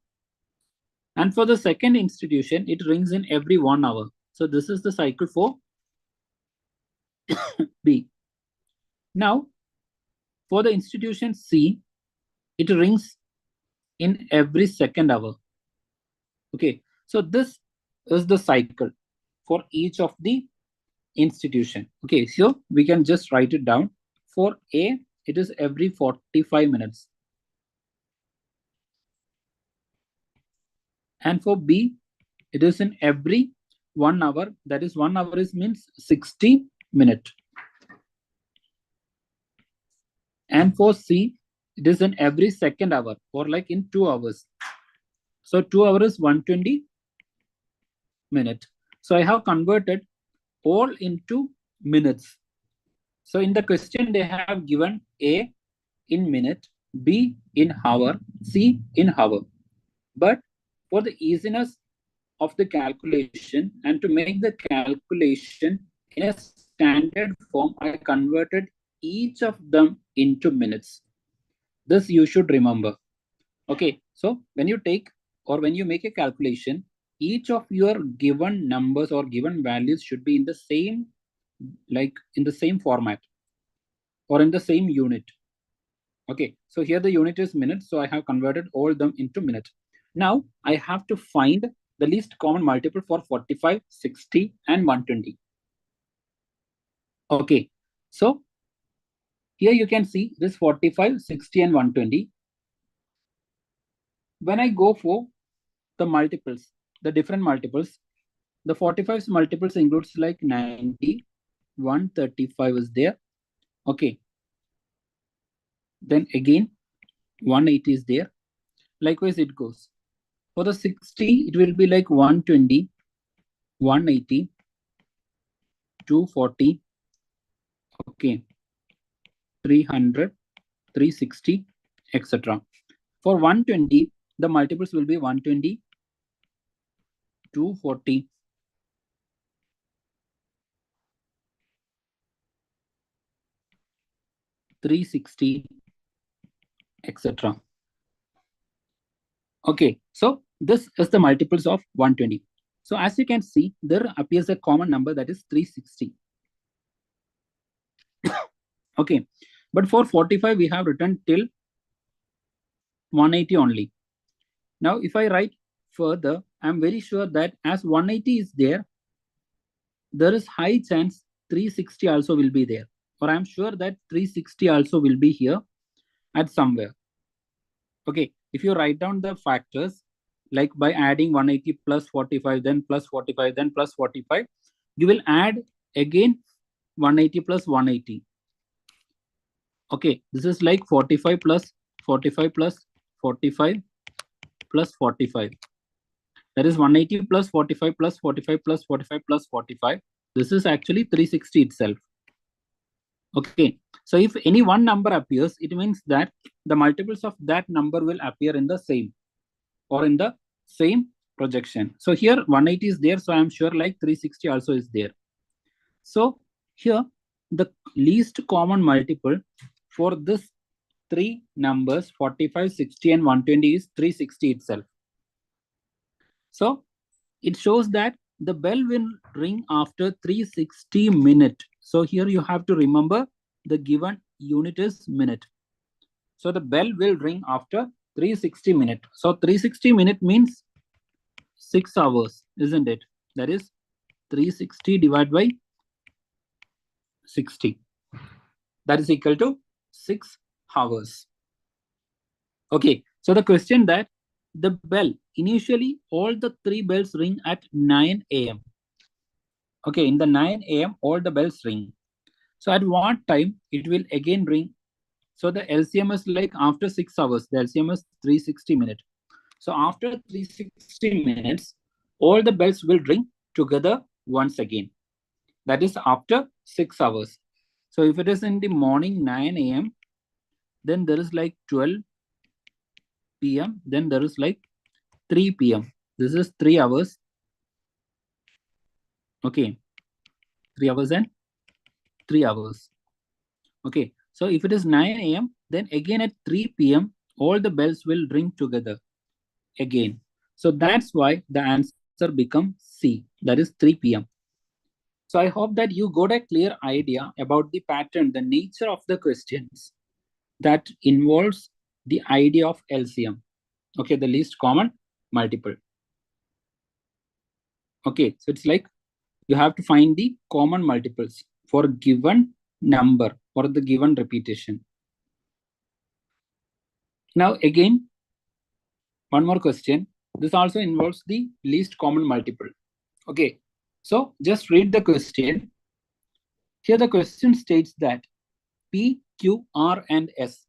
And for the second institution, it rings in every 1 hour. So this is the cycle for B. Now, for the institution C, it rings in every 2nd hour. Okay, so this is the cycle for each of the institution. Okay, so we can just write it down. For A, it is every 45 minutes. And for B, it is in every 1 hour. That is 1 hour is means 60 minutes. And for C, it is in every 2nd hour, or like in 2 hours. So 2 hours is 120 minutes. So I have converted all into minutes. So in the question, they have given A in minute, B in hour, C in hour. But for the easiness of the calculation and to make the calculation in a standard form, I converted each of them into minutes. This you should remember. Okay, so when you take or when you make a calculation, each of your given numbers or given values should be in the same, like in the same format or in the same unit. Okay, so here the unit is minutes, so I have converted all them into minutes. Now I have to find the least common multiple for 45, 60, and 120. Okay, so here you can see this 45, 60, and 120. When I go for the multiples, the different multiples, the 45's multiples includes like 90, 135 is there. Okay. Then again, 180 is there. Likewise, it goes. For the 60, it will be like 120, 180, 240, okay, 300, 360, etc. For 120, the multiples will be 120, 240, 360, etc. Okay, so this is the multiples of 120. So as you can see, there appears a common number that is 360. Okay, but for 45, we have written till 180 only. Now, if I write further, I'm very sure that as 180 is there is high chance 360 also will be there. Or I'm sure that 360 also will be here at somewhere. Okay, if you write down the factors, like by adding 180 plus 45, then plus 45, then plus 45, you will add again 180 plus 180. Okay, this is like 45 plus 45 plus 45 plus 45. That is 180 plus 45 plus 45 plus 45 plus 45. This is actually 360 itself. Okay, so if any one number appears, it means that the multiples of that number will appear in the same or in the same projection. So here 180 is there, so I'm sure like 360 also is there. So here the least common multiple for this three numbers 45, 60 and 120 is 360 itself. So it shows that the bell will ring after 360 minutes. So here you have to remember the given unit is minute. So the bell will ring after 360 minutes. So 360 minutes means 6 hours, isn't it? That is 360 divided by 60. That is equal to 6 hours. Okay, so the question that the bell, initially all the three bells ring at 9 a.m. Okay, in the 9 a.m. all the bells ring. So at what time it will again ring? So the LCM is like after 6 hours, the LCM is 360 minutes. So after 360 minutes, all the bells will ring together once again. That is after 6 hours. So if it is in the morning 9 a.m., then there is like 12 p.m., then there is like 3 p.m. This is 3 hours. Okay, 3 hours and 3 hours. Okay, so if it is 9 a.m., then again at 3 p.m., all the bells will ring together again. So that's why the answer becomes C, that is 3 p.m. So I hope that you got a clear idea about the pattern, the nature of the questions that involves the idea of LCM. Okay, the least common multiple. Okay, so it's like you have to find the common multiples for a given number or the given repetition. Now again, one more question. This also involves the least common multiple. Okay, so just read the question. Here the question states that P, Q, R and S.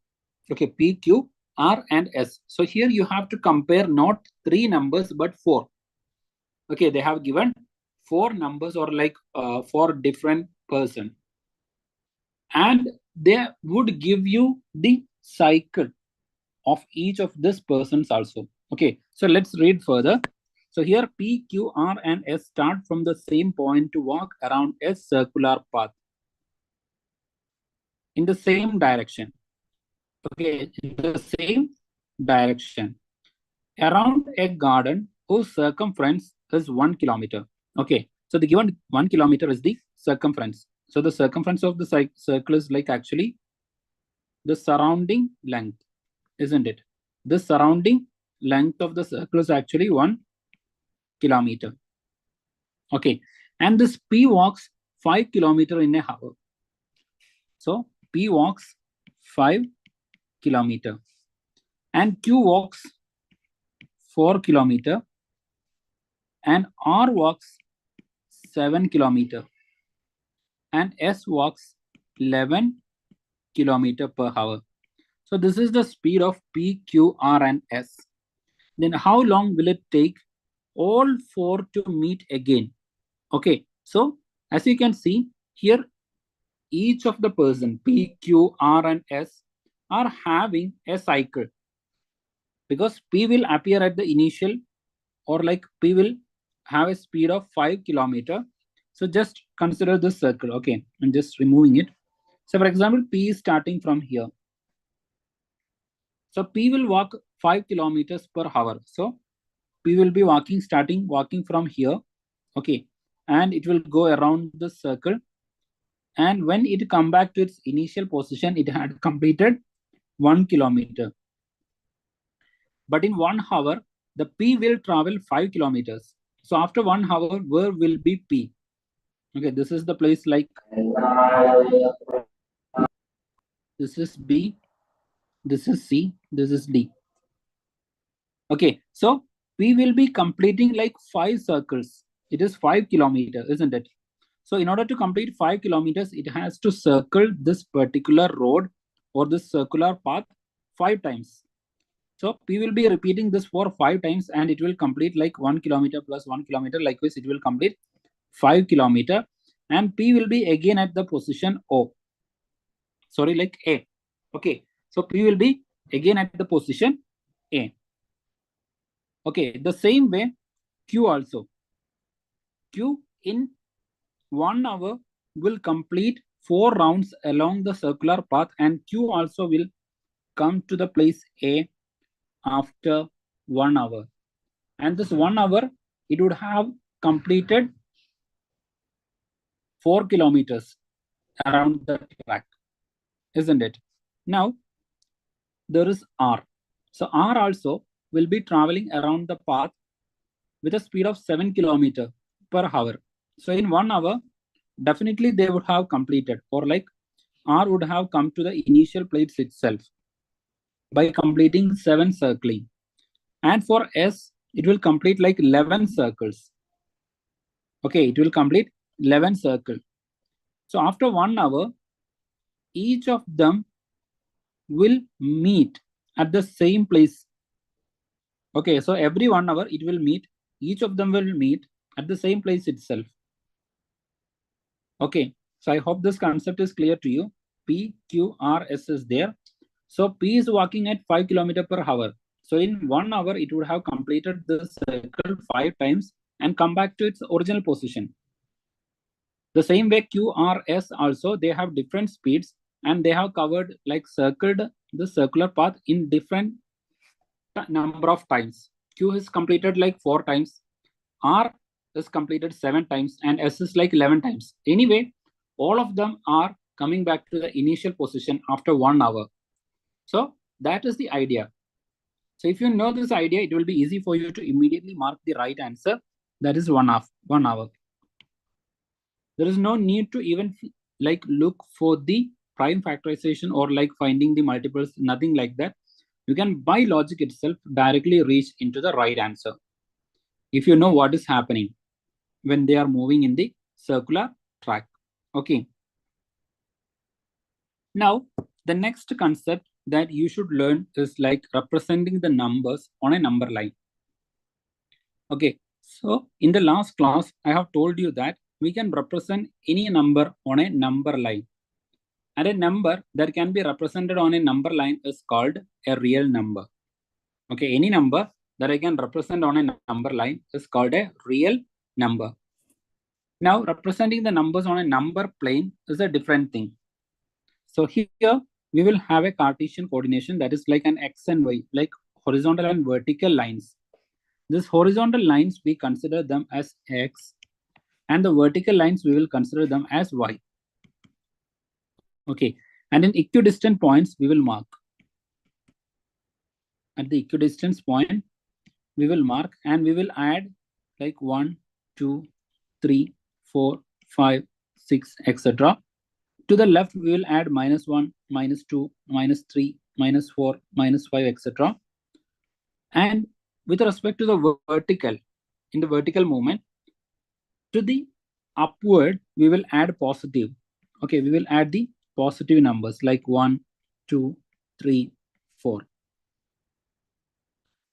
Okay, P, Q, R and S. So here you have to compare not 3 numbers but 4. Okay, they have given 4 numbers or like 4 different person. And they would give you the cycle of each of these persons also. Okay, so let's read further. So here P, Q, R and S start from the same point to walk around a circular path in the same direction. Okay, in the same direction around a garden whose circumference is 1 kilometer. Okay, so the given 1 kilometer is the circumference. So the circumference of the circle is like actually the surrounding length, isn't it? The surrounding length of the circle is actually 1 kilometer. Okay, and this P walks 5 kilometer in a hour. So P walks 5 kilometer and Q walks 4 kilometer and R walks 7 kilometer and S walks 11 kilometer per hour. So this is the speed of P, Q, R and S. Then how long will it take all 4 to meet again? Okay, so as you can see here, each of the person P, Q, R and S are having a cycle because P will appear at the initial or like P will have a speed of 5 kilometer. So just consider this circle. Okay, I'm just removing it. So for example, P is starting from here. So P will walk 5 kilometers per hour. So P will be starting walking from here. Okay, and it will go around the circle. And when it come back to its initial position, it had completed 1 kilometer. But in 1 hour, the P will travel 5 kilometers. So after 1 hour, where will be P? Okay, this is the place like this is B, this is C, this is D. Okay, so P will be completing like 5 circles. It is 5 kilometers, isn't it? So in order to complete 5 kilometers, it has to circle this particular road or this circular path 5 times. So P will be repeating this for 5 times and it will complete like 1 kilometer plus 1 kilometer. Likewise, it will complete 5 kilometer and P will be again at the position O. Sorry, like A. Okay. So P will be again at the position A. Okay. The same way Q also. Q in 1 hour will complete 4 rounds along the circular path and Q also will come to the place A after 1 hour. And this 1 hour, it would have completed 4 kilometers around the track, isn't it? Now, there is R. So R also will be traveling around the path with a speed of 7 kilometers per hour. So in 1 hour, definitely they would have completed, or like R would have come to the initial place itself by completing 7 circling. And for S, it will complete like 11 circles. Okay, it will complete 11 circles. So after 1 hour, each of them will meet at the same place. Okay, so every 1 hour it will meet, each of them will meet at the same place itself. Okay, so I hope this concept is clear to you. P, Q, R, S is there. So P is walking at 5 kilometers per hour. So in 1 hour, it would have completed the circle 5 times and come back to its original position. The same way Q, R, S also, they have different speeds and they have covered like circled the circular path in different number of times. Q is completed like 4 times, R is completed 7 times and S is like 11 times. Anyway, all of them are coming back to the initial position after 1 hour. So that is the idea. So if you know this idea, it will be easy for you to immediately mark the right answer. That is 1 hour. There is no need to even like look for the prime factorization or like finding the multiples, nothing like that. You can by logic itself directly reach into the right answer if you know what is happening when they are moving in the circular track. Okay. Now, the next concept that you should learn is like representing the numbers on a number line. Okay, so in the last class, I have told you that we can represent any number on a number line. And a number that can be represented on a number line is called a real number. Okay, any number that I can represent on a number line is called a real number. Now, representing the numbers on a number plane is a different thing. So here we will have a Cartesian coordination that is like an X and Y, like horizontal and vertical lines. These horizontal lines, we consider them as X, and the vertical lines, we will consider them as Y. Okay, and in equidistant points, we will mark. At the equidistant point, we will mark and we will add like 1, 2, 3, 4, 5, 6, etc. To the left, we will add -1, -2, -3, -4, -5, etc. And with respect to the vertical, in the vertical movement, to the upward, we will add positive. Okay, we will add the positive numbers like 1, 2, 3, 4.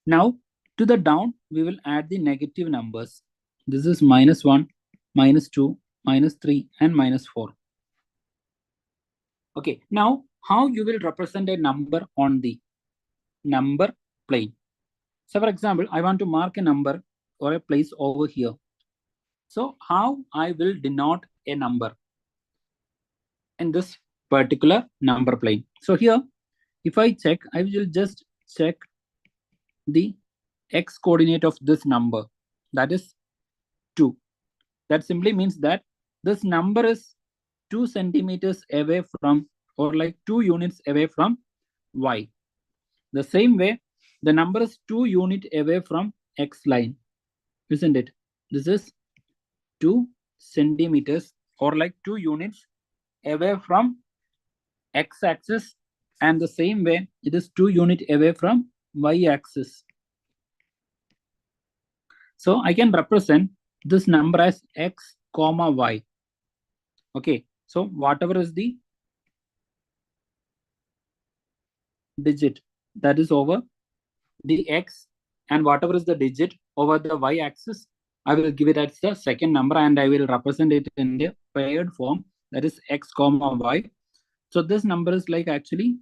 Now, to the down, we will add the negative numbers. This is -1, -2, -3, and -4. Okay, now how you will represent a number on the number plane. So for example, I want to mark a number or a place over here. So how I will denote a number in this particular number plane. So here, if I check, I will just check the X coordinate of this number, that is 2. That simply means that this number is 2 centimeters away from, or like 2 units away from Y. The same way, the number is 2 units away from X line, isn't it? This is 2 centimeters or like 2 units away from X axis, and the same way it is 2 units away from Y axis. So I can represent this number as x comma y. Okay, so whatever is the digit that is over the x and whatever is the digit over the y-axis, I will give it as the second number and I will represent it in the paired form, that is x comma y. So this number is like actually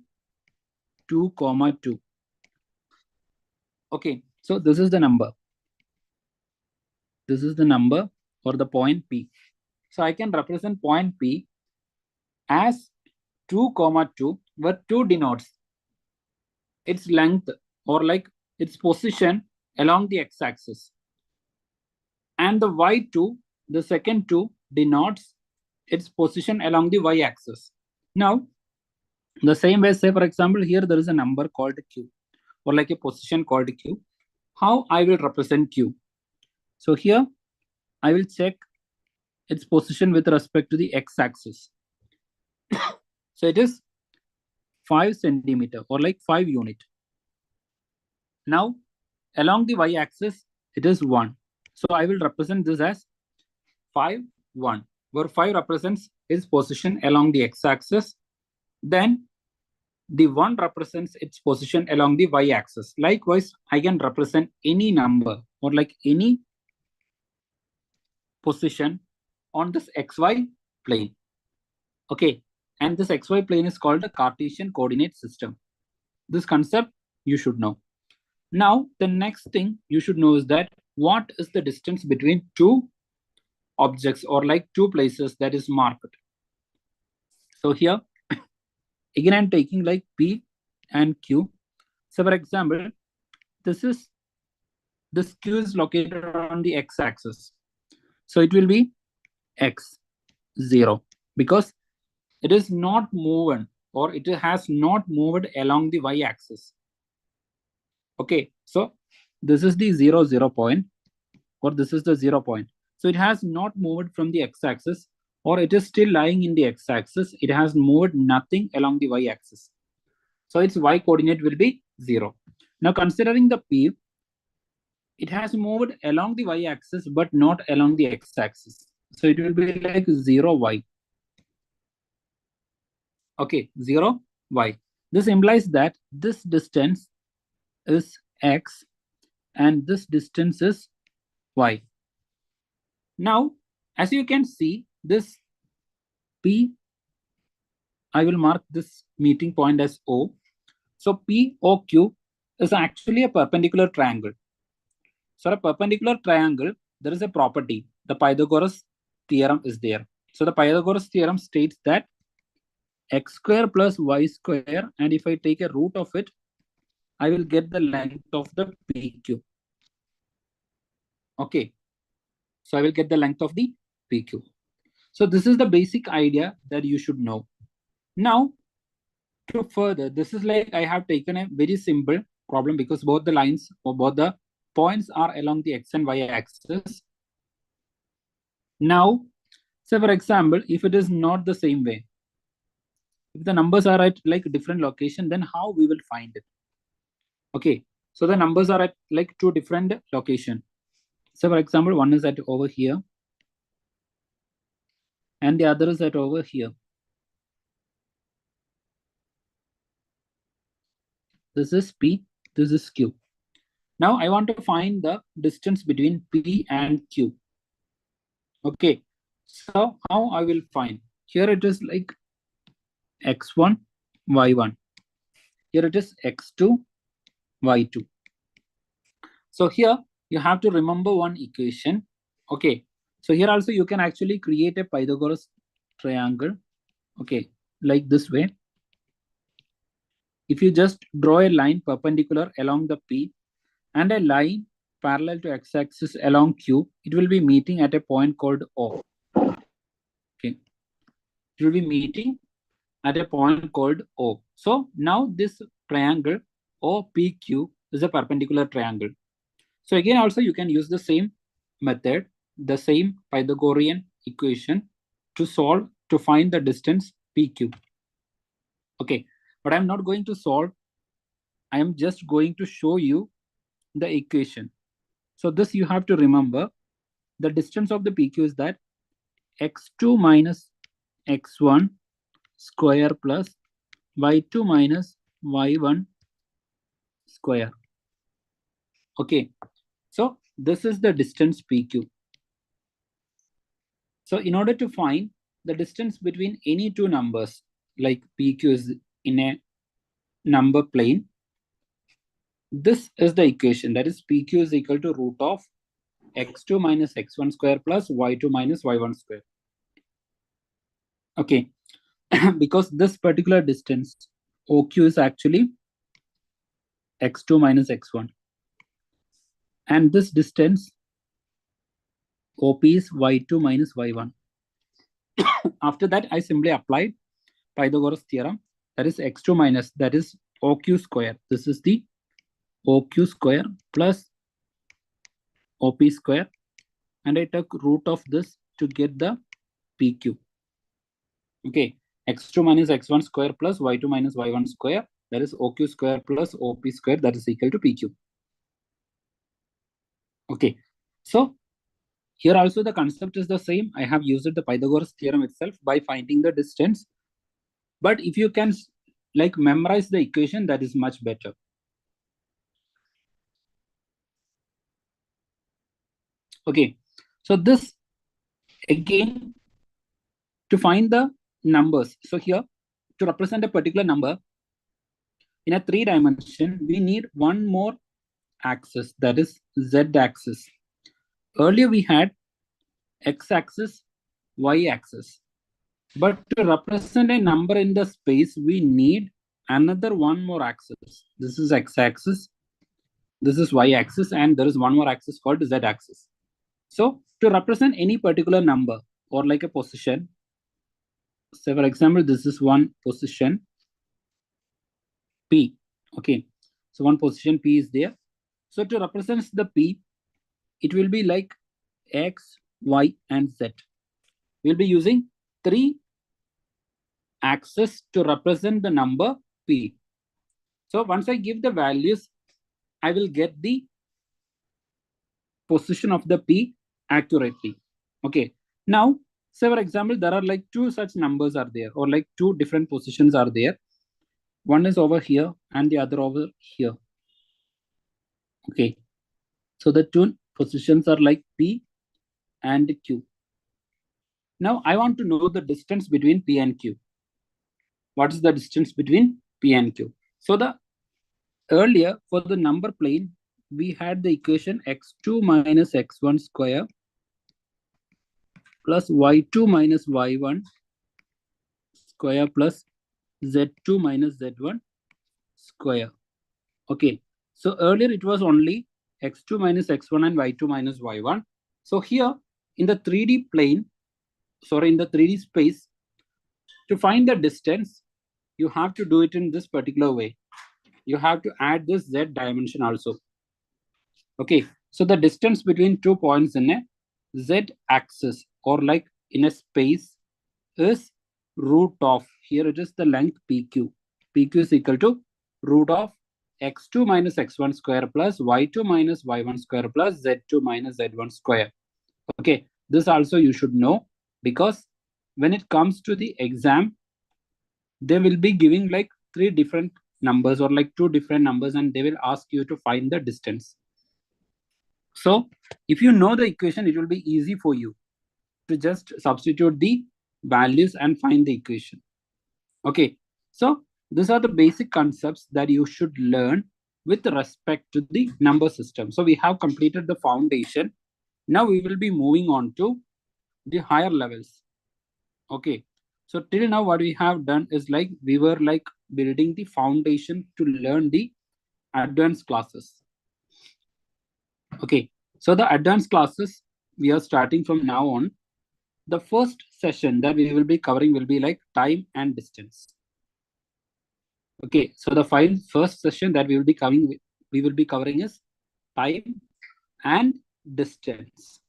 2 comma 2. Okay, so this is the number. This is the number for the point P. So I can represent point P as 2 comma 2, where 2 denotes its length or like its position along the x-axis. And the y2, the second 2, denotes its position along the y-axis. Now, the same way, say for example, here there is a number called q, or like a position called q. How I will represent q? So here, I will check its position with respect to the x-axis. So it is 5 centimeter or like 5 unit. Now, along the y-axis, it is 1. So I will represent this as 5, 1, where 5 represents its position along the x-axis. Then the 1 represents its position along the y-axis. Likewise, I can represent any number or like any position on this xy plane. Okay, and this xy plane is called a Cartesian coordinate system. This concept you should know. Now, the next thing you should know is that what is the distance between two objects or like two places that is marked. So here, again, I'm taking like P and Q. So for example, this Q is located on the x-axis. So it will be x0 because it is not moved or it has not moved along the y-axis. Okay, so this is the 0, 0 point, or this is the 0 point. So it has not moved from the x-axis, or it is still lying in the x-axis. It has moved nothing along the y-axis. So its y-coordinate will be 0. Now considering the P, it has moved along the y-axis, but not along the x-axis. So it will be like 0y. Okay, 0y. This implies that this distance is x and this distance is y. Now, as you can see, this P, I will mark this meeting point as O. So POQ is actually a perpendicular triangle. So a perpendicular triangle, there is a property. The Pythagoras theorem is there. So the Pythagoras theorem states that x square plus y square, and if I take a root of it, I will get the length of the PQ. Okay. So I will get the length of the PQ. So this is the basic idea that you should know. Now, to further, this is like I have taken a very simple problem because both the lines or both the points are along the x and y axis. Now, say for example, if it is not the same way, if the numbers are at like different location, then how we will find it? Okay, so the numbers are at like two different location. So for example, one is at over here and the other is at over here. This is P, this is Q. Now I want to find the distance between P and Q. Okay, so how I will find? Here it is like x1, y1. Here it is x2, y2. So here you have to remember one equation. Okay, so here also you can actually create a Pythagoras triangle. Okay, like this way. If you just draw a line perpendicular along the P and a line parallel to x-axis along Q, it will be meeting at a point called O. Okay, it will be meeting at a point called O. So now this triangle OPQ is a perpendicular triangle. So again, also you can use the same method, the same Pythagorean equation to solve, to find the distance PQ. Okay, but I'm not going to solve. I am just going to show you the equation. So this you have to remember. The distance of the PQ is that x2 minus x1 square plus y2 minus y1 square. Okay, so this is the distance PQ. So in order to find the distance between any two numbers, like PQ is in a number plane, this is the equation, that is PQ is equal to root of x2 minus x1 square plus y2 minus y1 square. Okay, because this particular distance OQ is actually x2 minus x1, and this distance OP is y2 minus y1. After that, I simply applied Pythagoras theorem, that is x2 minus, that is OQ square. This is the OQ square plus OP square, and I took root of this to get the PQ. Okay, x2 minus x1 square plus y2 minus y1 square, that is OQ square plus OP square, that is equal to PQ. Okay, so here also the concept is the same. I have used the Pythagoras theorem itself by finding the distance. But if you can like memorize the equation, that is much better. Okay, so this again to find the numbers. So here to represent a particular number in a 3-dimension, we need one more axis, that is z-axis. Earlier we had x-axis, y-axis. But to represent a number in the space, we need another one more axis. This is x-axis, this is y-axis, and there is one more axis called z-axis. So to represent any particular number or like a position, say for example, this is one position P. Okay, so one position P is there. So to represent the P, it will be like X, Y, and Z. We'll be using 3 axes to represent the number P. So once I give the values, I will get the position of the P accurately. Okay, now say for example, there are like 2 such numbers are there, or like 2 different positions are there. One is over here and the other over here. Okay, so the 2 positions are like P and Q. Now I want to know the distance between P and Q. What is the distance between P and Q? So the earlier for the number plane, we had the equation x2 minus x1 square plus y2 minus y1 square plus z2 minus z1 square. Okay, so earlier it was only x2 minus x1 and y2 minus y1. So here in the 3D plane, sorry, in the 3D space, to find the distance, you have to do it in this particular way. You have to add this z dimension also. Okay, so the distance between 2 points in a z axis or like in a space is root of, here it is the length PQ. PQ is equal to root of x2 minus x1 square plus y2 minus y1 square plus z2 minus z1 square. Okay, this also you should know, because when it comes to the exam, they will be giving like 3 different numbers or like 2 different numbers, and they will ask you to find the distance. So if you know the equation, it will be easy for you to just substitute the values and find the equation. Okay, so these are the basic concepts that you should learn with respect to the number system. So we have completed the foundation. Now we will be moving on to the higher levels. Okay, so till now what we have done is like we were like building the foundation to learn the advanced classes. Okay, so the advanced classes we are starting from now on. The first session that we will be covering will be like time and distance. Okay, so the first session that we will be covering is time and distance.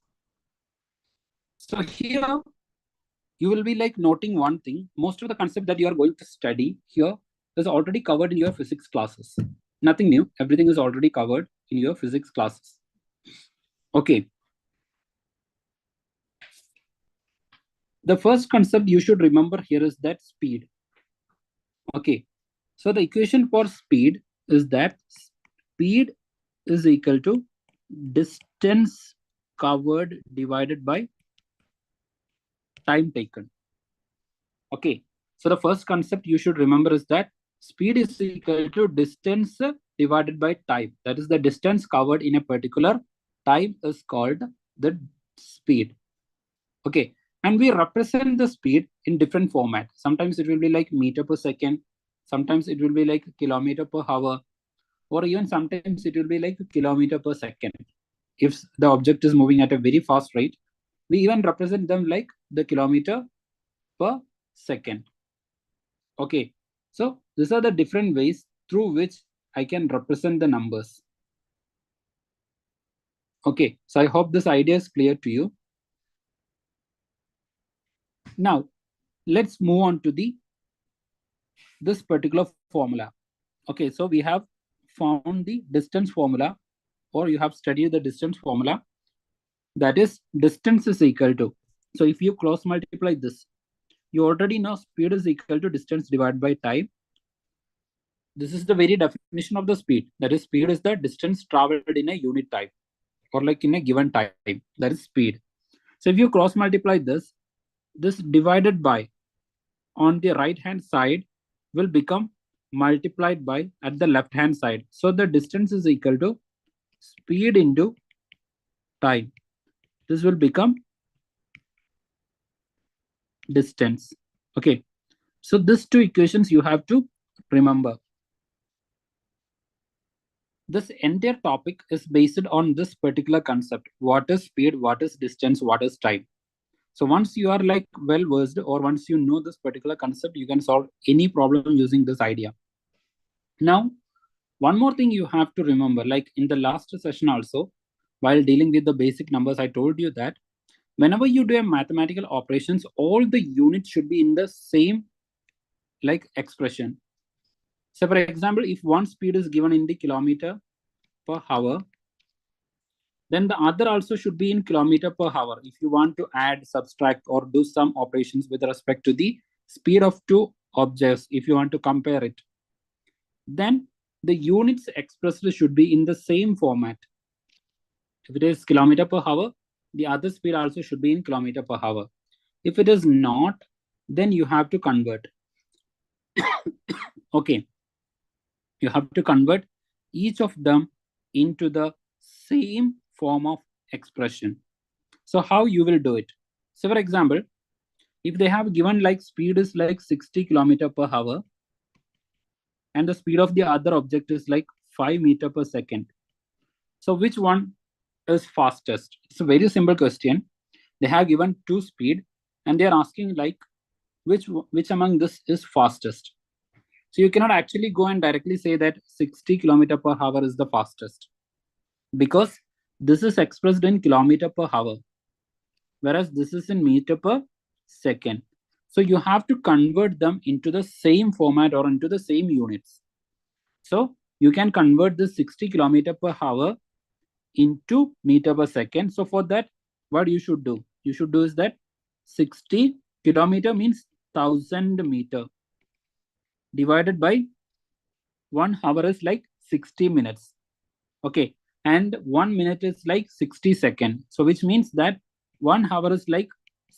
So here you will be like noting one thing. Most of the concept that you are going to study here is already covered in your physics classes. Nothing new. Everything is already covered in your physics classes. Okay. The first concept you should remember here is that speed. Okay. So the equation for speed is that speed is equal to distance covered divided by time taken. Okay. So the first concept you should remember is that speed is equal to distance divided by time. That is, the distance covered in a particular time is called the speed. Okay. And we represent the speed in different format. Sometimes it will be like meter per second. Sometimes it will be like kilometer per hour. Or even sometimes it will be like kilometer per second. If the object is moving at a very fast rate, we even represent them like the kilometer per second. Okay, so these are the different ways through which I can represent the numbers. Okay, so I hope this idea is clear to you. Now, let's move on to this particular formula. Okay, so we have found the distance formula, or you have studied the distance formula. That is, distance is equal to. So if you cross multiply this, you already know speed is equal to distance divided by time. This is the very definition of the speed. That is, speed is the distance traveled in a unit time, or like in a given time. That is speed. So if you cross multiply this divided by on the right hand side will become multiplied by at the left hand side. So the distance is equal to speed into time. This will become distance. Okay. So these two equations you have to remember. This entire topic is based on this particular concept. What is speed? What is distance? What is time? So once you are like well versed, or once you know this particular concept, you can solve any problem using this idea. Now, one more thing you have to remember, like in the last session also, while dealing with the basic numbers, I told you that whenever you do a mathematical operations, all the units should be in the same like expression. So for example, if one speed is given in the kilometer per hour, then the other also should be in kilometer per hour. If you want to add, subtract, or do some operations with respect to the speed of two objects, if you want to compare it, then the units expressed should be in the same format. If it is kilometer per hour, the other speed also should be in kilometer per hour. If it is not, then you have to convert. Okay. You have to convert each of them into the same form of expression. So how you will do it? So for example, if they have given like speed is like 60 kilometer per hour, and the speed of the other object is like 5 meter per second. So which one is fastest? It's a very simple question. They have given two speed, and they are asking like which among this is fastest. So you cannot actually go and directly say that 60 kilometer per hour is the fastest, because this is expressed in kilometer per hour, whereas this is in meter per second. So you have to convert them into the same format or into the same units. So you can convert this 60 kilometer per hour into meter per second. So for that, what you should do? You should do is that 60 kilometer means 1000 meter divided by 1 hour is like 60 minutes. Okay. And 1 minute is like 60 seconds. So which means that 1 hour is like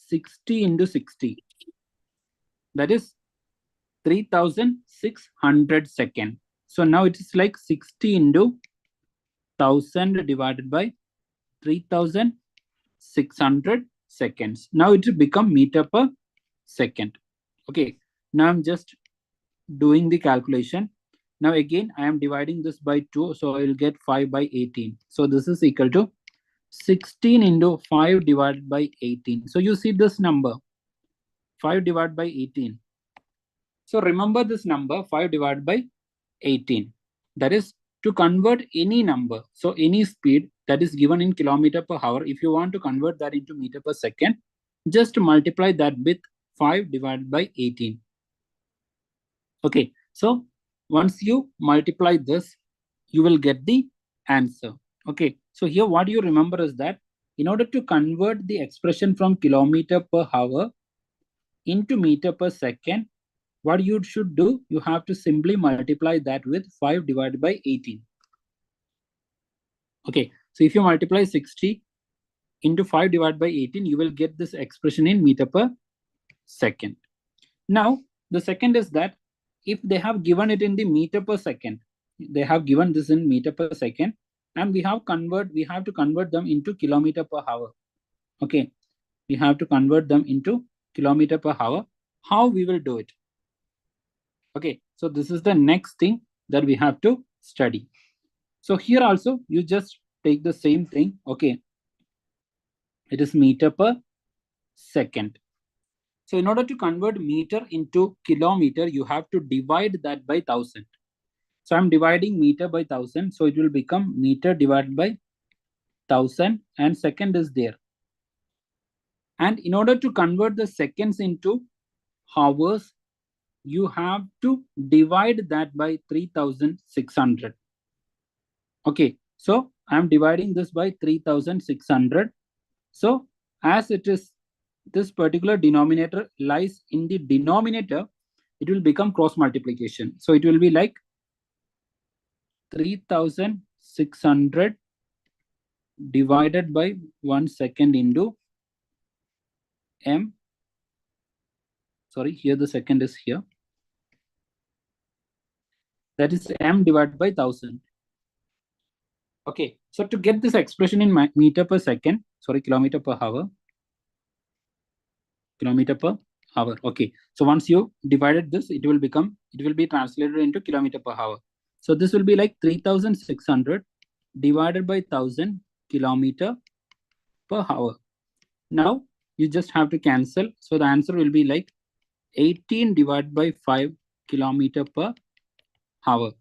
60 into 60. That is 3600 seconds. So now it is like 60 into 1000 divided by 3600 seconds. Now it will become meter per second. Okay. Now I'm just doing the calculation. Now again, I am dividing this by 2. So I will get 5 by 18. So this is equal to 16 into 5 divided by 18. So you see this number, 5 divided by 18. So remember this number, 5 divided by 18. That is to convert any number. So any speed that is given in kilometer per hour, if you want to convert that into meter per second, just multiply that with 5 divided by 18. Okay, so once you multiply this, you will get the answer. Okay, So here what you remember is that in order to convert the expression from kilometer per hour into meter per second, what you should do, you have to simply multiply that with 5 divided by 18. Okay, so if you multiply 60 into 5 divided by 18, you will get this expression in meter per second. Now, the second is that if they have given it in the meter per second, they have given this in meter per second, and we have to convert them into kilometer per hour. Okay, we have to convert them into kilometer per hour. How we will do it? Okay, so this is the next thing that we have to study. So here also you just take the same thing. Okay, it is meter per second. So in order to convert meter into kilometer, you have to divide that by 1000. So I'm dividing meter by 1000. So it will become meter divided by 1000 and second is there. And in order to convert the seconds into hours, you have to divide that by 3600. Okay, so I'm dividing this by 3600. So as it is, this particular denominator lies in the denominator, it will become cross multiplication. So it will be like 3600 divided by 1 second into m. Sorry, here the second is here. That is m divided by 1000. Okay, so to get this expression in meter per second, sorry, kilometer per hour. Kilometer per hour. Okay, so once you divided this, it will be translated into kilometer per hour. So this will be like 3600 divided by 1000 kilometer per hour. Now you just have to cancel. So the answer will be like 18 divided by 5 kilometer per hour.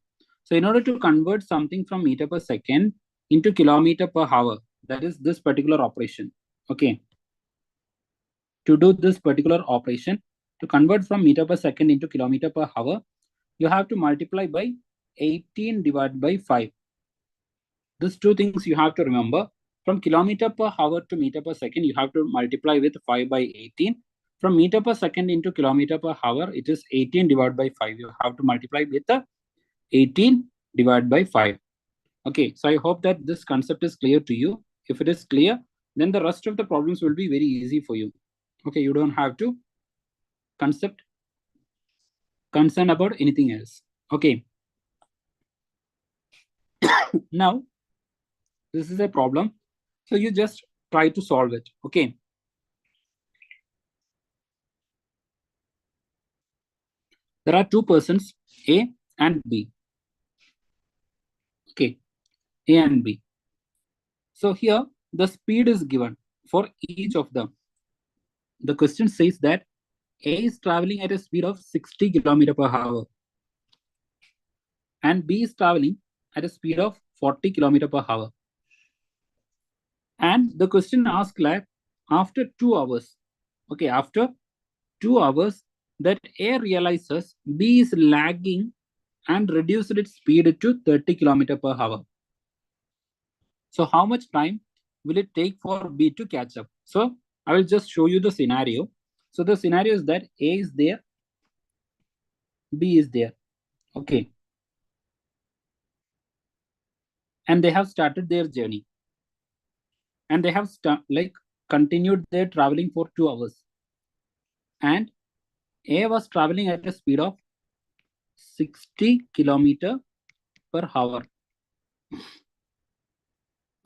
So in order to convert something from meter per second into kilometer per hour, that is this particular operation. Okay. To do this particular operation, to convert from meter per second into kilometer per hour, you have to multiply by 18 divided by 5. These two things you have to remember. From kilometer per hour to meter per second, you have to multiply with 5 by 18. From meter per second into kilometer per hour, it is 18 divided by 5. You have to multiply with 18 divided by 5. Okay, so I hope that this concept is clear to you. If it is clear, then the rest of the problems will be very easy for you. Okay, you don't have to concern about anything else. Okay. Now, this is a problem. So you just try to solve it. Okay. There are two persons, A and B. Okay, A and B. So here the speed is given for each of them. The question says that A is traveling at a speed of 60 km per hour and B is traveling at a speed of 40 km per hour. And the question asks like after 2 hours, okay, after 2 hours that A realizes B is lagging and reduced its speed to 30 km per hour. So how much time will it take for B to catch up? So I will just show you the scenario. So the scenario is that A is there, B is there. Okay. And they have started their journey. And they have continued their traveling for 2 hours. And A was traveling at a speed of 60 km per hour.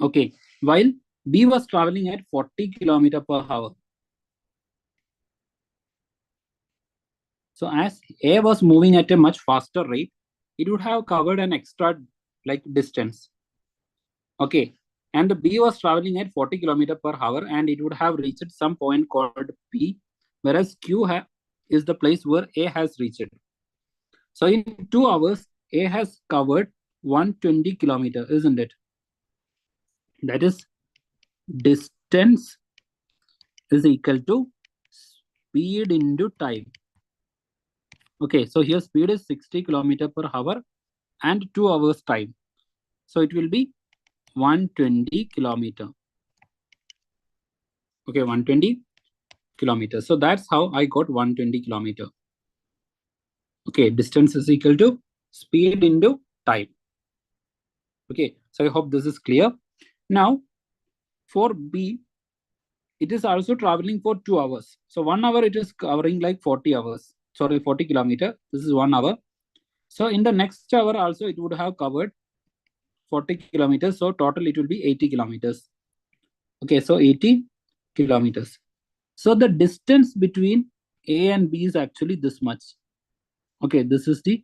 Okay, while B was traveling at 40 km per hour. So as A was moving at a much faster rate, it would have covered an extra distance. Okay, and B was traveling at 40 km per hour and it would have reached some point called P, whereas Q is the place where A has reached. So in 2 hours, A has covered 120 km, isn't it? That is distance is equal to speed into time. Okay, so here speed is 60 km per hour and 2 hours time. So it will be 120 kilometer. Okay, 120 kilometers. So that's how I got 120 kilometer. Okay, distance is equal to speed into time. Okay, so I hope this is clear. Now, for B, it is also traveling for 2 hours. So 1 hour it is covering like 40 hours. Sorry, 40 kilometer. This is 1 hour. So in the next hour also it would have covered 40 kilometers. So total it will be 80 kilometers. Okay, so 80 kilometers. So the distance between A and B is actually this much. Okay, this is the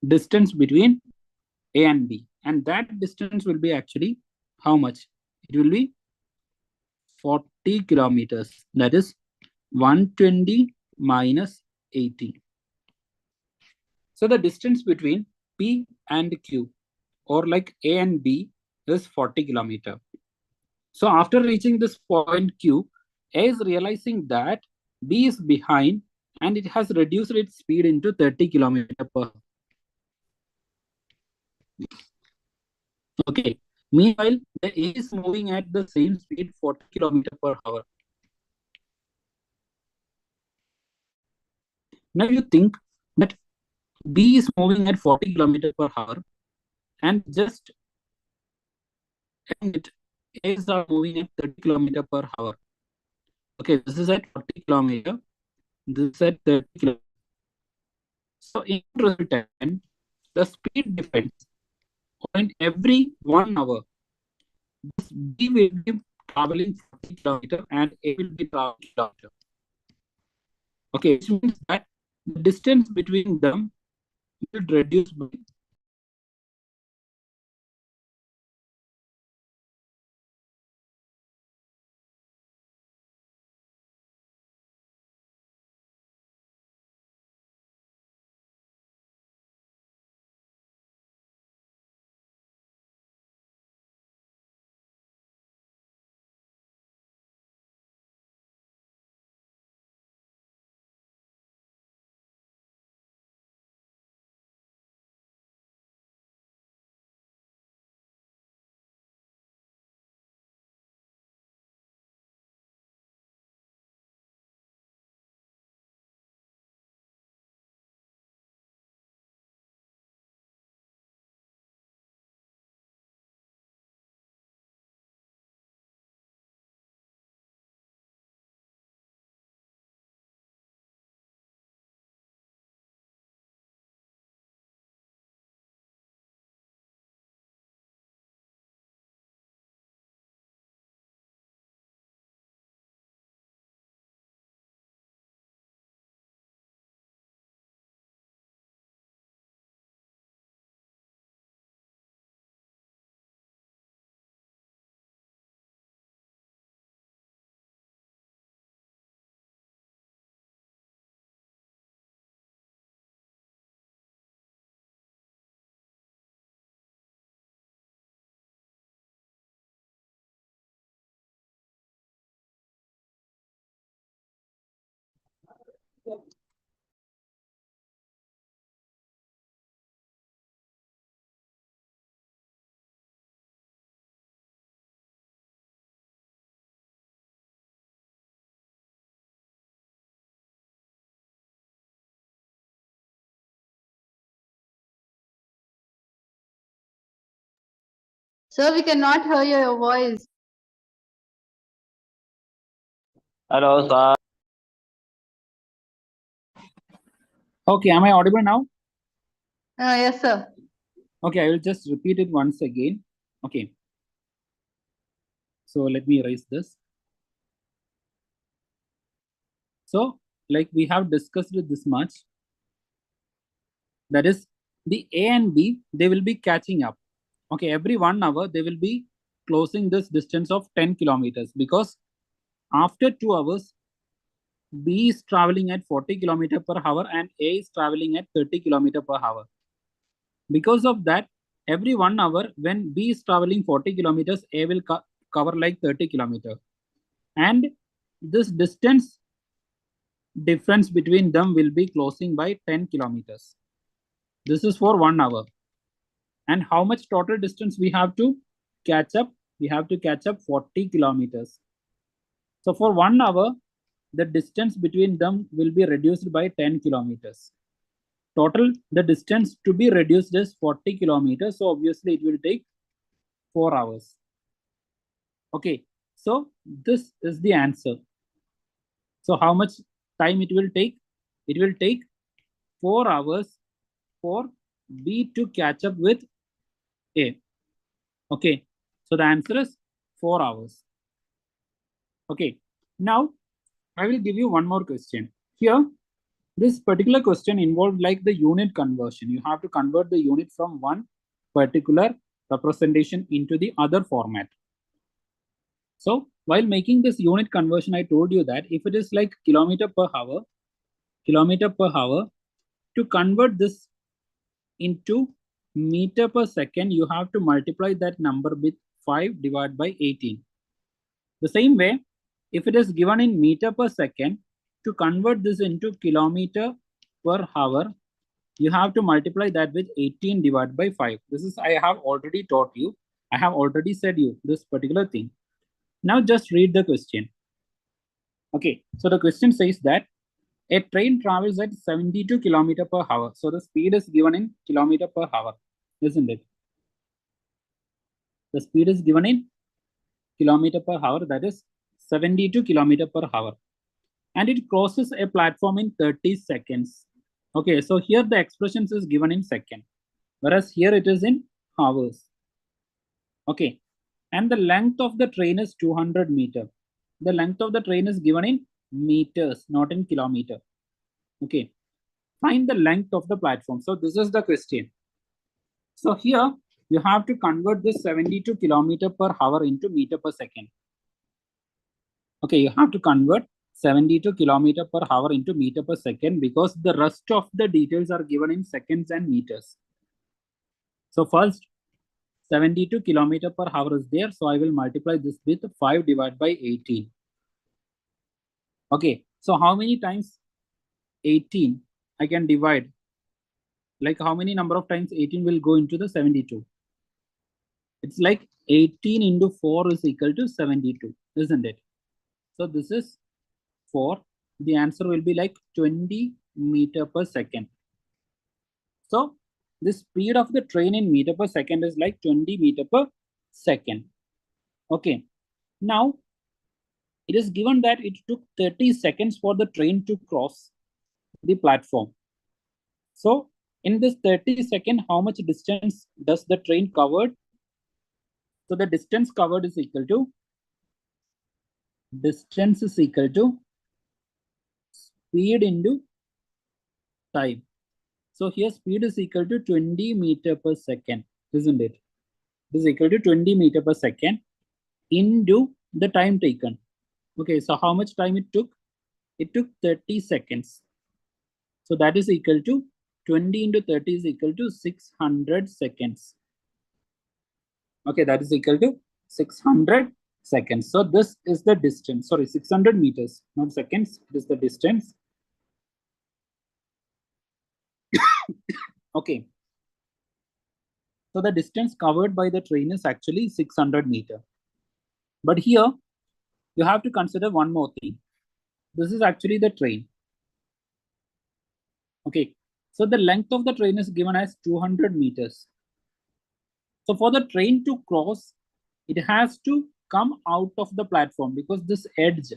distance between A and B. And that distance will be actually how much? It will be 40 kilometers. That is 120 minus 80. So the distance between P and Q, or like A and B, is 40 kilometer. So after reaching this point Q, A is realizing that B is behind and it has reduced its speed into 30 kilometer per hour. Okay. Meanwhile, the A is moving at the same speed, 40 kilometer per hour. Now you think that B is moving at 40 kilometer per hour and just and A is moving at 30 kilometer per hour. Okay, this is at 40 kilometer. This is at 30 kilometer. So in resultant, the speed difference in every 1 hour, this B will be traveling 40 kilometer and A will be traveling kilometer. Okay, which means that the distance between them will reduce by Sir, we cannot hear your voice. Hello, sir. Okay, am I audible now? Yes, sir. Okay, I will just repeat it once again. Okay. So let me erase this. So, like we have discussed this much, that is the A and B, they will be catching up. Okay, every 1 hour, they will be closing this distance of 10 kilometers because after 2 hours, B is traveling at 40 kilometer per hour and A is traveling at 30 kilometer per hour. Because of that, every 1 hour, when B is traveling 40 kilometers, A will cover like 30 kilometers. And this distance difference between them will be closing by 10 kilometers. This is for 1 hour. And how much total distance we have to catch up. We have to catch up 40 kilometers. So for 1 hour, the distance between them will be reduced by 10 kilometers. Total, the distance to be reduced is 40 kilometers. So obviously it will take 4 hours. Okay, so this is the answer. So how much time it will take? It will take 4 hours for B to catch up with A. Okay, so the answer is 4 hours. Okay, now I will give you one more question. Here, this particular question involved like the unit conversion. You have to convert the unit from one particular representation into the other format. So while making this unit conversion, I told you that if it is like kilometer per hour, to convert this into meter per second, you have to multiply that number with 5 divided by 18. The same way, if it is given in meter per second, to convert this into kilometer per hour, you have to multiply that with 18 divided by 5. This is, I have already taught you. I have already said you this particular thing. Now just read the question. Okay, so the question says that a train travels at 72 kilometer per hour. So the speed is given in kilometer per hour, isn't it? The speed is given in kilometer per hour, that is 72 kilometer per hour. And it crosses a platform in 30 seconds. Okay, so here the expressions is given in second, whereas here it is in hours. Okay, and the length of the train is 200 meter. The length of the train is given in meters, not in kilometer. Okay, find the length of the platform. So this is the question. So here you have to convert this 72 kilometer per hour into meter per second. Okay, you have to convert 72 kilometer per hour into meter per second because the rest of the details are given in seconds and meters. So first 72 kilometer per hour is there. So I will multiply this with 5 divided by 18. Okay, so how many times 18 I can divide? Like how many number of times 18 will go into the 72? It's like 18 into 4 is equal to 72, isn't it? So this is 4. The answer will be like 20 meter per second. So the speed of the train in meter per second is like 20 meter per second. Okay. Now it is given that it took 30 seconds for the train to cross the platform. So in this 30 second, how much distance does the train covered? So the distance covered is equal to speed into time. So here speed is equal to 20 meter per second, isn't it? It is equal to 20 meter per second into the time taken. Okay, so how much time it took? It took 30 seconds. So that is equal to 20 into 30 is equal to 600 seconds. Okay, that is equal to 600 seconds. So this is the distance. Sorry, 600 meters, not seconds. It is the distance. Okay. So the distance covered by the train is actually 600 meter. But here you have to consider one more thing. This is actually the train. Okay. So the length of the train is given as 200 meters. So for the train to cross, it has to come out of the platform because this edge,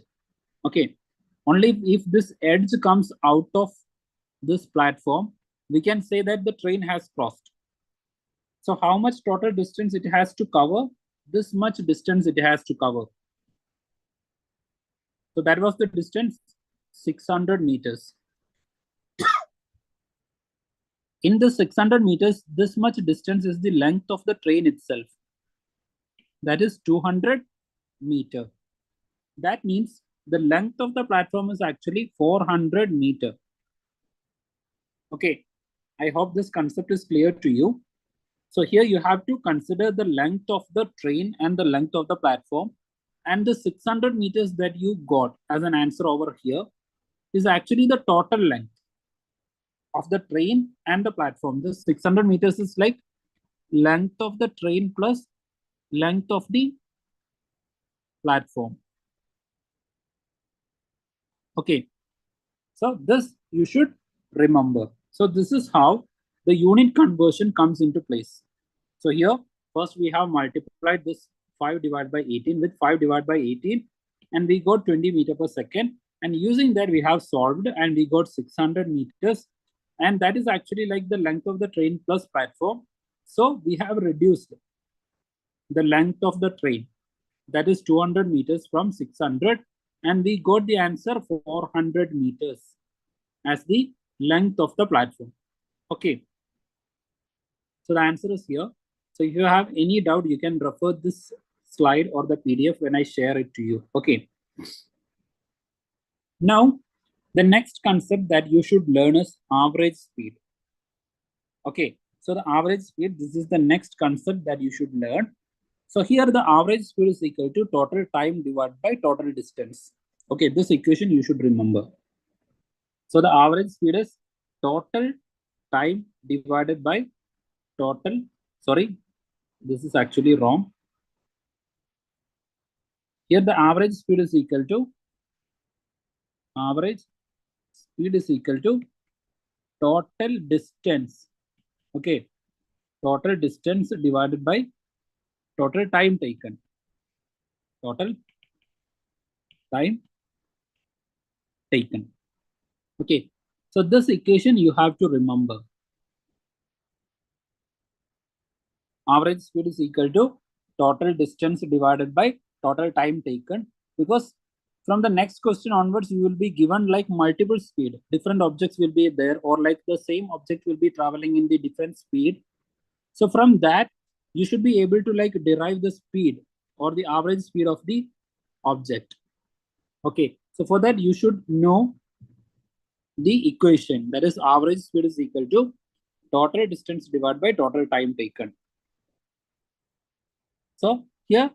okay, only if this edge comes out of this platform, we can say that the train has crossed. So how much total distance it has to cover? This much distance it has to cover. So that was the distance, 600 meters. In the 600 meters, this much distance is the length of the train itself. That is 200 meter. That means the length of the platform is actually 400 meter. Okay, I hope this concept is clear to you. So here you have to consider the length of the train and the length of the platform. And the 600 meters that you got as an answer over here is actually the total length of the train and the platform. This 600 meters is like length of the train plus length of the platform. Okay, so this you should remember. So this is how the unit conversion comes into place. So here, first we have multiplied this 5 divided by 18 with 5 divided by 18, and we got 20 meter per second. And using that, we have solved and we got 600 meters. And that is actually like the length of the train plus platform. So we have reduced the length of the train, that is 200 meters from 600. And we got the answer 400 meters as the length of the platform. Okay. So the answer is here. So if you have any doubt, you can refer this slide or the PDF when I share it to you. Okay. Now, the next concept that you should learn is average speed. Okay. So the average speed, this is the next concept that you should learn. So here the average speed is equal to total time divided by total distance. Okay, this equation you should remember. So the average speed is total time divided by total, sorry, this is actually wrong. Here the average speed is equal to total distance. Okay, total distance divided by total time taken. Total time taken. Okay, so this equation you have to remember. Average speed is equal to total distance divided by total time taken, because from the next question onwards you will be given like multiple speed, different objects will be there, or like the same object will be traveling in the different speed. So from that you should be able to like derive the speed or the average speed of the object. Okay, so for that you should know the equation, that is average speed is equal to total distance divided by total time taken. So here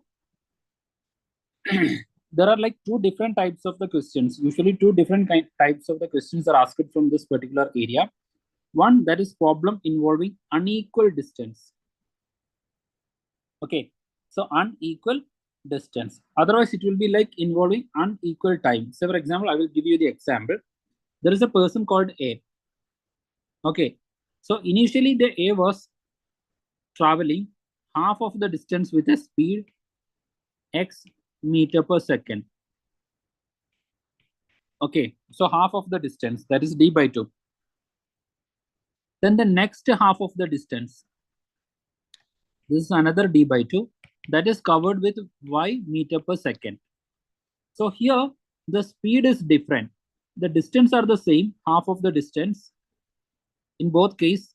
there are like two different types of the questions. Usually two different types of the questions are asked from this particular area. One, that is problem involving unequal distance. Okay, so unequal distance. Otherwise it will be like involving unequal time. So for example, I will give you the example. There is a person called A. Okay, so initially the A was traveling half of the distance with a speed x meter per second. Okay, so half of the distance, that is d by 2. Then the next half of the distance, this is another d by 2, that is covered with y meter per second. So here the speed is different. The distance are the same, half of the distance. In both cases,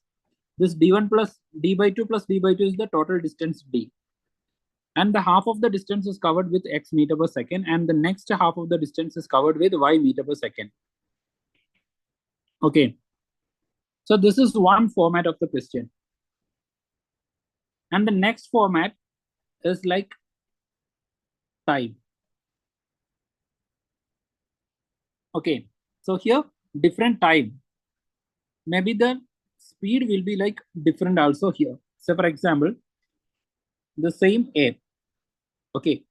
this d1 plus d by 2 plus d by 2 is the total distance d. And the half of the distance is covered with x meter per second, and the next half of the distance is covered with y meter per second. Okay, so this is one format of the question. And the next format is like time. Okay, so here different time. Maybe the speed will be like different also here. So for example, the same A. Okay,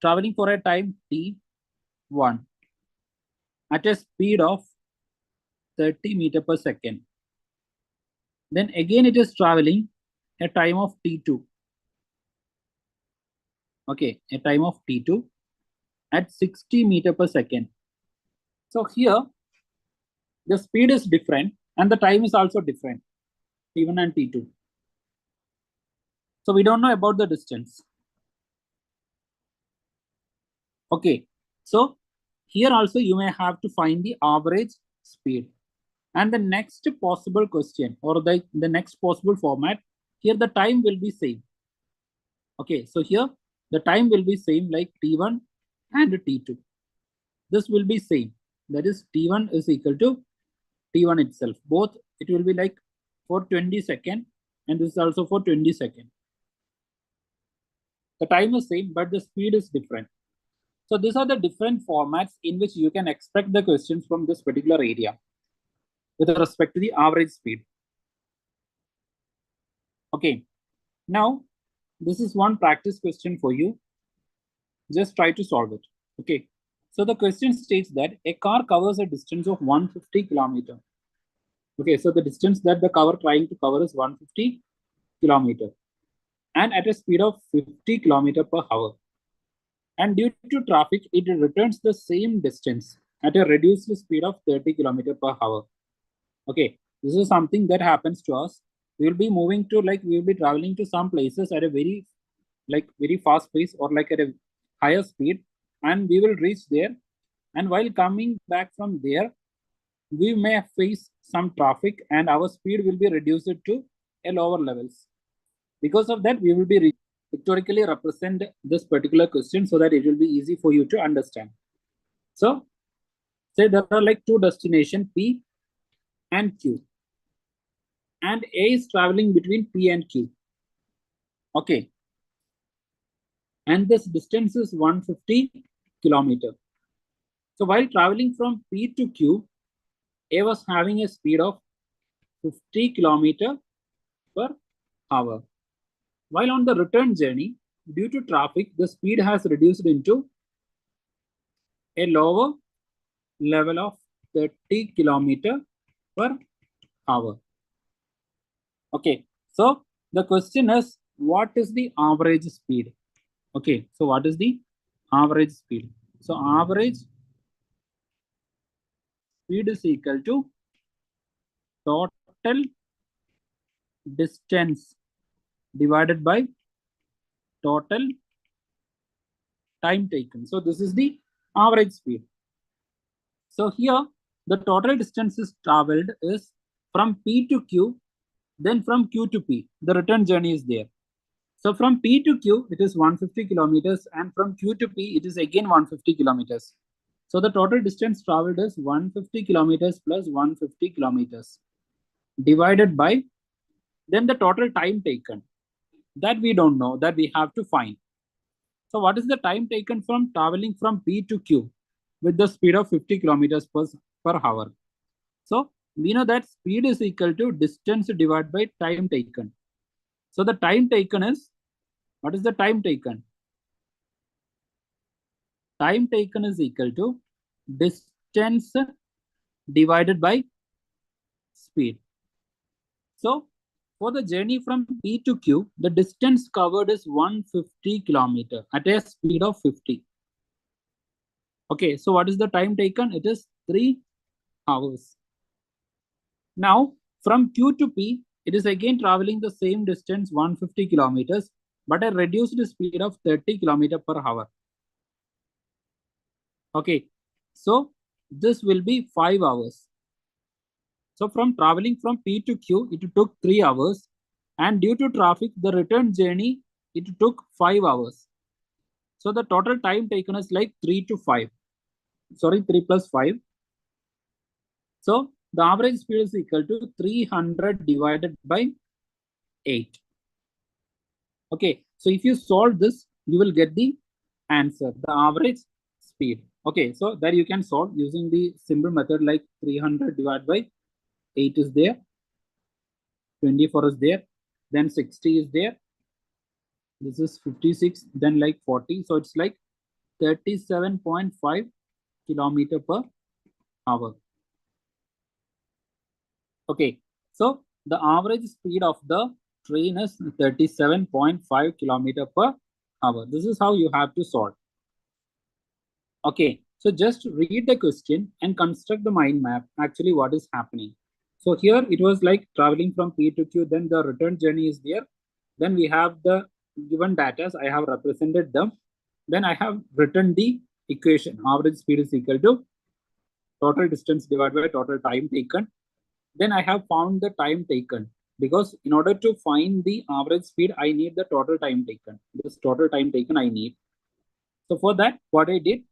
traveling for a time t1 at a speed of 30 meter per second. Then again it is traveling a time of t2. Okay, a time of t2 at 60 meter per second. So here the speed is different and the time is also different, t1 and t2. So we don't know about the distance. Okay, so here also you may have to find the average speed. And the next possible question or the next possible format, here the time will be same. Okay, so here the time will be same like t1 and t2. This will be same. That is t1 is equal to t1 itself. Both it will be like for 20 seconds and this is also for 20 seconds. The time is same, but the speed is different. So these are the different formats in which you can expect the questions from this particular area with respect to the average speed. Okay, now This is one practice question for you. Just try to solve it. Okay. So the question states that a car covers a distance of 150 kilometer. Okay, so the distance that the car trying to cover is 150 kilometer and at a speed of 50 kilometer per hour. And due to traffic, it returns the same distance at a reduced speed of 30 kilometer per hour. Okay, this is something that happens to us. We will be moving to we will be traveling to some places at a very fast pace or like at a higher speed, and we will reach there. And while coming back from there, we may face some traffic and our speed will be reduced to a lower levels. Because of that, we will be pictorially represent this particular question so that it will be easy for you to understand. So say there are like two destinations P and Q, and A is traveling between P and Q. Okay, and this distance is 150 kilometer. So while traveling from P to Q, A was having a speed of 50 kilometer per hour. While on the return journey, due to traffic, the speed has reduced into a lower level of 30 kilometer per hour. Okay, so the question is, what is the average speed? Okay, so what is the average speed? So average speed is equal to total distance divided by total time taken. So this is the average speed. So here the total distance is traveled is from P to Q, then from Q to P. The return journey is there. So from P to Q, it is 150 kilometers, and from Q to P, it is again 150 kilometers. So the total distance traveled is 150 kilometers plus 150 kilometers divided by then the total time taken. That we don't know, that we have to find. So what is the time taken from traveling from P to Q with the speed of 50 kilometers per hour? So we know that speed is equal to distance divided by time taken. So the time taken is, what is the time taken? Time taken is equal to distance divided by speed. So for the journey from P to Q, the distance covered is 150 kilometer at a speed of 50. Okay, so what is the time taken? It is 3 hours. Now from Q to P, it is again traveling the same distance 150 kilometers, but a reduced speed of 30 kilometer per hour. Okay, so this will be 5 hours. So from traveling from P to Q, it took 3 hours, and due to traffic, the return journey, it took 5 hours. So the total time taken is like 3 to 5. Sorry, 3 plus 5. So the average speed is equal to 300 divided by 8. Okay, so if you solve this, you will get the answer, the average speed. Okay, so that you can solve using the simple method like 300 divided by 8 is there, 24 is there, then 60 is there, this is 56, then like 40. So it's like 37.5 kilometer per hour. Okay, so the average speed of the train is 37.5 kilometer per hour. This is how you have to solve. Okay, so just read the question and construct the mind map, actually what is happening. So here it was like traveling from P to Q, then the return journey is there. Then we have the given data, I have represented them. Then I have written the equation, average speed is equal to total distance divided by total time taken. Then I have found the time taken, because in order to find the average speed, I need the total time taken. This total time taken I need. So for that, what I did,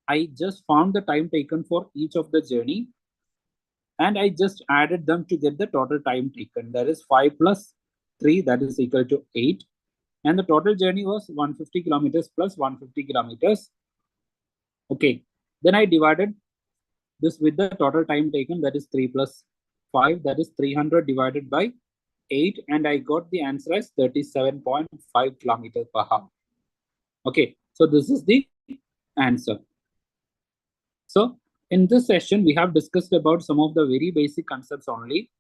I just found the time taken for each of the journey, and I just added them to get the total time taken. That is 5 plus 3, that is equal to 8. And the total journey was 150 kilometers plus 150 kilometers. Okay, then I divided this with the total time taken, that is 3 plus 5, that is 300 divided by 8 and I got the answer as 37.5 kilometers per hour. Okay, so this is the answer. So in this session, we have discussed about some of the very basic concepts only.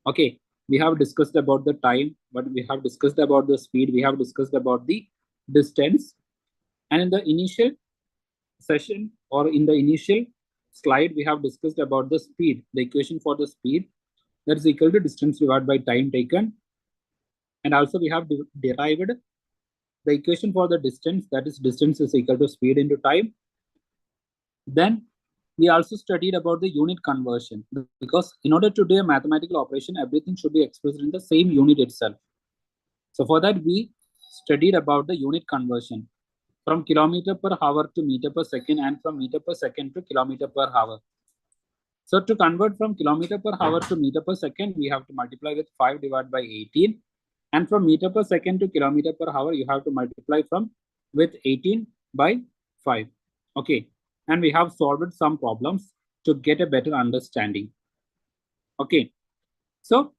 Okay, we have discussed about the time, but we have discussed about the speed, we have discussed about the distance. And in the initial session or in the initial slide, we have discussed about the speed, the equation for the speed that is equal to distance divided by time taken. And also we have derived the equation for the distance, that is distance is equal to speed into time. Then we also studied about the unit conversion, because in order to do a mathematical operation, everything should be expressed in the same unit itself. So for that, we studied about the unit conversion from kilometer per hour to meter per second and from meter per second to kilometer per hour. So to convert from kilometer per hour to meter per second, we have to multiply with 5 divided by 18. And from meter per second to kilometer per hour, you have to multiply with 18 by 5. Okay. And we have solved some problems to get a better understanding. Okay. So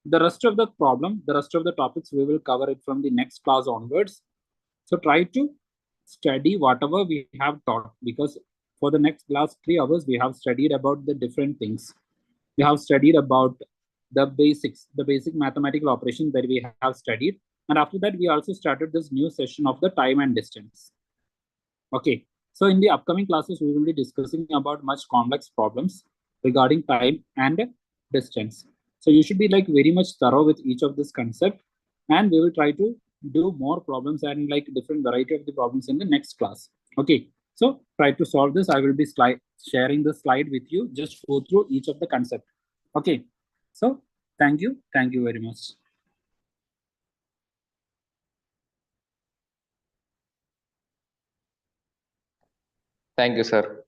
the rest of the problem, the rest of the topics, we will cover it from the next class onwards. So try to study whatever we have taught, because for the next last 3 hours, we have studied about the different things. We have studied about the basics, the basic mathematical operation that we have studied. And after that, we also started this new session of the time and distance. Okay. So in the upcoming classes, we will be discussing about much complex problems regarding time and distance. So you should be like very much thorough with each of this concept, and we will try to do more problems and like different variety of the problems in the next class. Okay. So try to solve this. I will be sharing the slide with you. Just go through each of the concept. Okay. So thank you. Thank you very much. Thank you, sir.